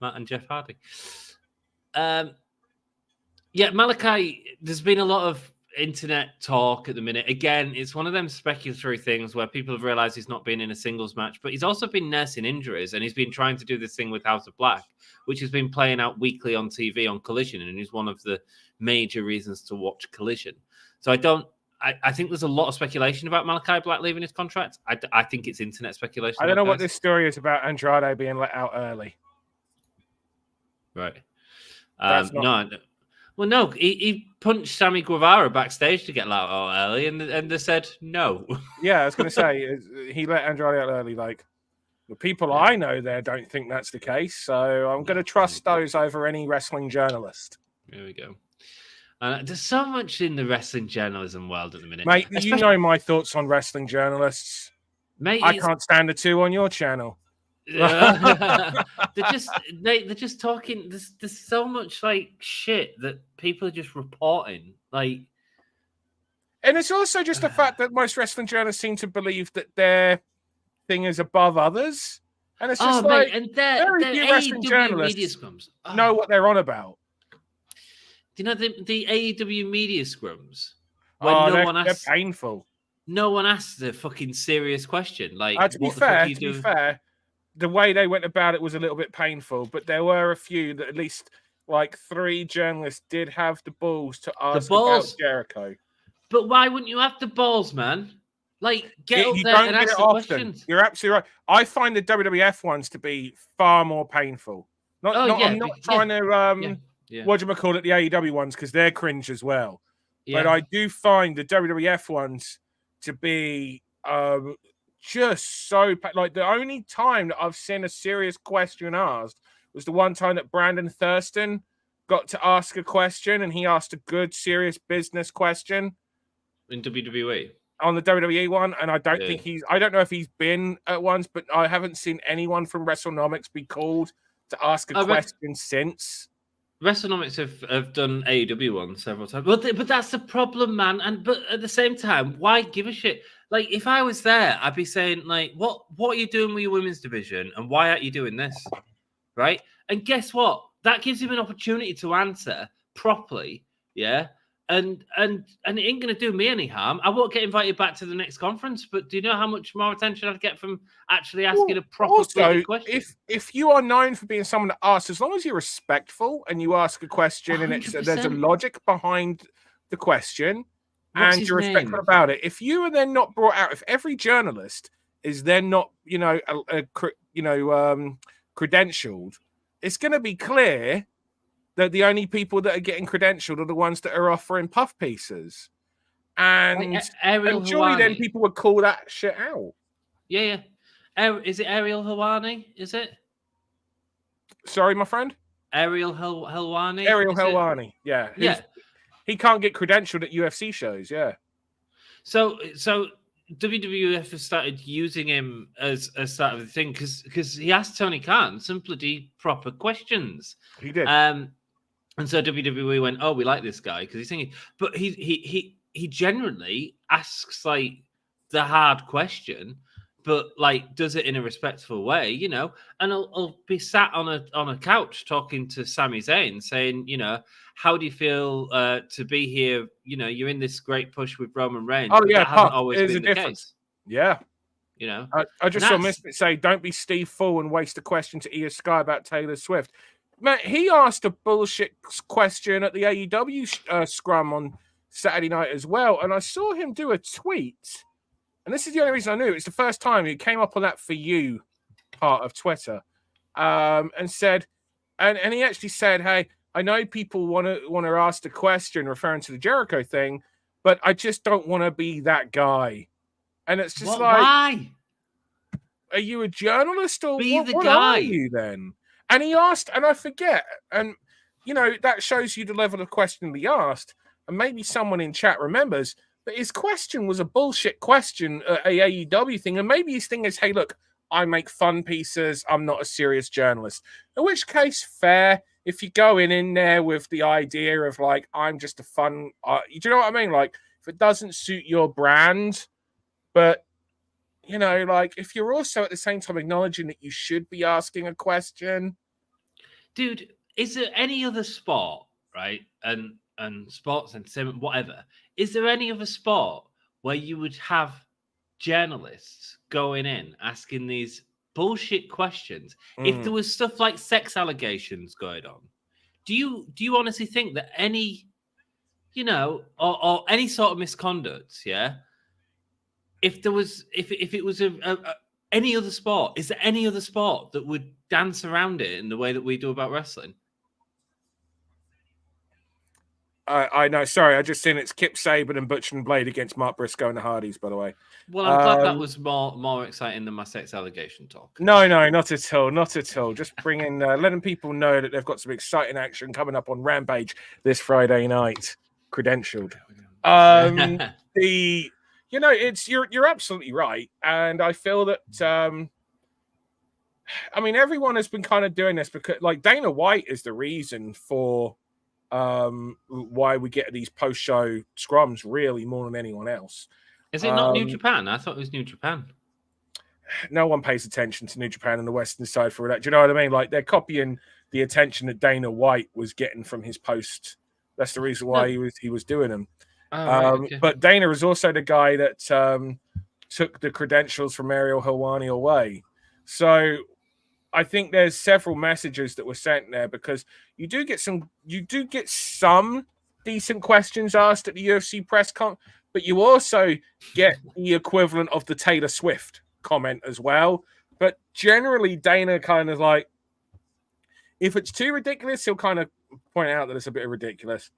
and Jeff Hardy. Malachi, there's been a lot of internet talk at the minute. Again, it's one of them speculatory things where people have realized he's not been in a singles match, but he's also been nursing injuries, and he's been trying to do this thing with House of Black, which has been playing out weekly on TV on Collision, and is one of the major reasons to watch Collision. So I think there's a lot of speculation about Malachi Black leaving his contract. I think it's internet speculation. I don't know what this story is about Andrade being let out early. Right. No, he punched Sammy Guevara backstage to get let out early, and they said no. Yeah, I was going to say, he let Andrade out early. Like, the people I know there don't think that's the case, so I'm going to trust those over any wrestling journalist. There we go. And there's so much in the wrestling journalism world at the minute. Mate, you know my thoughts on wrestling journalists. Mate, I can't stand the two on your channel. they're just talking. There's so much like shit that people are just reporting. Like, and it's also just the fact that most wrestling journalists seem to believe that their thing is above others. And it's just mate, and very few wrestling journalists know what they're on about. Do you know the AEW media scrums? When they're painful. No one asks a fucking serious question. Like, to be fair, the way they went about it was a little bit painful, but there were a few that at least like 3 journalists did have the balls to ask about Jericho. But why wouldn't you have the balls, man? Like, get up there and ask the questions. You're absolutely right. I find the WWF ones to be far more painful. I'm not trying to whatchamacallit, the AEW ones, because they're cringe as well. Yeah. But I do find the WWF ones to be just so like the only time that I've seen a serious question asked was the one time that Brandon Thurston got to ask a question, and he asked a good, serious business question in WWE on the WWE one. And I don't think I don't know if he's been at once, but I haven't seen anyone from WrestleNomics be called to ask a question since. WrestleNomics have done AEW ones several times, but that's the problem, man. But at the same time, why give a shit? Like, if I was there, I'd be saying, like, what are you doing with your women's division, and why aren't you doing this, right? And guess what? That gives him an opportunity to answer properly, yeah. And it ain't gonna do me any harm. I won't get invited back to the next conference, but do you know how much more attention I'd get from actually asking a proper question? If you are known for being someone that asks, as long as you're respectful and you ask a question 100%. And there's a logic behind the question, and you're respectful about it. If you are then not brought out, if every journalist is then not, credentialed, it's going to be clear that the only people that are getting credentialed are the ones that are offering puff pieces. And surely then people would call that shit out. Yeah. Is it Ariel Helwani? Is it? Sorry, my friend? Ariel Helwani? Ariel Helwani, yeah. He can't get credentialed at UFC shows, yeah. So WWF has started using him as sort of the thing because he asked Tony Khan some bloody proper questions. He did. And so WWE went, "Oh, we like this guy because he's thinking," but he genuinely asks like the hard question, but like does it in a respectful way, you know. And I'll be sat on a couch talking to Sami Zayn, saying, you know, how do you feel to be here? You know, you're in this great push with Roman Reigns. Oh yeah, that hasn't always been the case. Yeah. You know, I just saw Misfit say, "Don't be Steve Full and waste a question to Io Sky about Taylor Swift." Man, he asked a bullshit question at the AEW scrum on Saturday night as well, and I saw him do a tweet, and this is the only reason I knew. It's the first time he came up on that For You part of Twitter, and said, and he actually said, "Hey, I know people want to ask the question referring to the Jericho thing, but I just don't want to be that guy." And it's just why? Are you a journalist or what are you then? And he asked, and I forget, and you know that shows you the level of question he asked. And maybe someone in chat remembers, but his question was a bullshit question, a AEW thing, and maybe his thing is, "Hey, look, I make fun pieces. I'm not a serious journalist." In which case, fair. If you're going in there with the idea of like, I'm just a fun, do you know what I mean? Like, if it doesn't suit your brand, but you know, like if you're also at the same time acknowledging that you should be asking a question. Dude, is there any other sport, right? And sports entertainment, whatever. Is there any other sport where you would have journalists going in asking these bullshit questions? If there was stuff like sex allegations going on, do you honestly think that any, you know, or any sort of misconduct, yeah? If there was, if it was any other sport, is there any other sport that would dance around it in the way that we do about wrestling? I know. Sorry, I just seen it's Kip Sabian and Butch and Blade against Mark Briscoe and the Hardys, by the way. Well, I'm glad that was more exciting than my sex allegation talk. No, not at all. Not at all. Just bringing, letting people know that they've got some exciting action coming up on Rampage this Friday night. credentialed. You're absolutely right, and I feel that everyone has been kind of doing this because, like, Dana White is the reason for why we get these post-show scrums, really, more than anyone else. Is it not New Japan? I thought it was New Japan. No one pays attention to New Japan on the Western side for that. Do you know what I mean? Like, they're copying the attention that Dana White was getting from his post. That's the reason why he was doing them. Okay. But Dana is also the guy that took the credentials from Ariel Helwani away. So I think there's several messages that were sent there, because you do get some decent questions asked at the UFC press con, but you also get the equivalent of the Taylor Swift comment as well. But generally, Dana kind of, like, if it's too ridiculous, he'll kind of point out that it's a bit ridiculous.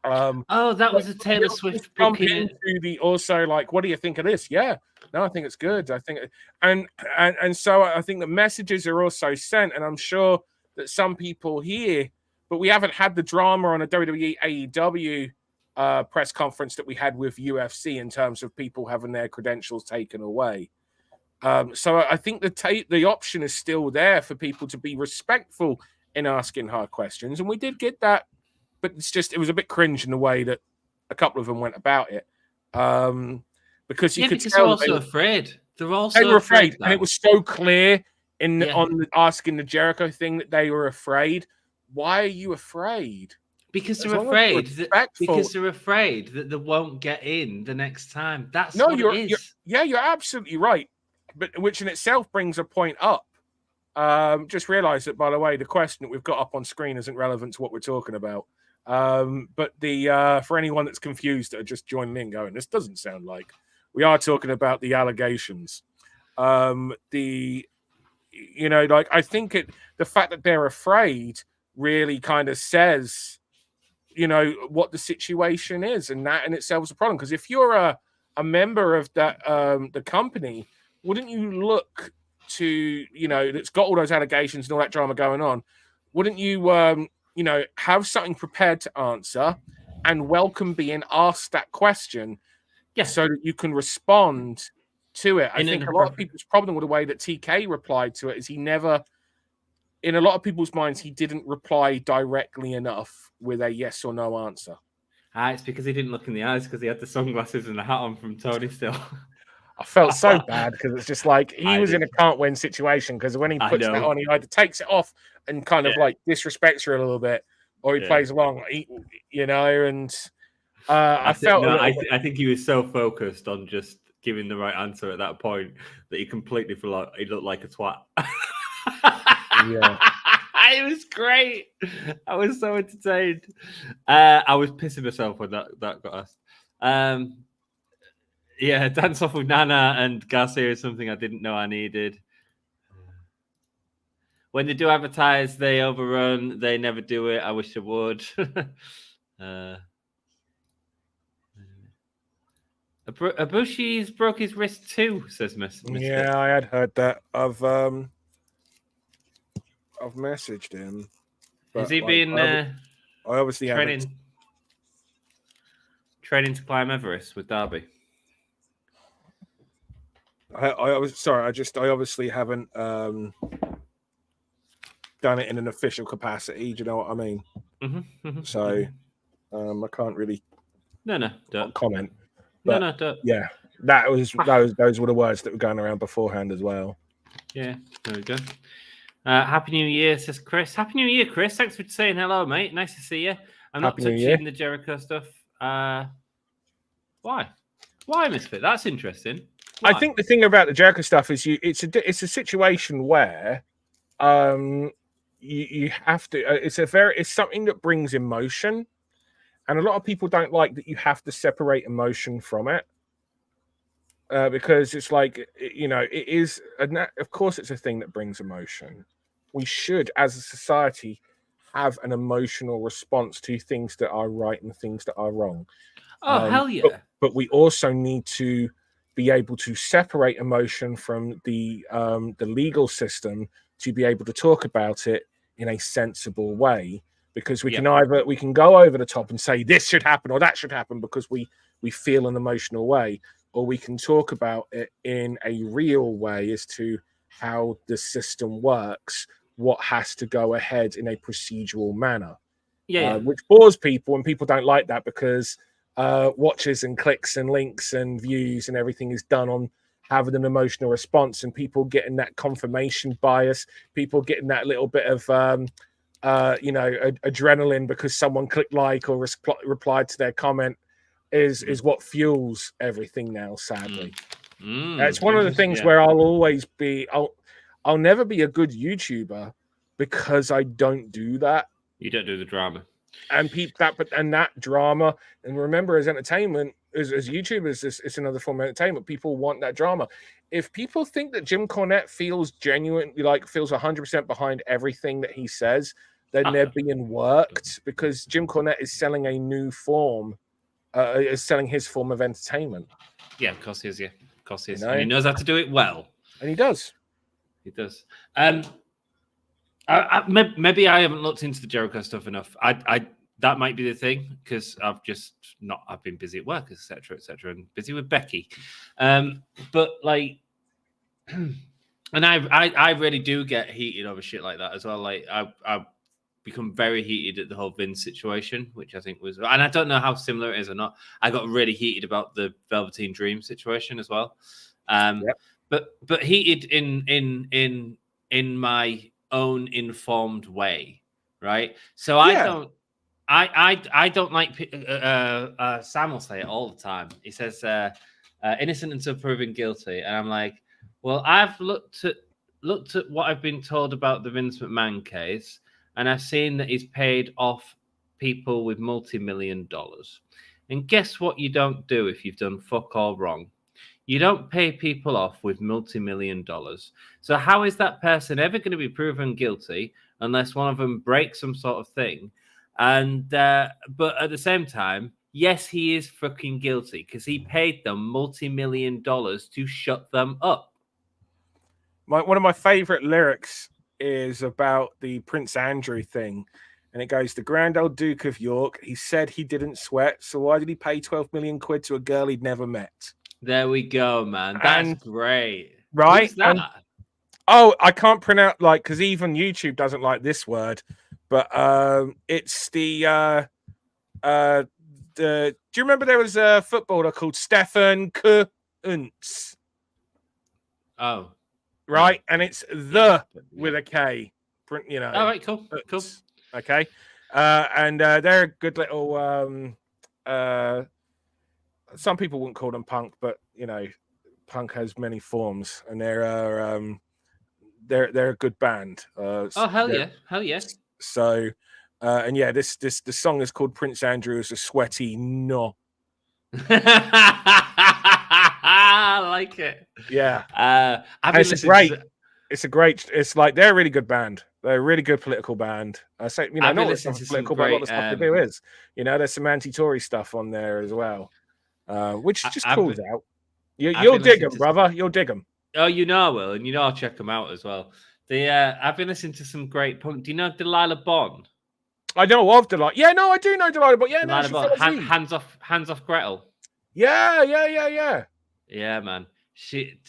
That was a Taylor Swift booking. Also, like, what do you think of this? Yeah, no, I think it's good. I think, and so I think the messages are also sent, and I'm sure that some people hear, but we haven't had the drama on a WWE AEW press conference that we had with UFC in terms of people having their credentials taken away. So I think the option is still there for people to be respectful in asking hard questions, and we did get that. But it was a bit cringe in the way that a couple of them went about it. Because you could tell they're also afraid. They were afraid. And it was so clear on asking the Jericho thing that they were afraid. Why are you afraid? Because they're afraid. Because they're afraid that they won't get in the next time. That's what it is. You're absolutely right. But which in itself brings a point up. Just realised that, by the way, the question that we've got up on screen isn't relevant to what we're talking about. But for anyone that's confused that are just joining in going, this doesn't sound like, we are talking about the allegations. I think the fact that they're afraid really kind of says, what the situation is, and that in itself is a problem. Because if you're a member of that the company, wouldn't you look to, that's got all those allegations and all that drama going on, wouldn't you have something prepared to answer and welcome being asked that question, so that you can respond to it? I think a lot of people's problem with the way that TK replied to it is he never, in a lot of people's minds, he didn't reply directly enough with a yes or no answer. It's because he didn't look in the eyes, because he had the sunglasses and the hat on from Tony still. I felt so bad, because it's just like he was in a can't win situation, because when he puts that on, he either takes it off and kind of like disrespects her a little bit, or he plays along, and I think he was so focused on just giving the right answer at that point that he completely forgot he looked like a twat. It was great. I was so entertained. I was pissing myself when that got asked. Dance off with Nana and Garcia is something I didn't know I needed. When they do advertise, they overrun. They never do it. I wish they would. Ibushi's broke his wrist too, says Miss. Yeah, I had heard that. I've messaged him. Has he been? I obviously training to climb Everest with Darby. I obviously haven't done it in an official capacity. Do you know what I mean? So I can't really don't comment. But, don't. Yeah, those were the words that were going around beforehand as well. Yeah, there we go. Happy New Year, says Chris. Happy New Year, Chris. Thanks for saying hello, mate. Nice to see you. I'm not touching the Jericho stuff. Why, Misfit? That's interesting. Why? I think the thing about the Jericho stuff is it's a situation where you have to. It's something that brings emotion, and a lot of people don't like that you have to separate emotion from it. Because it's like, it is, of course, it's a thing that brings emotion. We should, as a society, have an emotional response to things that are right and things that are wrong. Oh, hell yeah. But we also need to be able to separate emotion from the legal system to be able to talk about it in a sensible way because we can go over the top and say this should happen or that should happen because we feel an emotional way, or we can talk about it in a real way as to how the system works, what has to go ahead in a procedural manner. Which bores people, and people don't like that because watches and clicks and links and views and everything is done on having an emotional response, and people getting that confirmation bias, people getting that little bit of adrenaline because someone clicked like or replied to their comment is what fuels everything now, sadly. It's one of the things where I'll never be a good YouTuber because I don't do that. You don't do the drama. And that drama, and remember, as entertainment, as YouTubers, it's another form of entertainment. People want that drama. If people think that Jim Cornette feels 100% behind everything that he says, then they're being worked, because Jim Cornette is selling a new form, is selling his form of entertainment. Yeah, of course he is. Yeah, of course he is. And he knows how to do it well. And he does. He does. Maybe I haven't looked into the Jericho stuff enough. That might be the thing, because I've been busy at work, etc., and busy with Becky. But like, and I really do get heated over shit like that as well. Like I've become very heated at the whole Vince situation, which I think was, and I don't know how similar it is or not. I got really heated about the Velveteen Dream situation as well. But heated in my own informed way, right? So I don't like Sam will say it all the time. He says innocent until proven guilty, and I'm like, well, I've looked at what I've been told about the Vince McMahon case, and I've seen that he's paid off people with multi-million dollars. And guess what you don't do if you've done fuck all wrong? You don't pay people off with multi-million dollars. So how is that person ever going to be proven guilty unless one of them breaks some sort of thing? And but at the same time, yes, he is fucking guilty because he paid them multi-million dollars to shut them up. One of my favorite lyrics is about the Prince Andrew thing. And it goes, the grand old Duke of York, he said he didn't sweat. So why did he pay 12 million quid to a girl he'd never met? There we go, man. That's great. Right? Who's that? I can't pronounce, because even YouTube doesn't like this word. But it's the do you remember there was a footballer called Stefan Kuntz? Oh. Right? And it's with a K. You know. All right, cool. Cool. Okay. And they're a good little some people wouldn't call them punk, but you know, punk has many forms, and they're a good band. Oh hell yeah! So, and yeah, the song is called Prince Andrew is a Sweaty No. I like it. Yeah. It's great. It's like they're a really good band. They're a really good political band. I say, you know, not listening to political, but a lot of stuff they do is. You know, there's some anti-Tory stuff on there as well. Which just cools out. You'll dig them, brother. You'll dig them. Oh, you know I will, and you know I'll check them out as well. I've been listening to some great punk. Do you know Delilah Bond? I know of Delilah. Yeah, no, I do know Delilah Bond. Yeah, Delilah Bond. Hands off Gretel. Yeah. Yeah, man.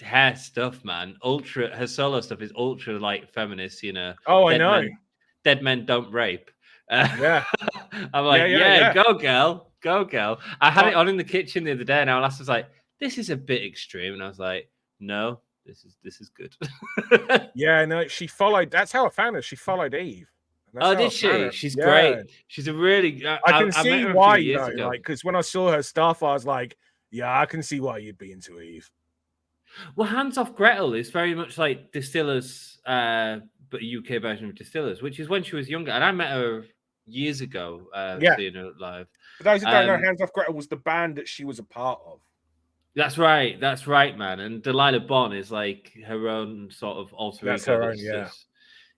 Her stuff, man. Her solo stuff is ultra like feminist. You know. Oh, I know. Dead men don't rape. Yeah. I'm like, yeah, go girl. Go, girl. I had it on in the kitchen the other day, and our lass was like, this is a bit extreme. And I was like, no, this is good. Yeah, no, she followed. That's how I found her. She followed Eve. Oh, did she? She's great. She's a really. I can see why, though. Like, because when I saw her stuff, I was like, yeah, I can see why you'd be into Eve. Well, Hands Off Gretel is very much like Distillers, but a UK version of Distillers, which is when she was younger. And I met her years ago, seeing her live. For those who don't know, Hands Off Gretel was the band that she was a part of. That's right, man. And Delilah Bond is like her own sort of alter ego. That's her own, yeah.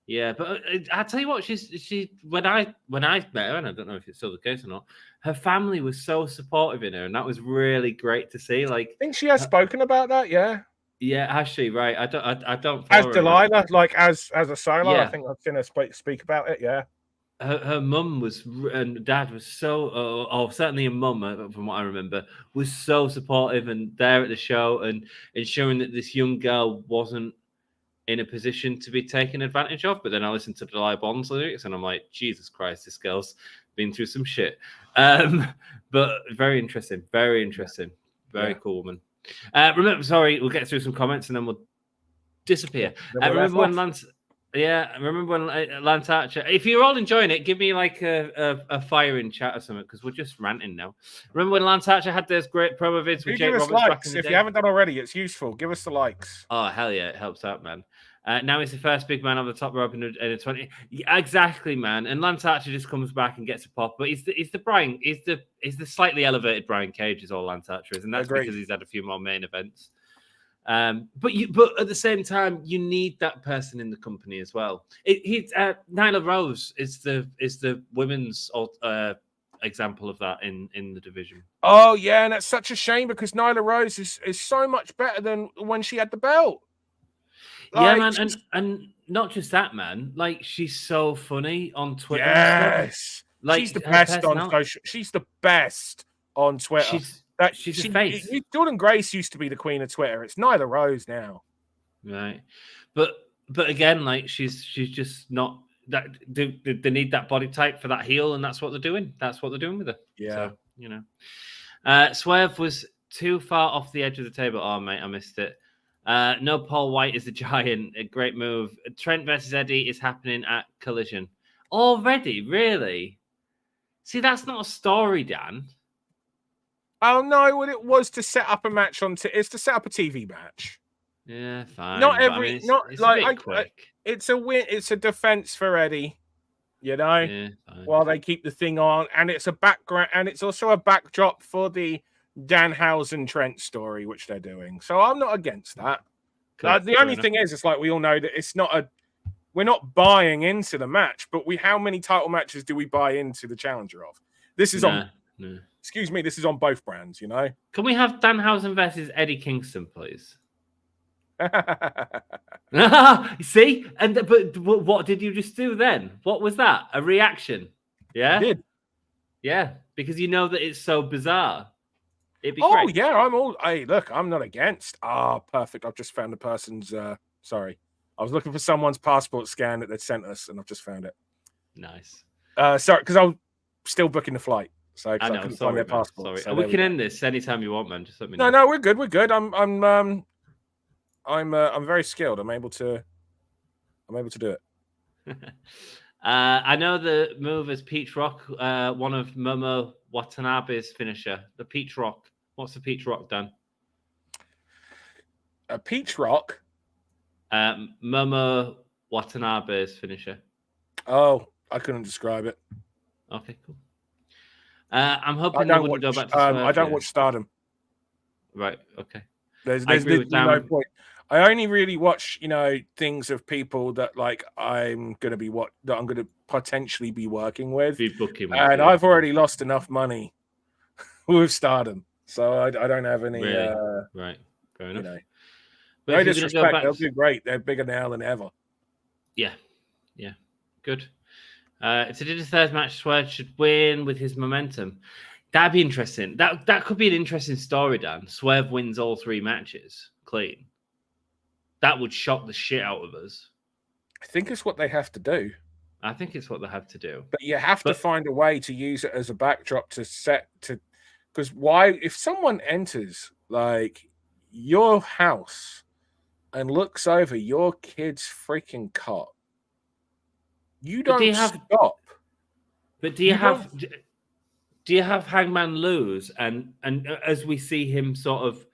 Yeah, but I tell you what, she when I met her, and I don't know if it's still the case or not, her family was so supportive in her, and that was really great to see. Like, I think she has spoken about that, yeah. Yeah, has she? Right. I don't as Delilah, like as a solo, yeah. I think I've seen her speak about it, yeah. her mum and dad was so, or certainly her mum, from what I remember, was so supportive and there at the show and ensuring that this young girl wasn't in a position to be taken advantage of. But then I listened to the Live Bonds lyrics and I'm like, Jesus Christ, this girl's been through some shit. But very interesting, very cool woman. Remember, sorry, we'll get through some comments and then we'll disappear. Remember when Lance Archer, if you're all enjoying it, give me like a fire in chat or something, because we're just ranting now. Remember when Lance Archer had those great promo vids with Jake Roberts back in the day? If you haven't done already, it's useful. Give us the likes. Oh, hell yeah, it helps out, man. Now he's the first big man on the top rope in a 20. Yeah, exactly, man. And Lance Archer just comes back and gets a pop, but he's the slightly elevated Brian Cage is all Lance Archer is, and that's because he's had a few more main events. But at the same time, you need that person in the company as well. Nyla Rose is the women's example of that in the division. Oh yeah, and that's such a shame because Nyla Rose is so much better than when she had the belt. Like, yeah, man, and not just that, man. Like, she's so funny on Twitter. Yes, like, she's the best on social. She's the best on Twitter. She's a face. Jordan Grace used to be the queen of Twitter. It's Nyla Rose now, right? But again, like she's just not that. They need that body type for that heel, and that's what they're doing. That's what they're doing with her. Yeah, so, Swerve was too far off the edge of the table. Oh mate, I missed it. No, Paul White is the Giant. A great move. Trent versus Eddie is happening at Collision already. Really? See, that's not a story, Dan. Oh no! What it was to set up a match it's to set up a TV match. Yeah, fine. Not every, it's a win. It's a defense for Eddie, while they keep the thing on, and it's a background, and it's also a backdrop for the Danhausen Trent story, which they're doing. So I'm not against that. The only thing is, it's like we all know that it's not we're not buying into the match, but how many title matches do we buy into the challenger of? This is on. No. Excuse me, this is on both brands, Can we have Danhausen versus Eddie Kingston, please? See? But what did you just do then? What was that? A reaction? Yeah? I did. Yeah, because you know that it's so bizarre. It'd be great. Yeah, hey, look, I'm not against. Perfect. I've just found the person's, sorry. I was looking for someone's passport scan that they'd sent us, and I've just found it. Nice. Sorry, because I was still booking the flight. So I couldn't find their passport. Sorry. So we can end this anytime you want, man. Just let me know. No, we're good. We're good. I'm very skilled. I'm able to do it. I know the move is Peach Rock, one of Momo Watanabe's finisher. The Peach Rock. What's the Peach Rock, Dan? A Peach Rock? Momo Watanabe's finisher. Oh, I couldn't describe it. Okay, cool. I'm hoping they wouldn't go back to Swerve, I don't watch Stardom. Right, okay. There's no point. I only really watch, things of people that like I'm going to potentially be working with. And I've already lost enough money with Stardom. So I don't have any right. Fair enough. No disrespect, they'll do great. They're bigger now than ever. Yeah. Good. If they did a third match, Swerve should win with his momentum. That'd be interesting. That could be an interesting story, Dan. Swerve wins all 3 matches clean. That would shock the shit out of us. I think it's what they have to do. I think it's what they have to do. But you have to find a way to use it as a backdrop because if someone enters like your house and looks over your kid's freaking cot, you don't stop. But do you have Hangman lose and as we see him sort of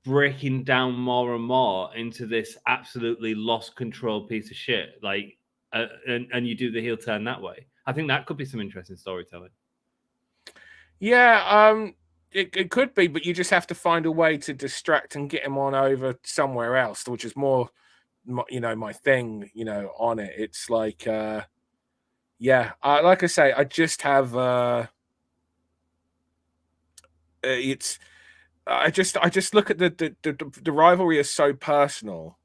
breaking down more and more into this absolutely lost control piece of shit, like and you do the heel turn that way? I think that could be some interesting storytelling. Yeah, it could be, but you just have to find a way to distract and get him on over somewhere else, which is more my thing, on it. It's like, like I say, I just have, I just look at the rivalry as so personal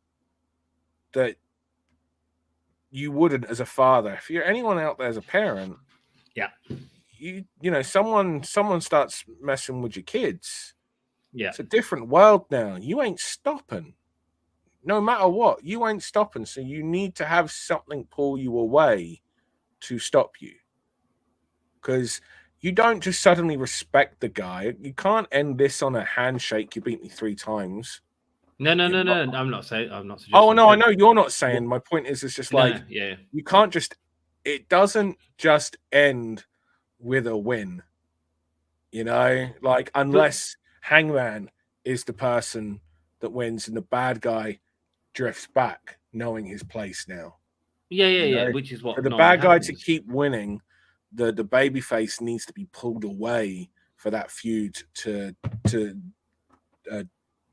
that you wouldn't as a father. If you're anyone out there as a parent, yeah, you know, someone starts messing with your kids. Yeah, it's a different world now. You ain't stopping. No matter what, you ain't stopping. So you need to have something pull you away to stop you. Because you don't just suddenly respect the guy. You can't end this on a handshake. You beat me 3 times. No. I'm not saying. I'm not suggesting. Oh no, I know you're not saying. My point is, it's just like you can't just. It doesn't just end with a win. You know, like unless Hangman is the person that wins and the bad guy drifts back, knowing his place now. Yeah. Which is what for the bad guy to keep winning. The babyface needs to be pulled away for that feud to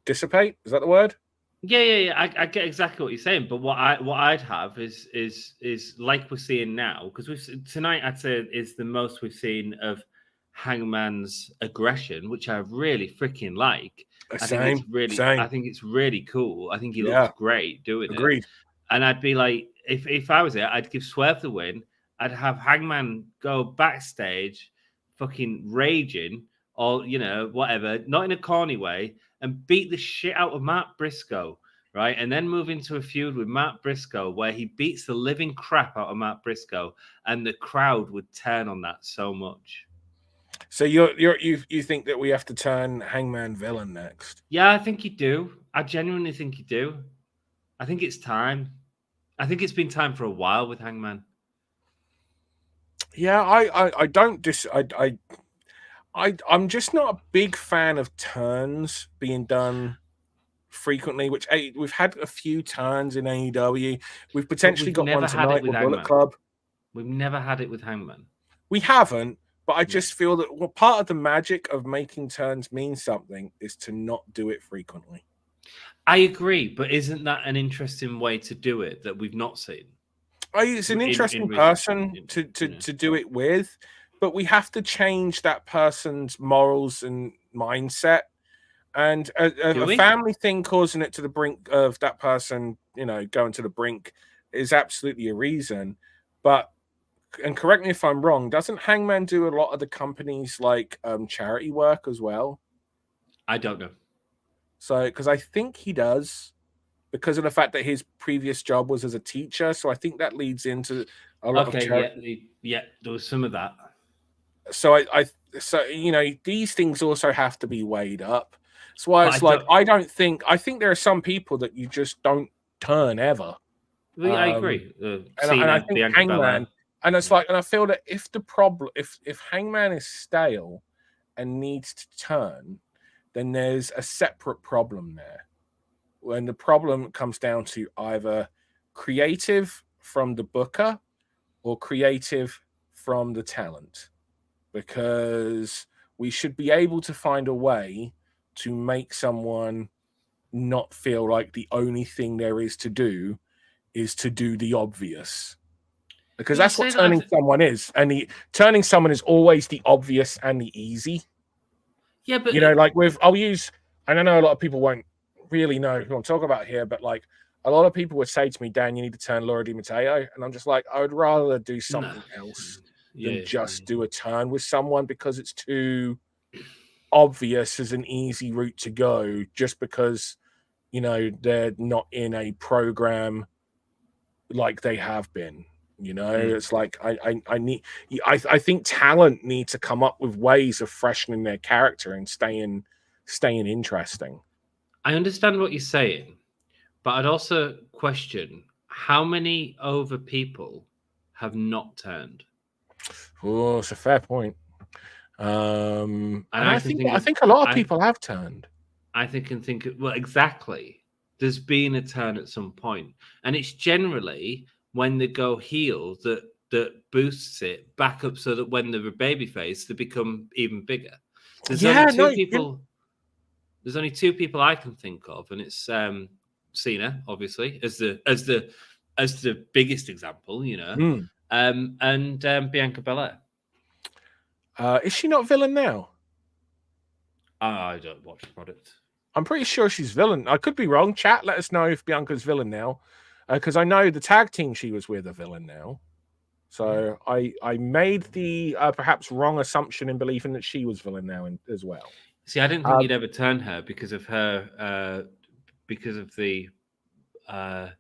dissipate. Is that the word? Yeah. I get exactly what you're saying, but what I'd have is like we're seeing now, because tonight I'd say is the most we've seen of Hangman's aggression, which I really freaking like. I think it's really cool. I think he looks great doing it. And I'd be like, if I was it, I'd give Swerve the win. I'd have Hangman go backstage, fucking raging, or whatever, not in a corny way, and beat the shit out of Matt Briscoe, right? And then move into a feud with Matt Briscoe where he beats the living crap out of Matt Briscoe, and the crowd would turn on that so much. So you think that we have to turn Hangman villain next? Yeah, I think you do. I genuinely think you do. I think it's time. I think it's been time for a while with Hangman. Yeah, I'm just not a big fan of turns being done frequently, which we've had a few turns in AEW. We've potentially got one tonight with Bullet Club. We've never had it with Hangman. We haven't, but I just feel that part of the magic of making turns mean something is to not do it frequently. I agree, but isn't that an interesting way to do it that we've not seen? It's an interesting person to do it with, but we have to change that person's morals and mindset. And a family thing causing it to the brink of that person, going to the brink is absolutely a reason. But, and correct me if I'm wrong, doesn't Hangman do a lot of the company's like charity work as well? I don't know. So, because I think he does, because of the fact that his previous job was as a teacher. So I think that leads into a lot of charity. Yeah, there was some of that. So so these things also have to be weighed up. That's why I think there are some people that you just don't turn ever. Well, I agree. And I think Hangman, and it's like, and I feel that if Hangman is stale and needs to turn, then there's a separate problem there. When the problem comes down to either creative from the booker or creative from the talent, because we should be able to find a way to make someone not feel like the only thing there is to do is to do the obvious, because that's what turning someone is. And turning someone is always the obvious and the easy. Yeah, but like I don't know, a lot of people won't really know who I'm talking about here, but like a lot of people would say to me, Dan, you need to turn Laura Di Matteo, and I'm just like, I would rather do something else than just do a turn with someone, because it's too obvious as an easy route to go, just because they're not in a program like they have been. It's like I think talent need to come up with ways of freshening their character and staying interesting. I understand what you're saying, but I'd also question how many over people have not turned. Oh, it's a fair point. And I think a lot of people have turned. Well, exactly. There's been a turn at some point, and it's generally when they go heel that boosts it back up, so that when they're a babyface, they become even bigger. There's only two people I can think of, and it's Cena, obviously, as the biggest example, and Bianca Belair. Is she not villain now? I don't watch the product. I'm pretty sure she's villain. I could be wrong. Chat, let us know if Bianca's villain now. because I know the tag team she was with a villain now. So I made the perhaps wrong assumption in believing that she was villain now as well. See, I didn't think you'd ever turn her because of her, because of the. I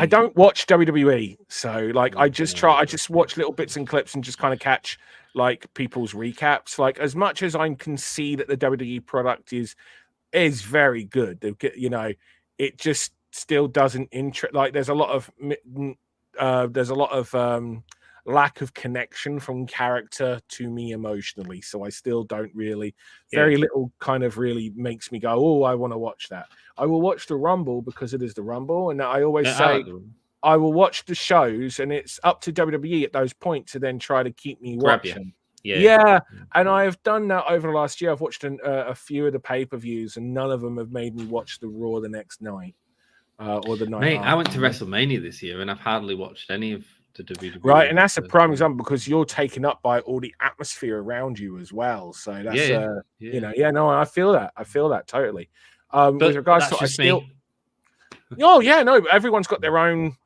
don't watch WWE, so like I just watch little bits and clips and just kind of catch like people's recaps. Like as much as I can see that the WWE product is very good, it just still doesn't like there's a lot of lack of connection from character to me emotionally, so I still don't really very little kind of really makes me go, oh, I want to watch that. I will watch the Rumble because it is the Rumble, and I always say I will watch the shows, and it's up to WWE at those points to then try to keep me watching. Yeah, and I have done that over the last year. I've watched a few of the pay-per-views, and none of them have made me watch the Raw the next night or the night. Mate, I went to WrestleMania this year, and I've hardly watched any of the WWE. Right, and that's a prime example because you're taken up by all the atmosphere around you as well. So that's no, I feel that totally. With regards to, I still, everyone's got their own,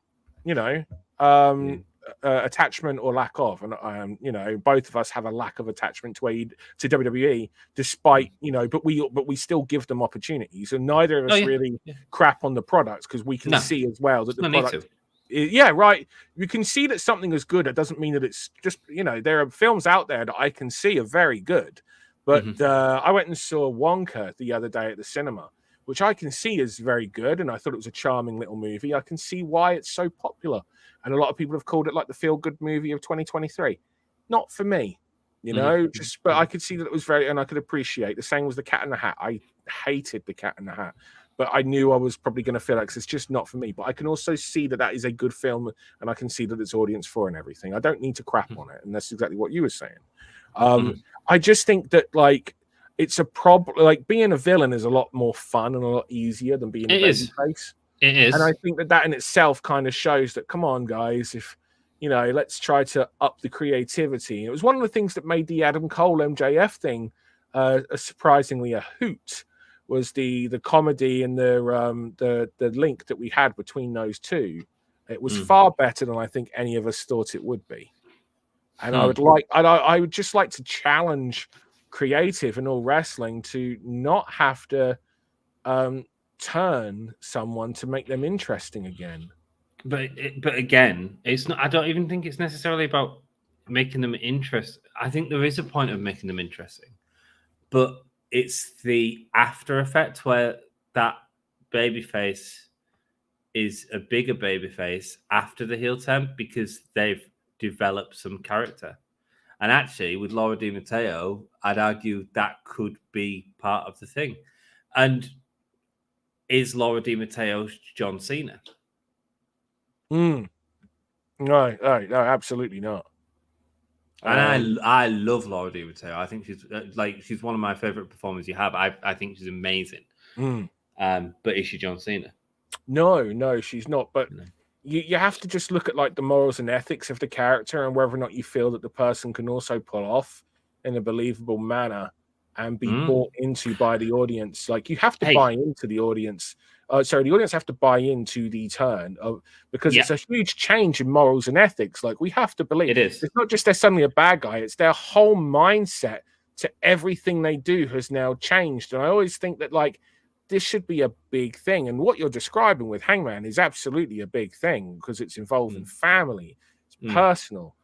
attachment or lack of, and both of us have a lack of attachment to WWE, despite but we still give them opportunities, and neither of us really crap on the products because we can see as well that the product. Yeah, right. You can see that something is good. It doesn't mean that it's just, there are films out there that I can see are very good. But I went and saw Wonka the other day at the cinema, which I can see is very good. And I thought it was a charming little movie. I can see why it's so popular. And a lot of people have called it like the feel-good movie of 2023. Not for me, but I could see that it was and I could appreciate. The same was The Cat in the Hat. I hated The Cat in the Hat. But I knew I was probably going to feel like it's just not for me. But I can also see that is a good film, and I can see that it's audience for and everything. I don't need to crap on it, and that's exactly what you were saying. I just think that like it's a problem. Like being a villain is a lot more fun and a lot easier than being a babyface. It is, and I think that in itself kind of shows that come on, guys, if let's try to up the creativity. It was one of the things that made the Adam Cole MJF thing surprisingly a hoot. Was the comedy and the link that we had between those two. It was far better than I think any of us thought it would be. And I would just like to challenge creative and all wrestling to not have to turn someone to make them interesting again. But again, it's not. I don't even think it's necessarily about making them interesting. I think there is a point of making them interesting, but it's the after effect where that babyface is a bigger babyface after the heel turn because they've developed some character. And actually, with Laura Di Matteo, I'd argue that could be part of the thing. And is Laura Di Matteo John Cena? No, absolutely not. And I love Laura Di Matteo. I think she's one of my favorite performers you have. I think she's amazing. But is she John Cena? No, she's not. But you have to just look at like the morals and ethics of the character and whether or not you feel that the person can also pull off in a believable manner and be bought into by the audience. Like you have to buy into the audience. The audience have to buy into the turn because it's a huge change in morals and ethics. Like we have to believe it's not just they're suddenly a bad guy; it's their whole mindset to everything they do has now changed. And I always think that like this should be a big thing. And what you're describing with Hangman is absolutely a big thing because it's involving family, it's personal.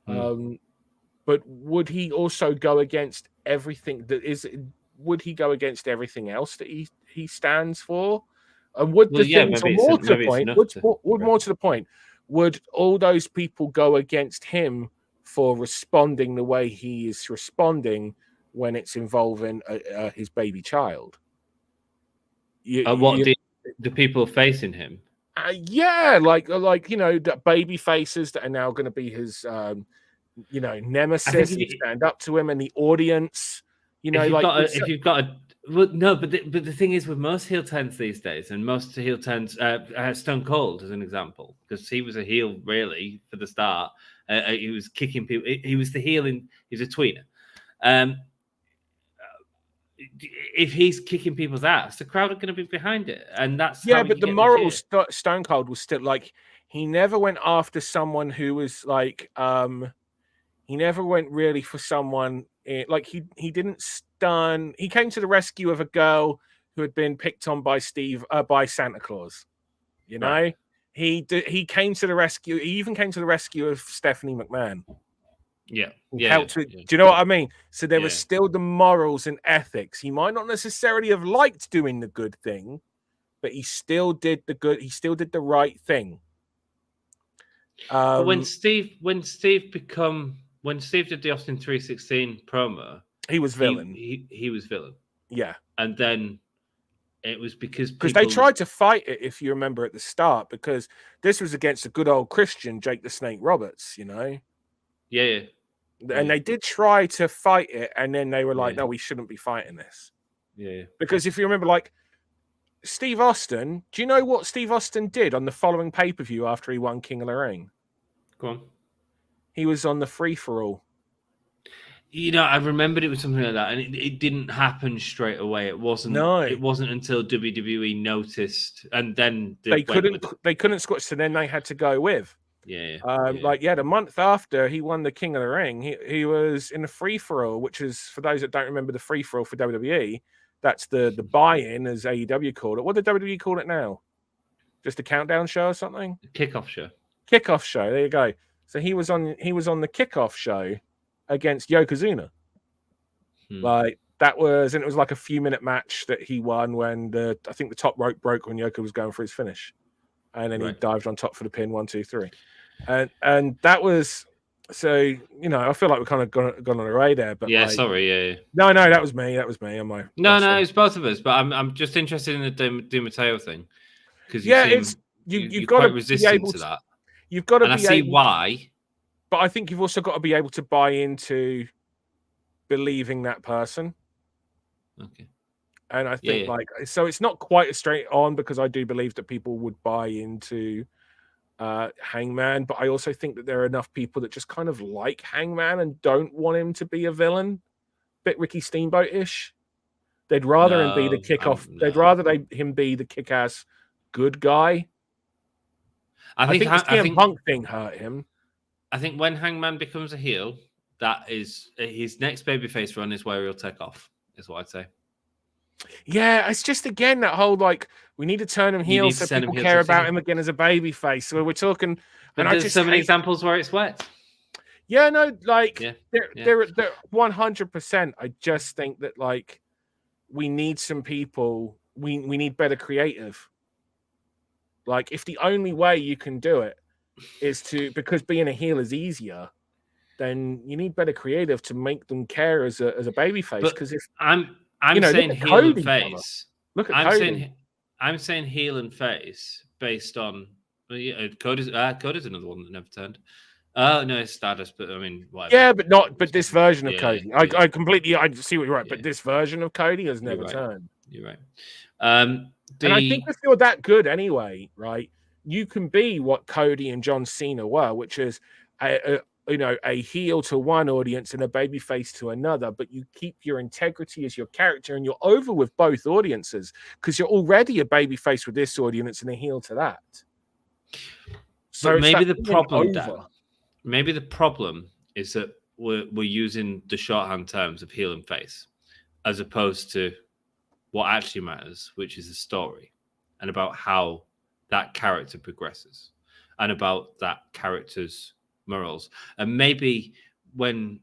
But would he also go against everything that is? Would he go against everything else that he stands for? And would more to the point, would all those people go against him for responding the way he is responding when it's involving his baby child? The people facing him? The baby faces that are now going to be his, nemesis. Stand up to him and the audience. But the thing is with most heel turns these days, and most heel turns, Stone Cold as an example, because he was a heel really for the start. He was kicking people. He was the heel he was a tweener. if he's kicking people's ass, the crowd are going to be behind it, and that's but the morals Stone Cold was still like he never went after someone who was like he never went really for someone like he didn't stun. He came to the rescue of a girl who had been picked on by by Santa Claus. You know, right. He came to the rescue. He even came to the rescue of Stephanie McMahon. Yeah. Helped with, do you know what I mean? So there was still the morals and ethics. He might not necessarily have liked doing the good thing, but he still did the good. He still did the right thing. But when Steve did the Austin 316 promo, he was villain. He was villain. Yeah, and then it was because they tried to fight it, if you remember at the start, because this was against a good old Christian, Jake the Snake Roberts. You know. Yeah. And they did try to fight it, and then they were like, "No, we shouldn't be fighting this." Yeah. Because if you remember, like Steve Austin, do you know what Steve Austin did on the following pay-per-view after he won King of the Ring? Go on. He was on the free-for-all. You know, I remembered it was something like that, and it didn't happen straight away. It wasn't. No, it wasn't until WWE noticed, and then they couldn't squash. So then they had to go with. The month after he won the King of the Ring, he was in the free-for-all, which is, for those that don't remember, the free-for-all for WWE. That's the buy-in, as AEW called it. What did WWE call it now? Just a countdown show or something? Kickoff show. Kickoff show. There you go. So he was on the kickoff show against Yokozuna. Like that was, and it was like a few-minute match that he won when I think the top rope broke when Yoko was going for his finish, and then he dived on top for the pin. 1, 2, 3, and that was. So, you know, I feel like we're kind of gone on a ray there, but sorry. No, that was me. No, it's both of us. But I'm just interested in the Di Matteo thing because you've got to be resistant to that. You've got to, and I see why. But I think you've also got to be able to buy into believing that person. Okay. And I think so it's not quite a straight on, because I do believe that people would buy into Hangman, but I also think that there are enough people that just kind of like Hangman and don't want him to be a villain, bit Ricky Steamboat-ish. They'd rather him be the kickoff. They'd rather him be the kick-ass good guy. I think the CM Punk thing hurt him. I think when Hangman becomes a heel, that is his next babyface run is where he'll take off. Is what I'd say. Yeah, it's just again that whole like we need to turn him heel so people care about him again as a baby face. So we're talking, and there's so many examples where it's wet. Yeah, no, like they're 100%. I just think that like we need some people. We need better creative. Like if the only way you can do it is because being a heel is easier, then you need better creative to make them care as a baby face. Because if I'm saying heel and face. Look at Cody. I'm saying heel and face based on Cody's another one that never turned. Oh no, it's Stardust, but I mean, whatever. Yeah, but this version of Cody, I see what you're right, but this version of Cody has never turned. You're right. And I think if you're that good anyway, right, you can be what Cody and John Cena were, which is a heel to one audience and a babyface to another, but you keep your integrity as your character and you're over with both audiences because you're already a babyface with this audience and a heel to that. So maybe the problem is that we're using the shorthand terms of heel and face as opposed to what actually matters, which is the story and about how that character progresses and about that character's morals. And maybe when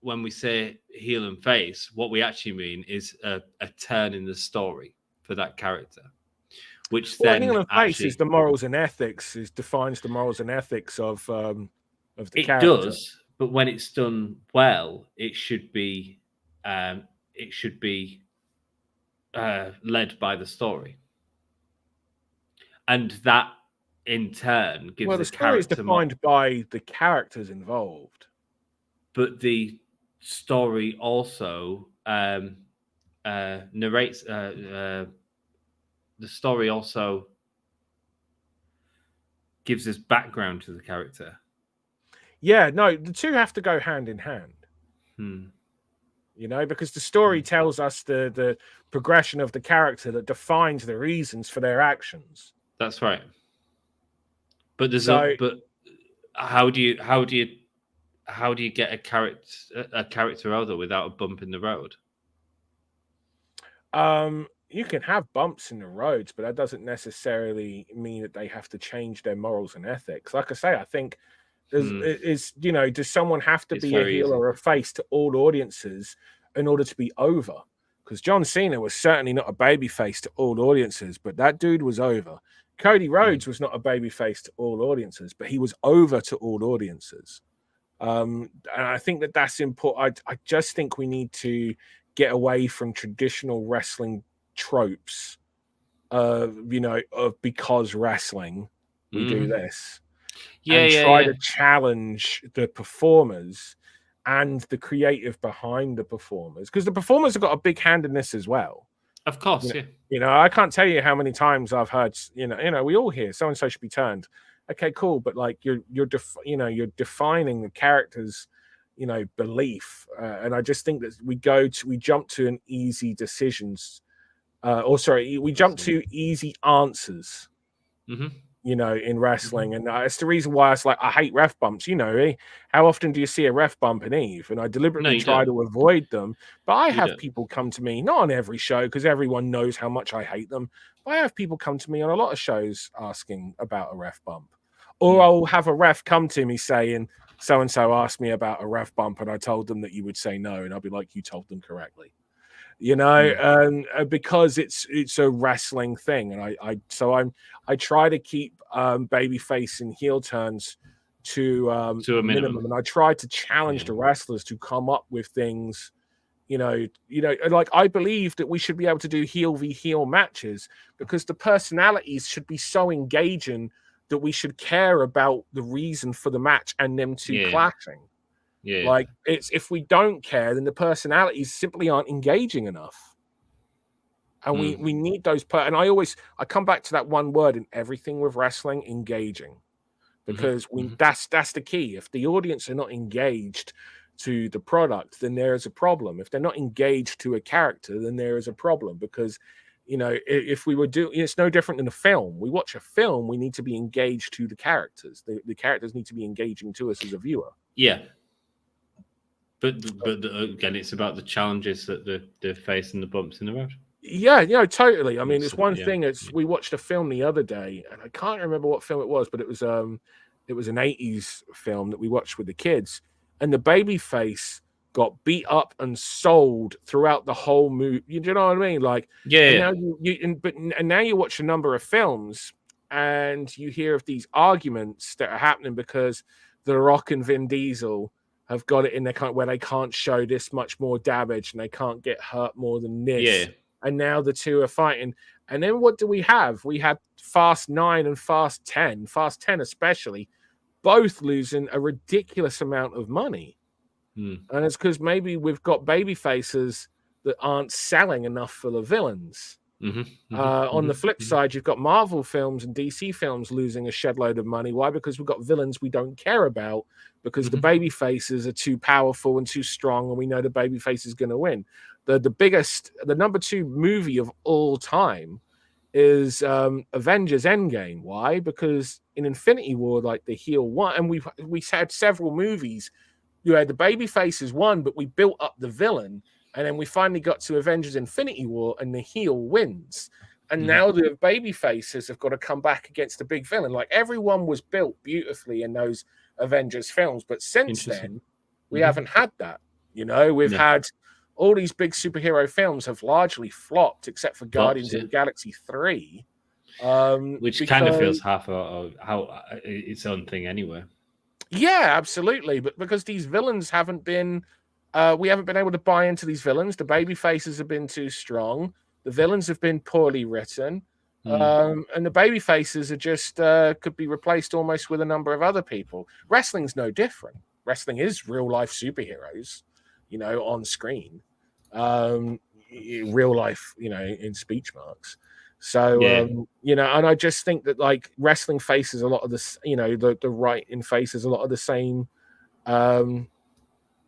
we say heel and face, what we actually mean is a turn in the story for that character. Which then heel and face is the morals and ethics, defines the morals and ethics of the character. It does, but when it's done well, it should be led by the story, and that in turn gives the story is defined by the characters involved, but the story also narrates. The story also gives us background to the character. Yeah, no, the two have to go hand in hand. you know, because the story tells us the progression of the character that defines the reasons for their actions. That's right. But but how do you get a character over without a bump in the road? You can have bumps in the roads, but that doesn't necessarily mean that they have to change their morals and ethics. Like I say, I think does someone have to be a heel or a face to all audiences in order to be over? Because John Cena was certainly not a baby face to all audiences, but that dude was over. Cody Rhodes was not a baby face to all audiences, but he was over to all audiences. And I think that's important. I just think we need to get away from traditional wrestling tropes of because wrestling we do this, try to challenge the performers and the creative behind the performers, because the performers have got a big hand in this as well. Of course, I can't tell you how many times I've heard, we all hear so and so should be turned. Okay, cool, but like you're defining the character's belief, and I just think that we jump to an easy decisions, we jump to easy answers. In wrestling, and it's the reason why I hate ref bumps. How often do you see a ref bump in Eve? And I deliberately try to avoid them. But I have people come to me, not on every show because everyone knows how much I hate them. But I have people come to me on a lot of shows asking about a ref bump, or I'll have a ref come to me saying, "So and so asked me about a ref bump, and I told them that you would say no," and I'll be like, "You told them correctly." Because it's a wrestling thing, and I try to keep babyface and heel turns to a minimum, and I try to challenge the wrestlers to come up with things. Like I believe that we should be able to do heel v heel matches because the personalities should be so engaging that we should care about the reason for the match and them two clashing. Like it's if we don't care, then the personalities simply aren't engaging enough, and we need those. And I come back to that one word in everything with wrestling: engaging, because that's the key. If the audience are not engaged to the product, then there is a problem. If they're not engaged to a character, then there is a problem. Because if we were it's no different than a film. We watch a film, we need to be engaged to the characters. The characters need to be engaging to us as a viewer. Yeah. But again, it's about the challenges that they're facing, the bumps in the road. Yeah, totally. I mean, it's one thing. We watched a film the other day, and I can't remember what film it was, but it was an 80s film that we watched with the kids, and the baby face got beat up and sold throughout the whole movie. You know what I mean? Like, and now you watch a number of films, and you hear of these arguments that are happening because The Rock and Vin Diesel have got it in their where they can't show this much more damage and they can't get hurt more than this. Yeah. And now the two are fighting. And then what do we have? We had Fast 9 and Fast 10, Fast 10 especially, both losing a ridiculous amount of money. And it's because maybe we've got baby faces that aren't selling enough for the villains. On the flip side, you've got Marvel films and DC films losing a shed load of money. Why? Because we've got villains we don't care about because the baby faces are too powerful and too strong, and we know the baby face is going to win. The number 2 movie of all time is Avengers Endgame. Why? Because in Infinity War, like the heel won, and we had several movies. You had the baby faces won, but we built up the villain. And then we finally got to Avengers Infinity War and the heel wins. And now the baby faces have got to come back against the big villain. Like everyone was built beautifully in those Avengers films. But since then, we haven't had that. We've had all these big superhero films have largely flopped, except for Guardians of the Galaxy 3. Which kind of feels half how its own thing anyway. Yeah, absolutely. But because these villains haven't been... we haven't been able to buy into these villains. The baby faces have been too strong. The villains have been poorly written. And the baby faces are just could be replaced almost with a number of other people. Wrestling's no different. Wrestling is real life superheroes, on screen. Real life, in speech marks. So, and I just think that like wrestling faces a lot of this, the writing faces a lot of the same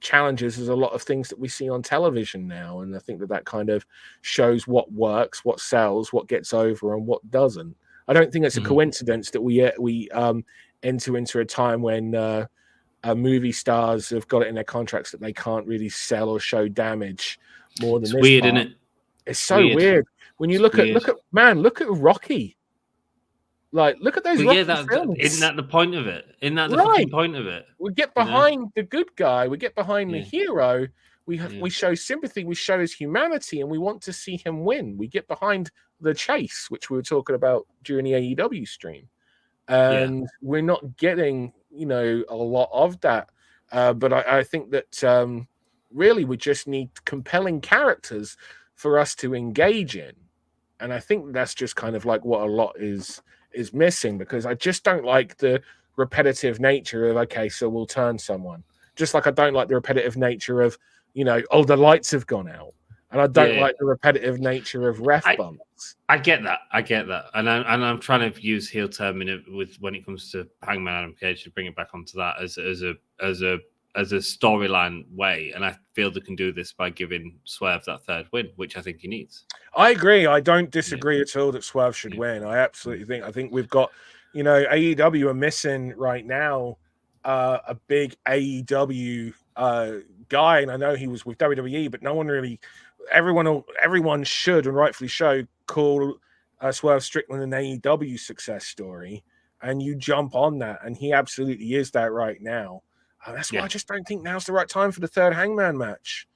challenges as a lot of things that we see on television now, and I think that kind of shows what works, what sells, what gets over, and what doesn't. I don't think it's a coincidence that we enter into a time when movie stars have got it in their contracts that they can't really sell or show damage more than it's this. Weird, part. isn't it? It's so weird. When you look at Rocky. Like, look at those Rocky films. Isn't that the point of it? Isn't that the fucking point of it? We get behind the good guy. We get behind the hero. We show sympathy. We show his humanity, and we want to see him win. We get behind the chase, which we were talking about during the AEW stream, and we're not getting, a lot of that. But I think that really we just need compelling characters for us to engage in, and I think that's just kind of like what a lot is missing, because I just don't like the repetitive nature of, okay, so we'll turn someone. Just like I don't like the repetitive nature of, the lights have gone out. And I don't like the repetitive nature of ref bumps. I get that. And I'm trying to use heel term when it comes to Hangman Adam Page to bring it back onto that as a storyline way. And I feel they can do this by giving Swerve that third win, which I think he needs. I agree. I don't disagree at all that Swerve should win. I absolutely think we've got, AEW are missing right now a big AEW guy. And I know he was with WWE, but no one really, everyone should, and rightfully so, call Swerve Strickland an AEW success story. And you jump on that, and he absolutely is that right now. That's why I just don't think now's the right time for the third Hangman match.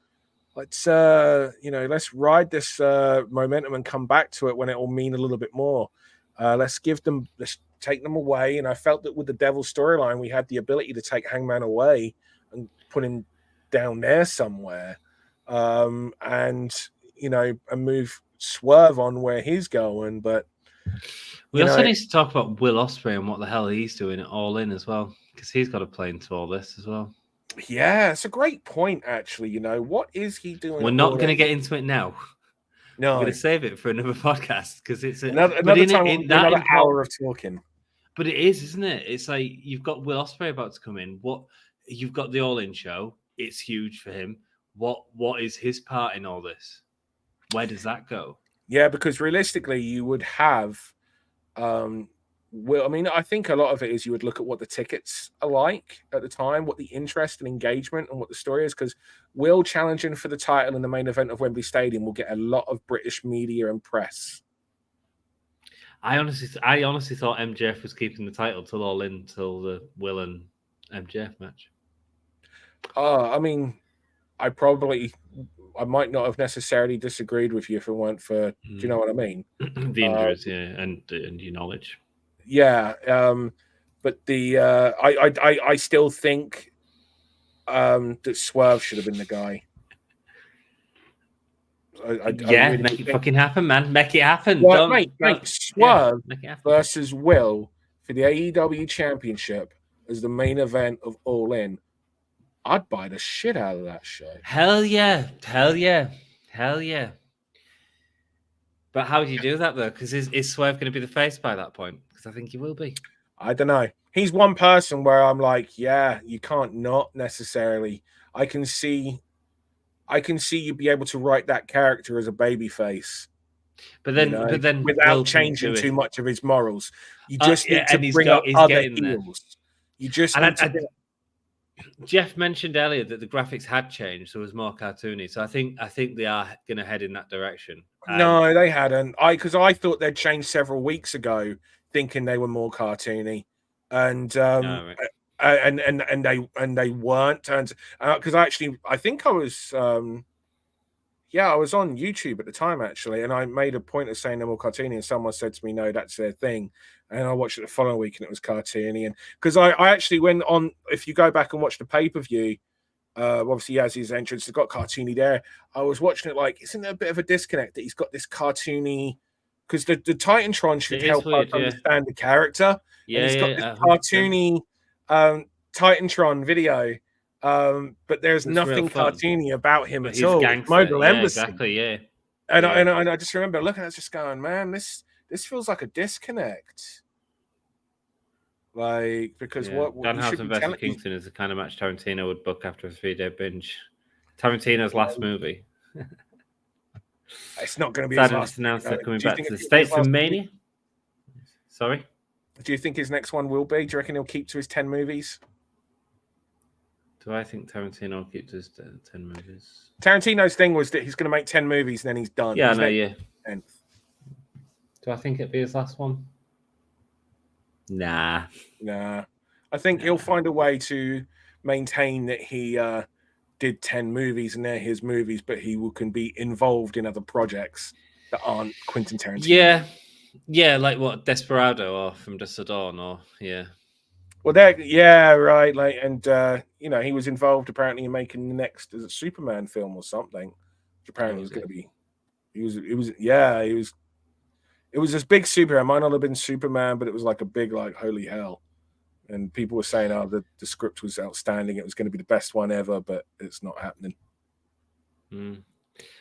Let's let's ride this momentum and come back to it when it will mean a little bit more. Let's take them away. And I felt that with the Devil storyline, we had the ability to take Hangman away and put him down there somewhere, and move Swerve on where he's going. But we also need to talk about Will Ospreay and what the hell he's doing at All In as well, because he's got to play into all this as well. Yeah, it's a great point, actually. What is he doing? We're not going to get into it now. No, we're going to save it for another podcast, because it's another hour of talking. But it is, isn't it? It's like you've got Will Ospreay about to come in. You've got the All In show. It's huge for him. What is his part in all this? Where does that go? Yeah, because realistically, you would have. I think a lot of it is you would look at what the tickets are like at the time, what the interest and engagement and what the story is, because Will challenging for the title in the main event of Wembley Stadium will get a lot of British media and press. I honestly thought MJF was keeping the title till All In, till the Will and MJF match. I might not have necessarily disagreed with you if it weren't for, do you know what I mean? The injuries, and your knowledge. Yeah, but I still think that Swerve should have been the guy. Make it fucking happen, man. Make it happen. Well, mate, Swerve versus Will for the AEW Championship as the main event of All In. I'd buy the shit out of that show. Hell yeah. But how do you do that, though? Because is Swerve going to be the face by that point? Because I think he will be. I don't know. He's one person where I'm like, yeah, you can't not necessarily. I can see you be able to write that character as a baby face. But then without changing too much of his morals. You just need to bring up other heels. You just need to... Jeff mentioned earlier that the graphics had changed, so it was more cartoony. So I think they are going to head in that direction. No, they hadn't. Because I thought they'd changed several weeks ago, thinking they were more cartoony, and they weren't. And because I think I was, I was on YouTube at the time actually, and I made a point of saying they're more cartoony, and someone said to me, "No, that's their thing." And I watched it the following week, and it was cartoony. And because I actually went on, if you go back and watch the pay-per-view, obviously he has his entrance, it's got cartoony there. I was watching it like, isn't there a bit of a disconnect that he's got this cartoony, because the Titantron should help us understand the character. Yeah, and he's got this cartoony Titantron video, but there's nothing cartoony about him at all. Mobile Embassy. Exactly, yeah. And I just remember looking at it, just going, man, this feels like a disconnect. Like, because what Danhausen versus Kingston is the kind of match Tarantino would book after a 3-day binge. Tarantino's last movie. It's not going to be his last. Announced they're coming back to the States for Mania. Sorry? Do you think his next one will be? Do you reckon he'll keep to his 10 movies? Do I think Tarantino will keep to his 10 movies? Tarantino's thing was that he's going to make 10 movies and then he's done. Yeah, yeah. Do I think it'd be his last one? Nah. I think he'll find a way to maintain that he did 10 movies and they're his movies, but he can be involved in other projects that aren't Quentin Tarantino. Yeah, like what, Desperado or From Dusk to Dawn, or Well, right. Like, and he was involved apparently in making the next Superman film or something, which apparently was going to be. It was this big Superman. Might not have been Superman, but it was like a big, like, holy hell. And people were saying, the script was outstanding. It was going to be the best one ever, but it's not happening.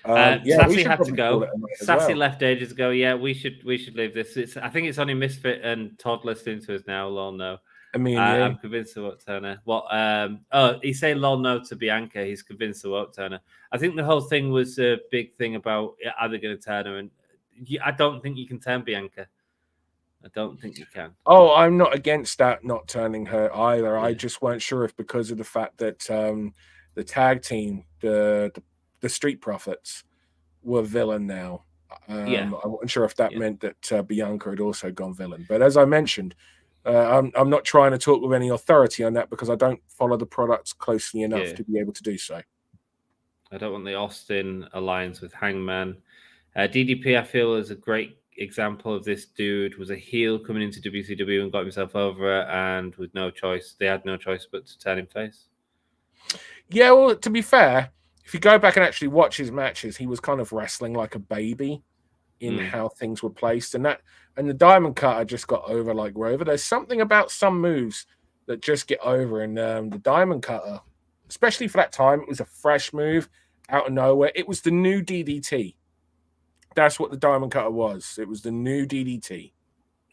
Sassy had to go. Sassy left ages ago. Yeah, we should leave this. I think it's only Misfit and Todd listening to us now. Lol, no. I'm convinced they won't turn her. What? He's saying lol no to Bianca. He's convinced they won't turn her. I think the whole thing was a big thing about are they going to turn her? And I don't think you can turn Bianca. I don't think you can. Oh, I'm not against that, not turning her either. Yeah. I just weren't sure if because of the fact that the tag team, the Street Profits, were villain now. I wasn't sure if that meant that Bianca had also gone villain. But as I mentioned, I'm not trying to talk with any authority on that because I don't follow the products closely enough to be able to do so. I don't want the Austin alliance with Hangman. DDP, I feel, is a great example of this dude. Was a heel coming into WCW and got himself over, and with no choice, they had no choice but to turn him face. Yeah, well, to be fair, if you go back and actually watch his matches, he was kind of wrestling like a baby in how things were placed, and the Diamond Cutter just got over like Rover. There's something about some moves that just get over, and the Diamond Cutter, especially for that time, it was a fresh move out of nowhere. It was the new DDT. That's what the Diamond Cutter was. It was the new DDT.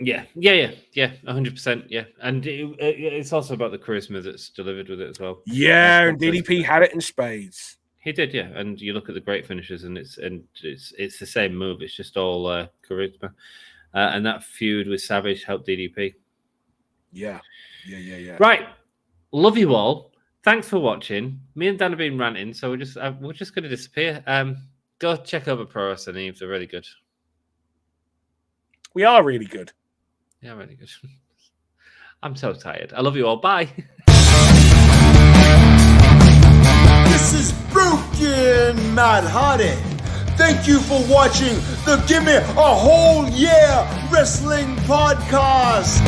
Yeah, 100%. Yeah, and it's also about the charisma that's delivered with it as well. Yeah, and DDP had it in spades. He did, yeah. And you look at the great finishes, and it's the same move. It's just all charisma, and that feud with Savage helped DDP. Yeah. Right, love you all. Thanks for watching. Me and Dan have been ranting, so we're just going to disappear. Go check over Pro Wrestling Eve. They're really good. We are really good. Yeah, really good. I'm so tired. I love you all. Bye. This is Broken Matt Hardy. Thank you for watching the Give Me a Whole Year Wrestling Podcast.